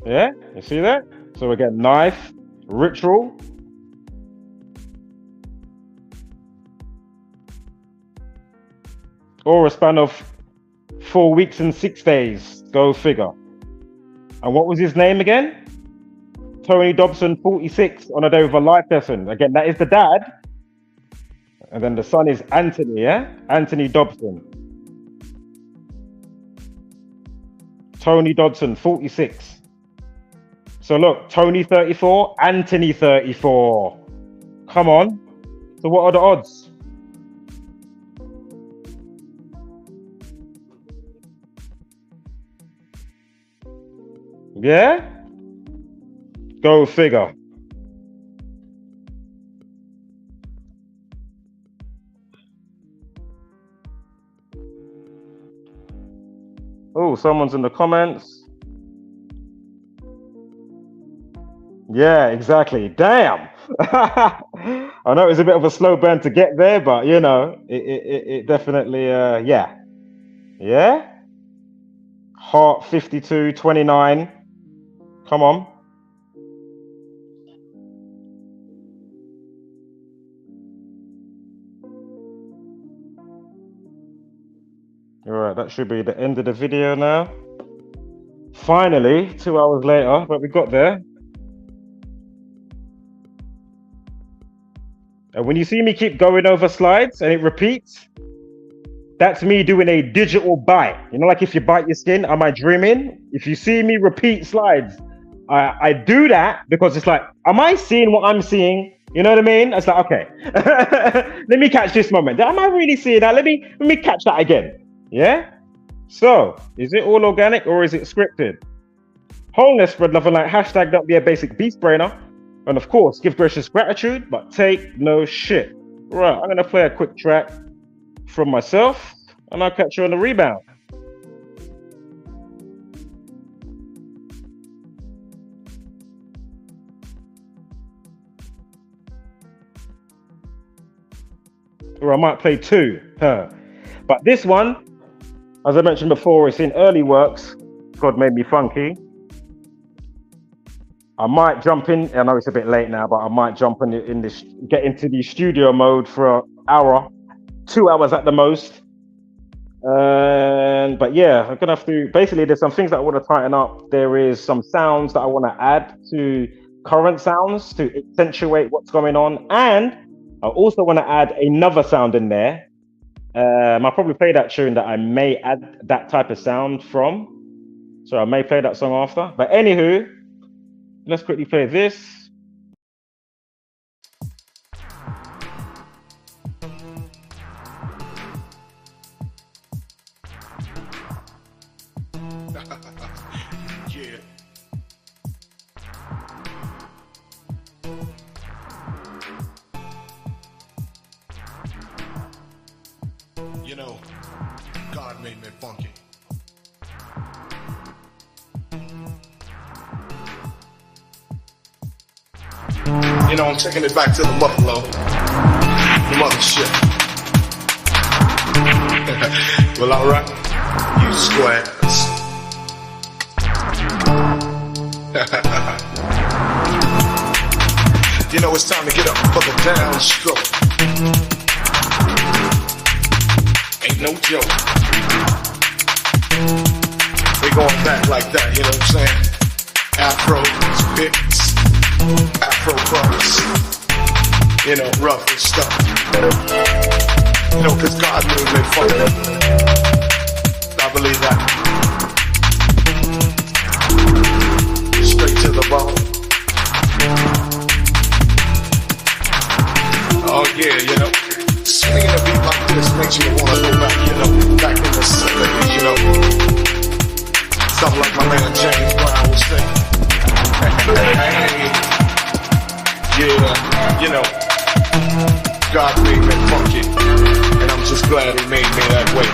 B: Yeah, you see that? So we get knife, ritual. Or a span of 4 weeks and 6 days. Go figure. And what was his name again? Tony Dobson, 46, on a day with a life lesson. Again, that is the dad. And then the son is Anthony, yeah? Anthony Dobson. Tony Dodson, 46. So look, Tony 34, Anthony 34. Come on. So what are the odds? Yeah? Go figure. Oh, someone's in the comments. Yeah, exactly. Damn. I know it was a bit of a slow burn to get there, but you know, it definitely, yeah. Yeah? Heart 52, 29. Come on. All right, that should be the end of the video now. Finally, 2 hours later, but we got there. And when you see me keep going over slides and it repeats, that's me doing a digital bite. You know, like if you bite your skin, am I dreaming? If you see me repeat slides, I do that because it's like, am I seeing what I'm seeing? You know what I mean? It's like, okay, let me catch this moment. Am I really seeing that? Let me catch that again. Yeah? So, is it all organic or is it scripted? Wholeness, spread love and light. Hashtag don't be a basic beast brainer. And of course, give gracious gratitude, but take no shit. Right, I'm gonna play a quick track from myself, and I'll catch you on the rebound. Or I might play two. But this one, as I mentioned before, it's in early works. God made me funky. I might jump in. I know it's a bit late now, but I might jump in this, get into the studio mode for an hour, 2 hours at the most. But yeah, I'm gonna have to. Basically, there's some things that I want to tighten up. There is some sounds that I want to add to current sounds to accentuate what's going on, and I also want to add another sound in there. I'll probably play that tune that I may add that type of sound from. So I may play that song after. But anywho, let's quickly play this.
H: Yeah. You know, God made me funky. You know, I'm taking it back to the buffalo, the mothership. Well, alright, you squares. You know, it's time to get up for the downstroke. Ain't no joke. We going back like that, you know what I'm saying? Afros, picks, afro bucks, you know, rough and stuff. You know, cause God made me funky. I believe that. Straight to the bone. Oh yeah, you know, swinging a beat like this makes you wanna go back, you know, back in the 70s, you know. Something like my man James Brown would say. Yeah, you know, God made me funky, and I'm just glad He made me that way.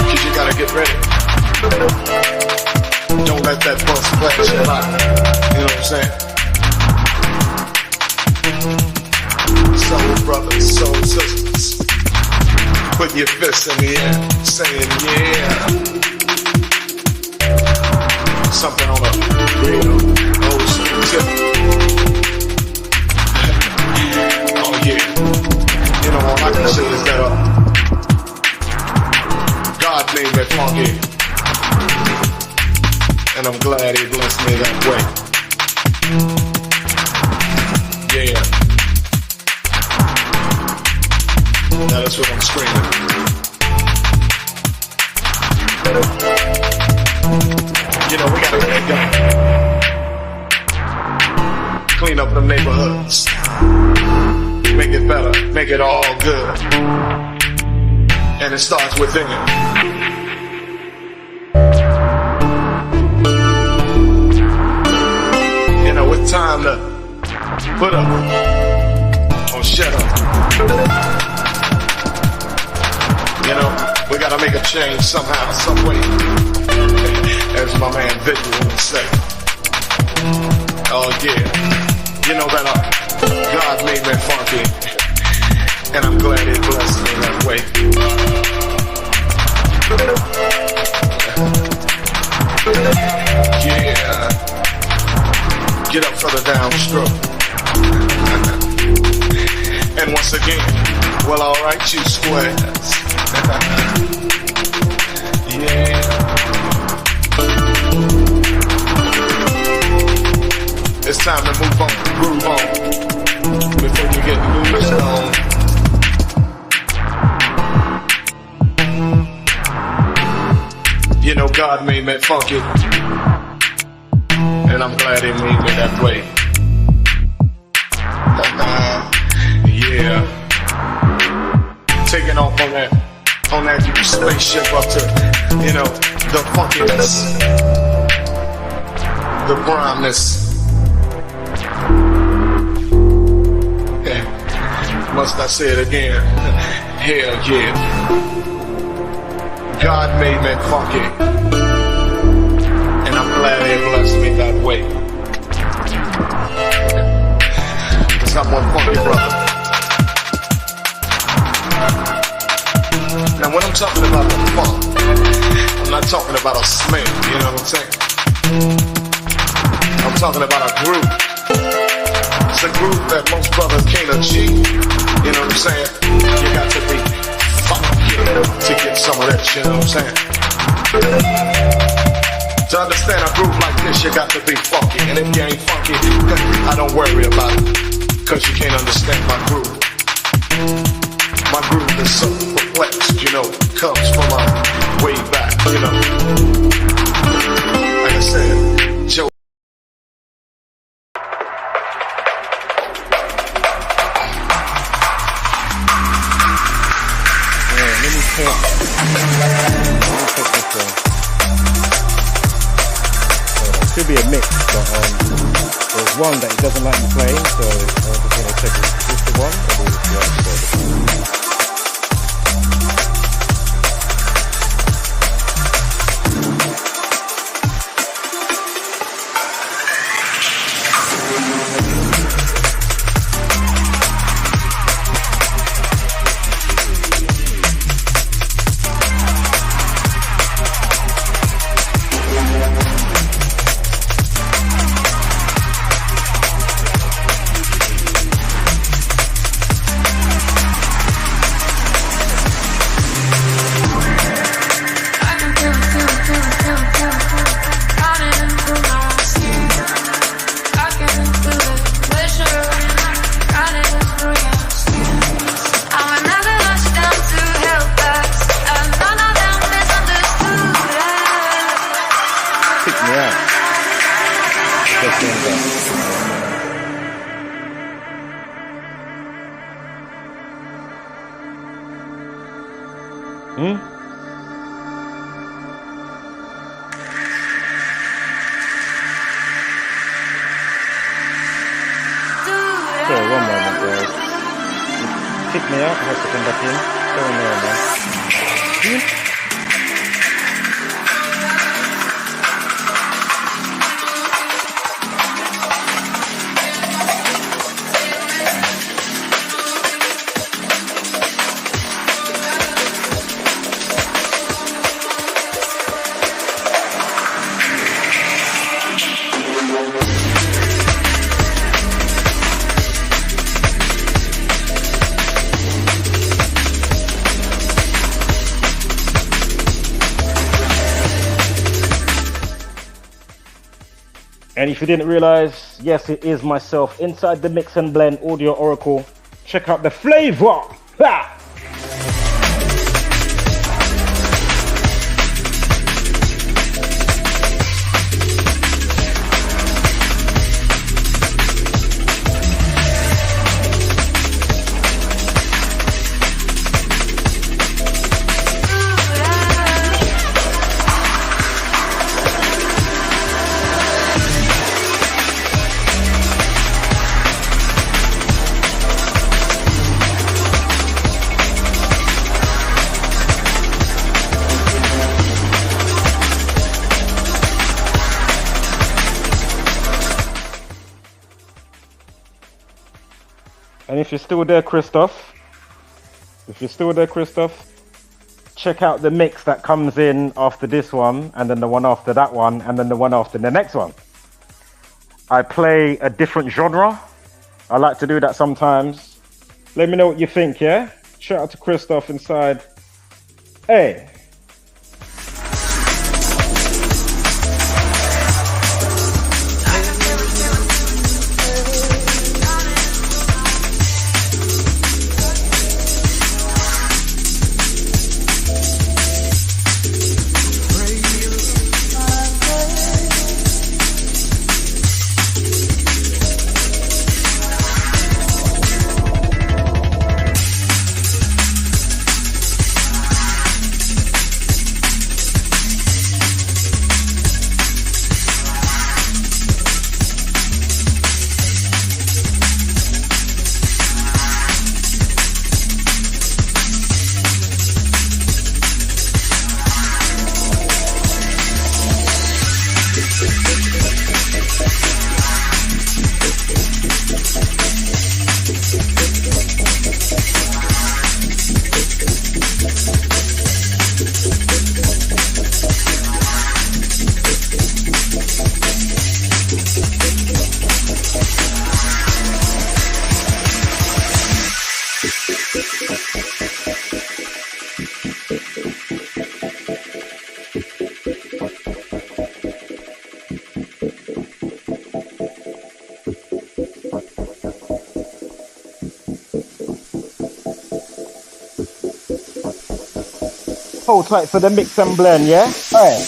H: Cause you gotta get ready. Don't let that bus flash your life. You know what I'm saying? Soul brothers, soul sisters, put your fists in the air, saying yeah. Something on a real old school tip. Oh yeah. You know, all I can say is that God made me funky, and I'm glad He blessed me that way. Yeah. Now that's what I'm screaming. You know, we gotta get it going. Clean up the neighborhoods. Make it better. Make it all good. And it starts within you. You know, it's time to put up or shut up. You know, we gotta make a change somehow, some way. As my man Victor would say. Oh yeah, you know that God made me funky, and I'm glad He blessed me that way. Yeah, get up for the downstroke. And once again, well, alright, you squares. Yeah.
I: You know, God made me funky, and I'm glad He made me that way. Yeah, taking off on that spaceship up to, you know, the funkiness, the primeness. Must I say it again? Hell yeah. God made me funky, and I'm glad He blessed me that way. Because I'm one funky brother. Now when I'm talking about the funk, I'm not talking about a smell, you know what I'm saying? I'm talking about a groove. It's a groove that most brothers can't achieve. You know what I'm saying? You got to be funky to get some of that, you know what I'm saying? To understand a groove like this, you got to be funky. And if you ain't funky, I don't worry about it, cause you can't understand my groove. My groove is so perplexed, you know, comes from a way back, you know. Like I said, Joe.
B: Should be a mix, but there's one that he doesn't like me playing, so I'm just going to check is this the one or is the other? And if you didn't realize, yes, it is myself inside the Mix and Blend Audio Oracle. Check out the flavor. Ha! And if you're still there, Christoph, check out the mix that comes in after this one, and then the one after that one, and then the one after the next one. I play a different genre. I like to do that sometimes. Let me know what you think, yeah? Shout out to Christoph inside. Hey.
A: Radio.
B: Hold tight for the mix and blend, yeah? Alright.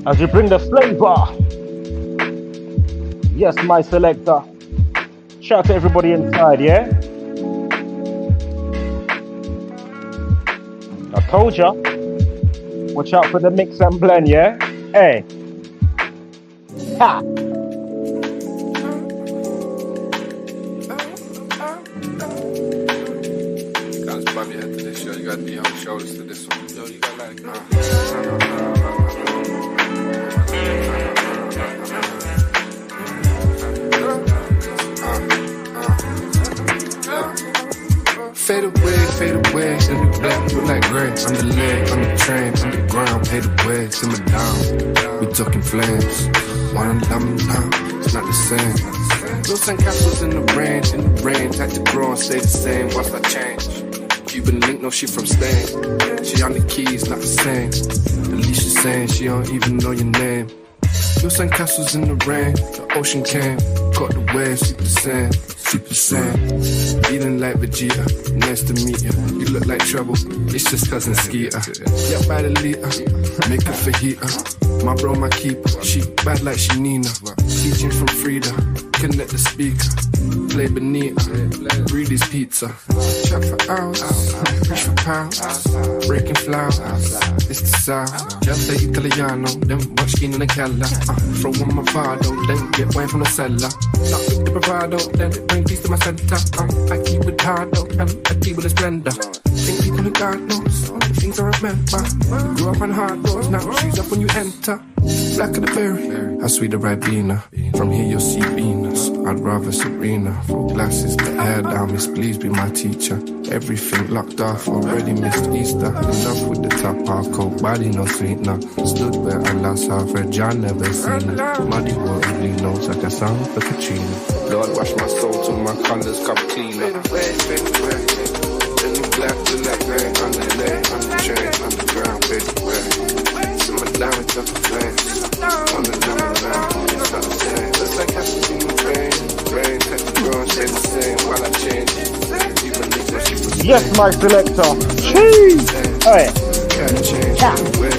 B: As you bring the flavor. Yes, my selector. Shout out to everybody inside, yeah? I told ya. Watch out for the mix and blend, yeah? Hey. Ha!
J: Guys, bob your head to this show. You got the shoulders to this one. Yo, you got like... Fade away, in the black, look like gray. On the leg, on the train, on the ground, fade away, simmer down. We talking flames, one lemon now, it's not the same. Built and castles in the rain, had to grow and stay the same, whilst I change. Cuban link, no shit from Spain. She on the keys, not the same. Alicia's saying she don't even know your name. Built and castles in the rain, the ocean came, caught the waves, super sand. Super Saiyan, feeling like Vegeta, nice to meet you. You look like trouble, it's just cousin Skeeter. Yeah, by the liter, make a fajita. My bro, my keeper, she bad like she Nina. Teaching from Frida, connect the speaker. Play Benita, read his pizza. Chat for hours, reach for pounds. Breaking flowers, it's the sound. Just say Italiano, then watch skin in the cellar. Throw on my Vado, then get wine from the cellar. Stop with the bravado, then bring peace to my center. I keep it hard out, and I keep with a splendor. Think people who God knows, things I remember. Grew up on hard doors, now she's up when you enter. Black of the berry, how sweet the Ribena. From here you'll see Venus, I'd rather Serena. Full glasses, the hair down, Miss please be my teacher. Everything locked off, already missed Easter. In love with the top half, cold body, no sweetener. Stood where I lost half, Red John never seen it. Muddy water, bleed notes like a song for Katrina. Lord, wash my soul till my colors come cleaner. Fade away. Then you black to that gray, on the leg, on the train, on the ground, fade away. Simmer down into the flames, on the lemon now, it's not the same. Looks like castles in the rain, had to grow and stay the same while I change. Even if my shit was
B: yes, my selector. Cheese! Alright.
J: Can't change, fade away.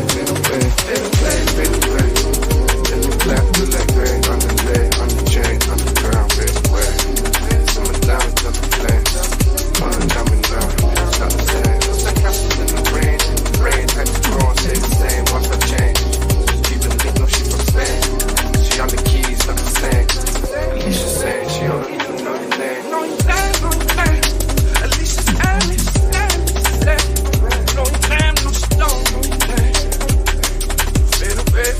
J: Then you black to that gray, on the leg, on the chain, on the ground, fade away. Simmer down into the flames, on the lemon now, it's not the same. Looks like castles in the rain, had to grow and stay the same while I change. Even if no shit from Spain, she on the keys, not the same. Alicia's saying she don't even know your name. Know your name. Alicia's saying, know your name, no she don't know your name. Fade away.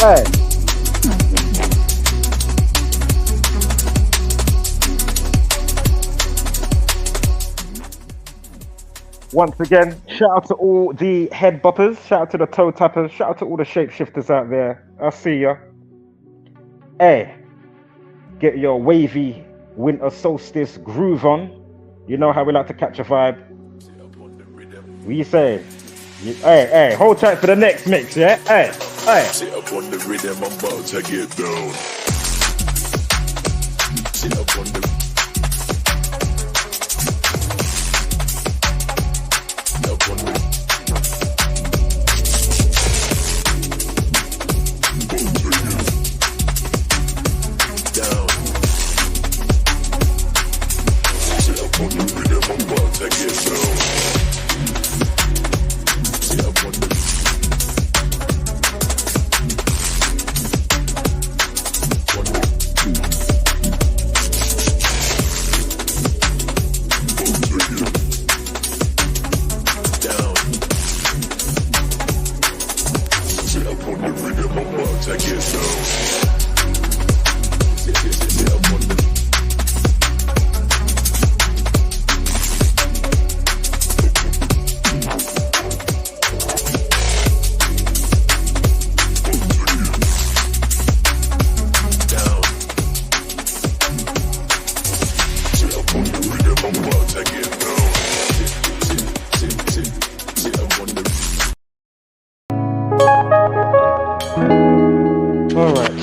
B: Hey. Once again, shout out to all the head boppers, shout out to the toe tappers, shout out to all the shapeshifters out there. I see ya. Hey, get your wavy winter solstice groove on. You know how we like to catch a vibe. What you say? Hey, hold tight for the next mix, yeah? Hey.
H: Sit up on the rhythm, I'm about to get down. Sit up on the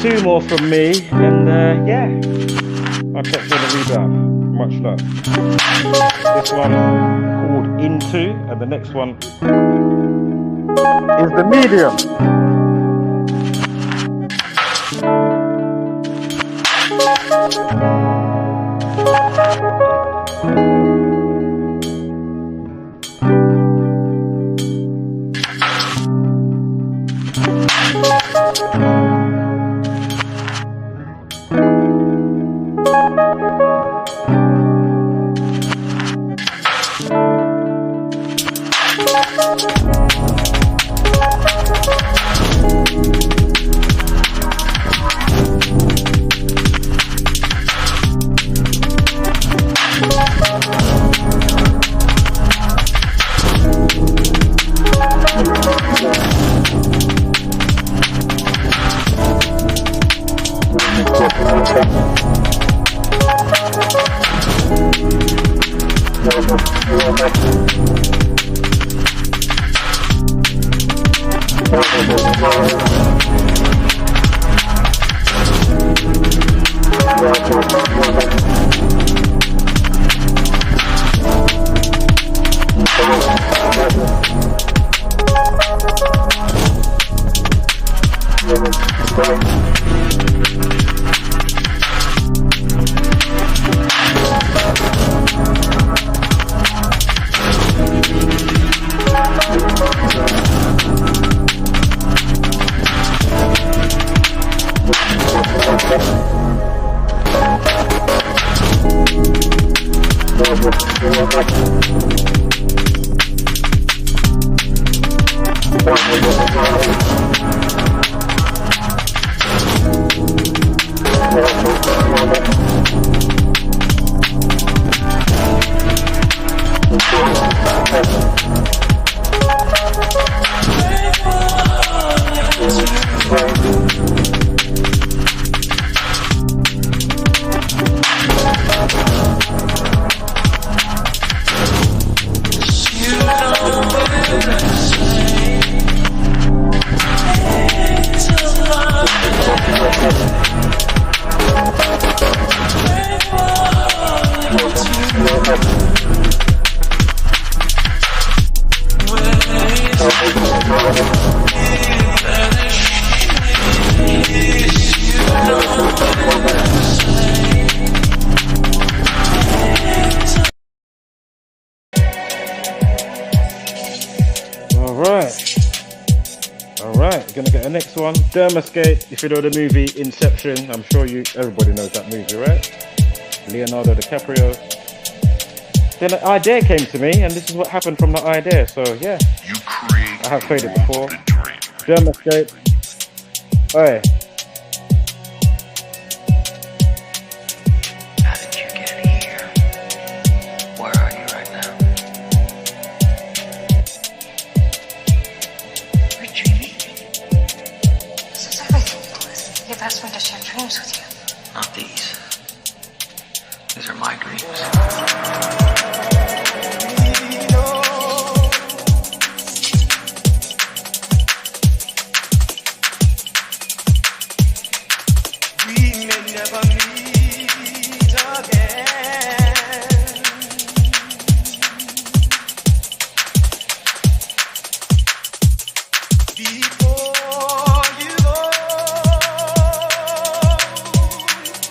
B: Two more from me, and yeah, I'll catch you in the rebound. Much love. This one called Into, and the next one is The Medium. Dermascape, if you know the movie Inception, I'm sure everybody knows that movie, right? Leonardo DiCaprio. Then an idea came to me, and this is what happened from the idea. So yeah, I have played it before. Dermascape. Hey.
K: How did you get here? Where are you right now? asked me to share dreams with you.
L: Not these. These are my dreams.
A: We may never meet again. Before you go,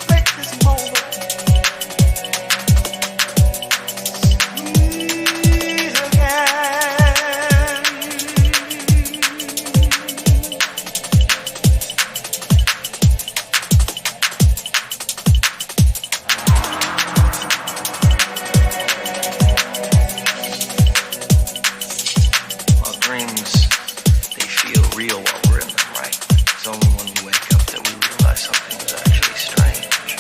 A: make this moment sweet again.
L: Well, dreams, they feel real while we're in them, right? It's only when we wake up that we realize something is actually strange.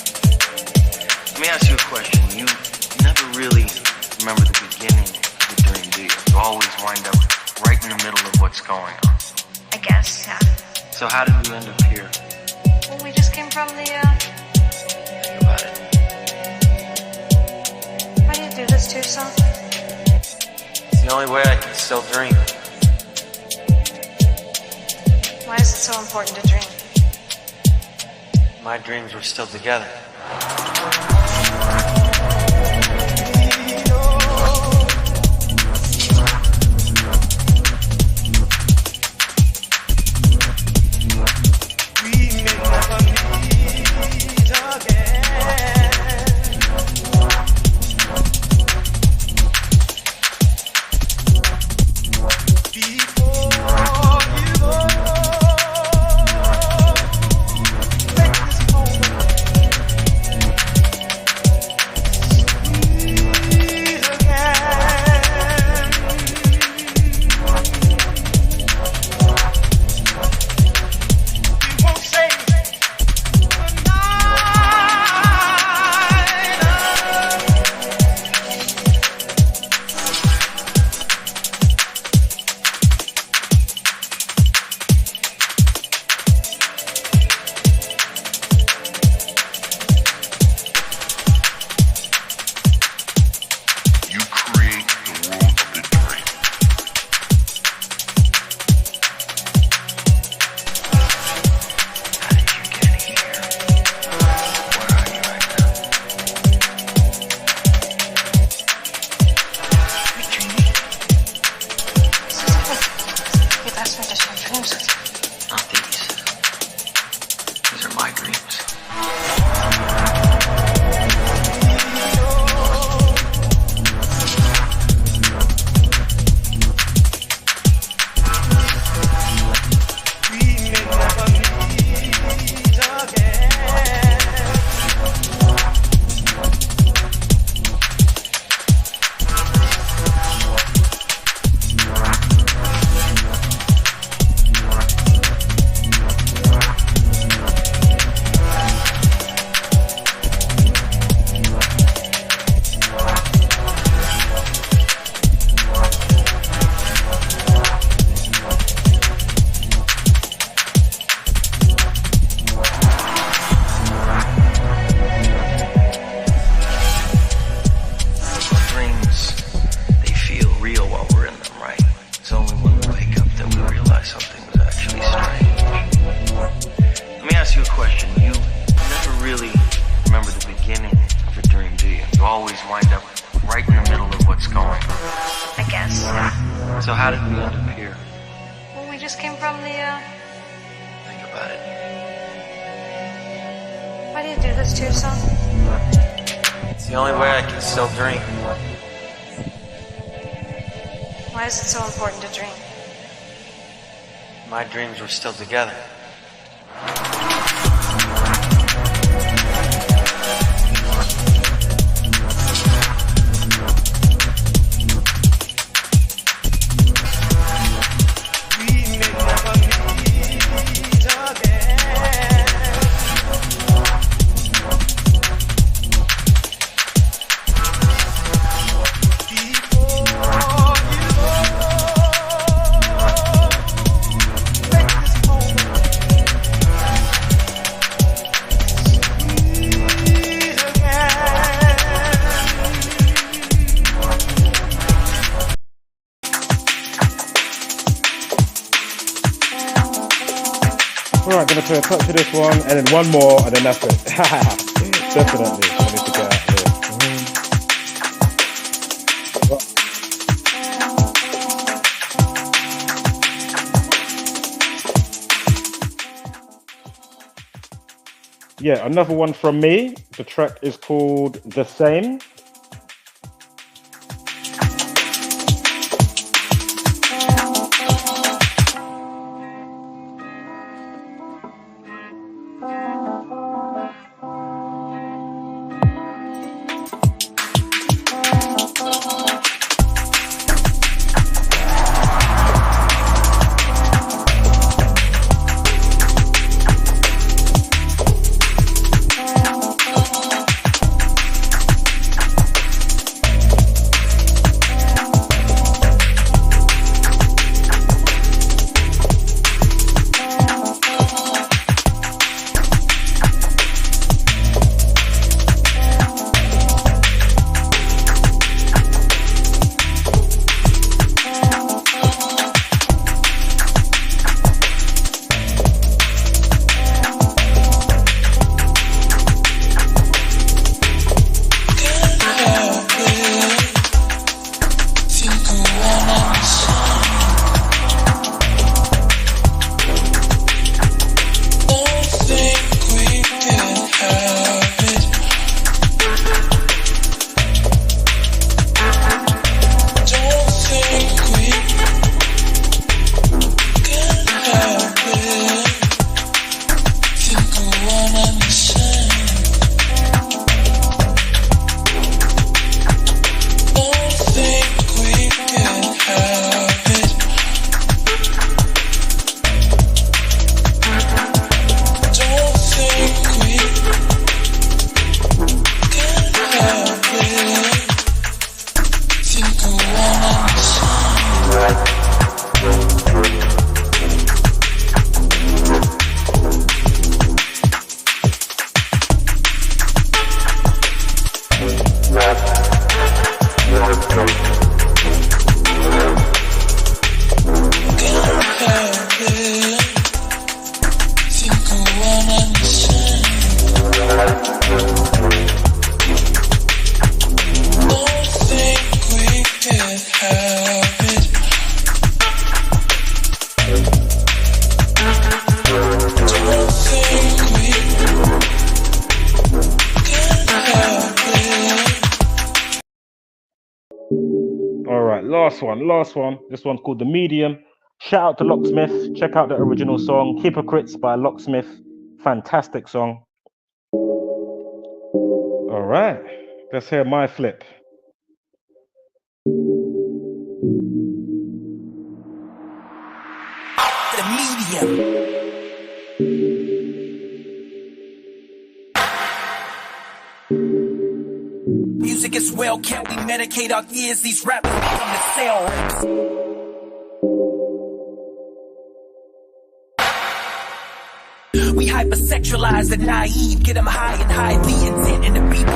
L: Let me ask you a question. You never really remember the beginning of the dream, do you? You always wind up right in the middle of what's going on.
K: I guess, yeah.
L: So how did you end up here?
K: Well, we just came from the,
L: Think about it.
K: Why do you do this to yourself?
L: It's the only way I can still dream.
K: Why is it so important to dream?
L: My dreams were still together.
A: We may never meet again. Before you go, make this moment sweet again. We won't say goodnight.
H: You create the world of the dream.
L: How did you get here? Where are you right now?
K: Are you dreaming? You've asked me to share dreams with you.
L: Not these. These are my dreams.
A: We may never meet again.
L: Dreams, they feel real while we're in them, right? It's only when we wake up that we realize something was actually strange. Let me ask you a question. You never really remember the beginning of a dream, do you? You always wind up right in the middle of what's going on.
K: I guess, yeah.
L: So how did we end up here?
K: Well, we just came from the,
L: Think about it.
K: Why do you do this to yourself?
L: It's the only way I can still dream.
K: Why is it so important to dream?
L: My dreams were still together.
A: We may never meet again. Before you go, make this moment
B: Alright, gonna play a touch of this one and then one more and then that's it. Definitely. I need to get out of here. Yeah, another one from me. The track is called The Same. Last one. This one's called The Medium. Shout out to Locksmith. Check out the original song, Hypocrites by Locksmith. Fantastic song. All right, let's hear my flip.
M: The Medium. Music as well, can't we medicate our ears? These rappers become the sale raps. We hypersexualize the naive, get them high and hide the intent in the people.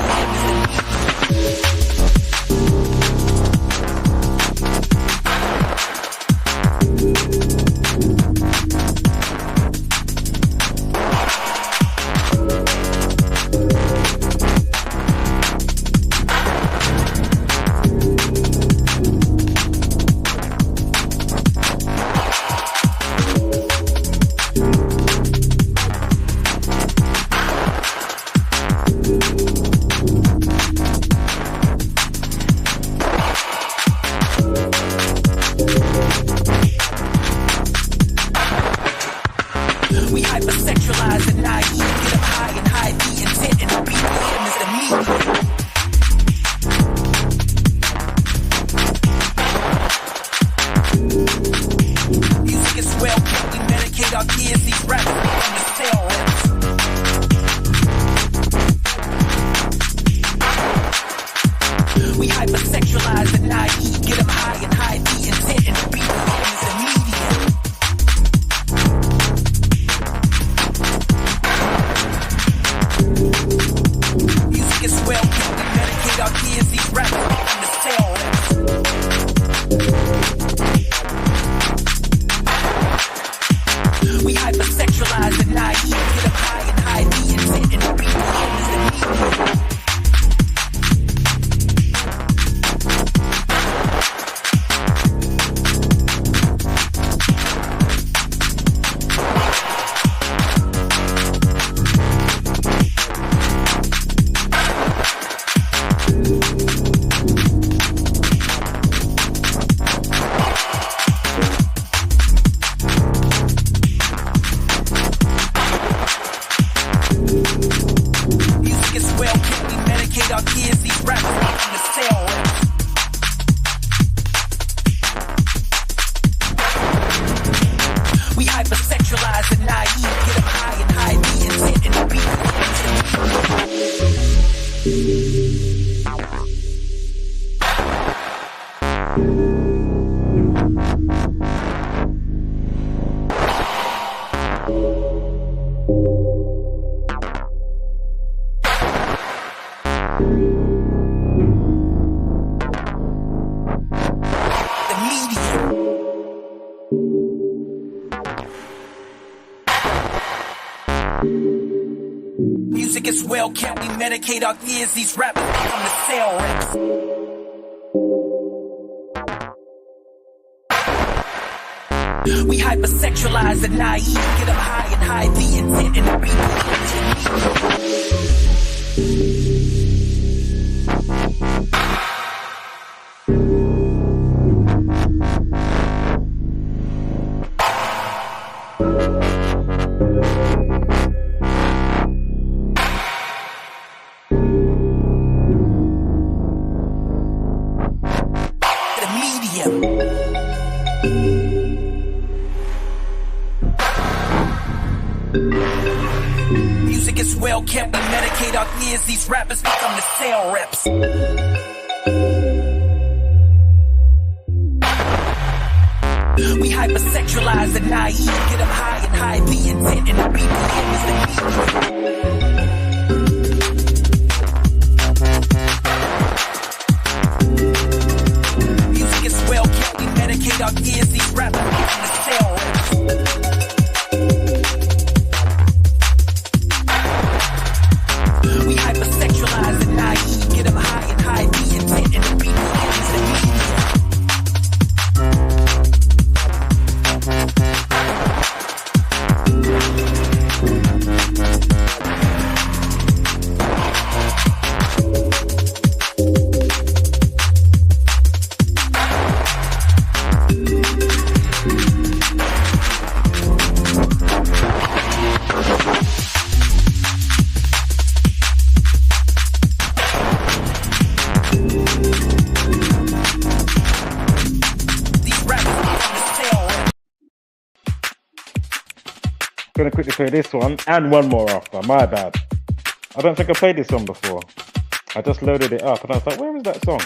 M: Hypersexual hypersexualized and naive. Get them high and hide the intent and the people is the medium. Music as well, can't we medicate our ears? These rappers become the sale reps. We hypersexualize and naive, get them high and hide the intent and the Music as well, can't we medicate our ears? These rappers become the sale reps. We hypersexualize and naive, get them high and hide the intent and the people is the music as well, can't we medicate our ears? These rappers become the sale reps. We hypersexualize and naive, get them high and hide the intent and the people is the
B: Gonna quickly play this one and one more after. My bad. I don't think I played this one before. I just loaded it up and I was like, where is that song?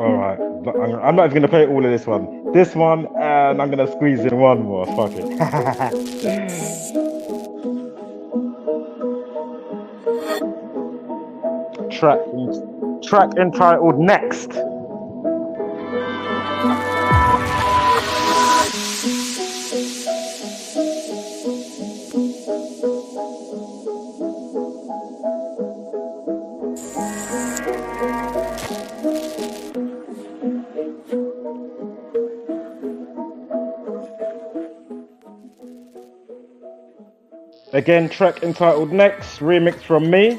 B: All right, I'm not even gonna play all of this one. This one, and I'm gonna squeeze in one more. Fuck it. Track entitled Next. Again, track entitled Next, remix from me.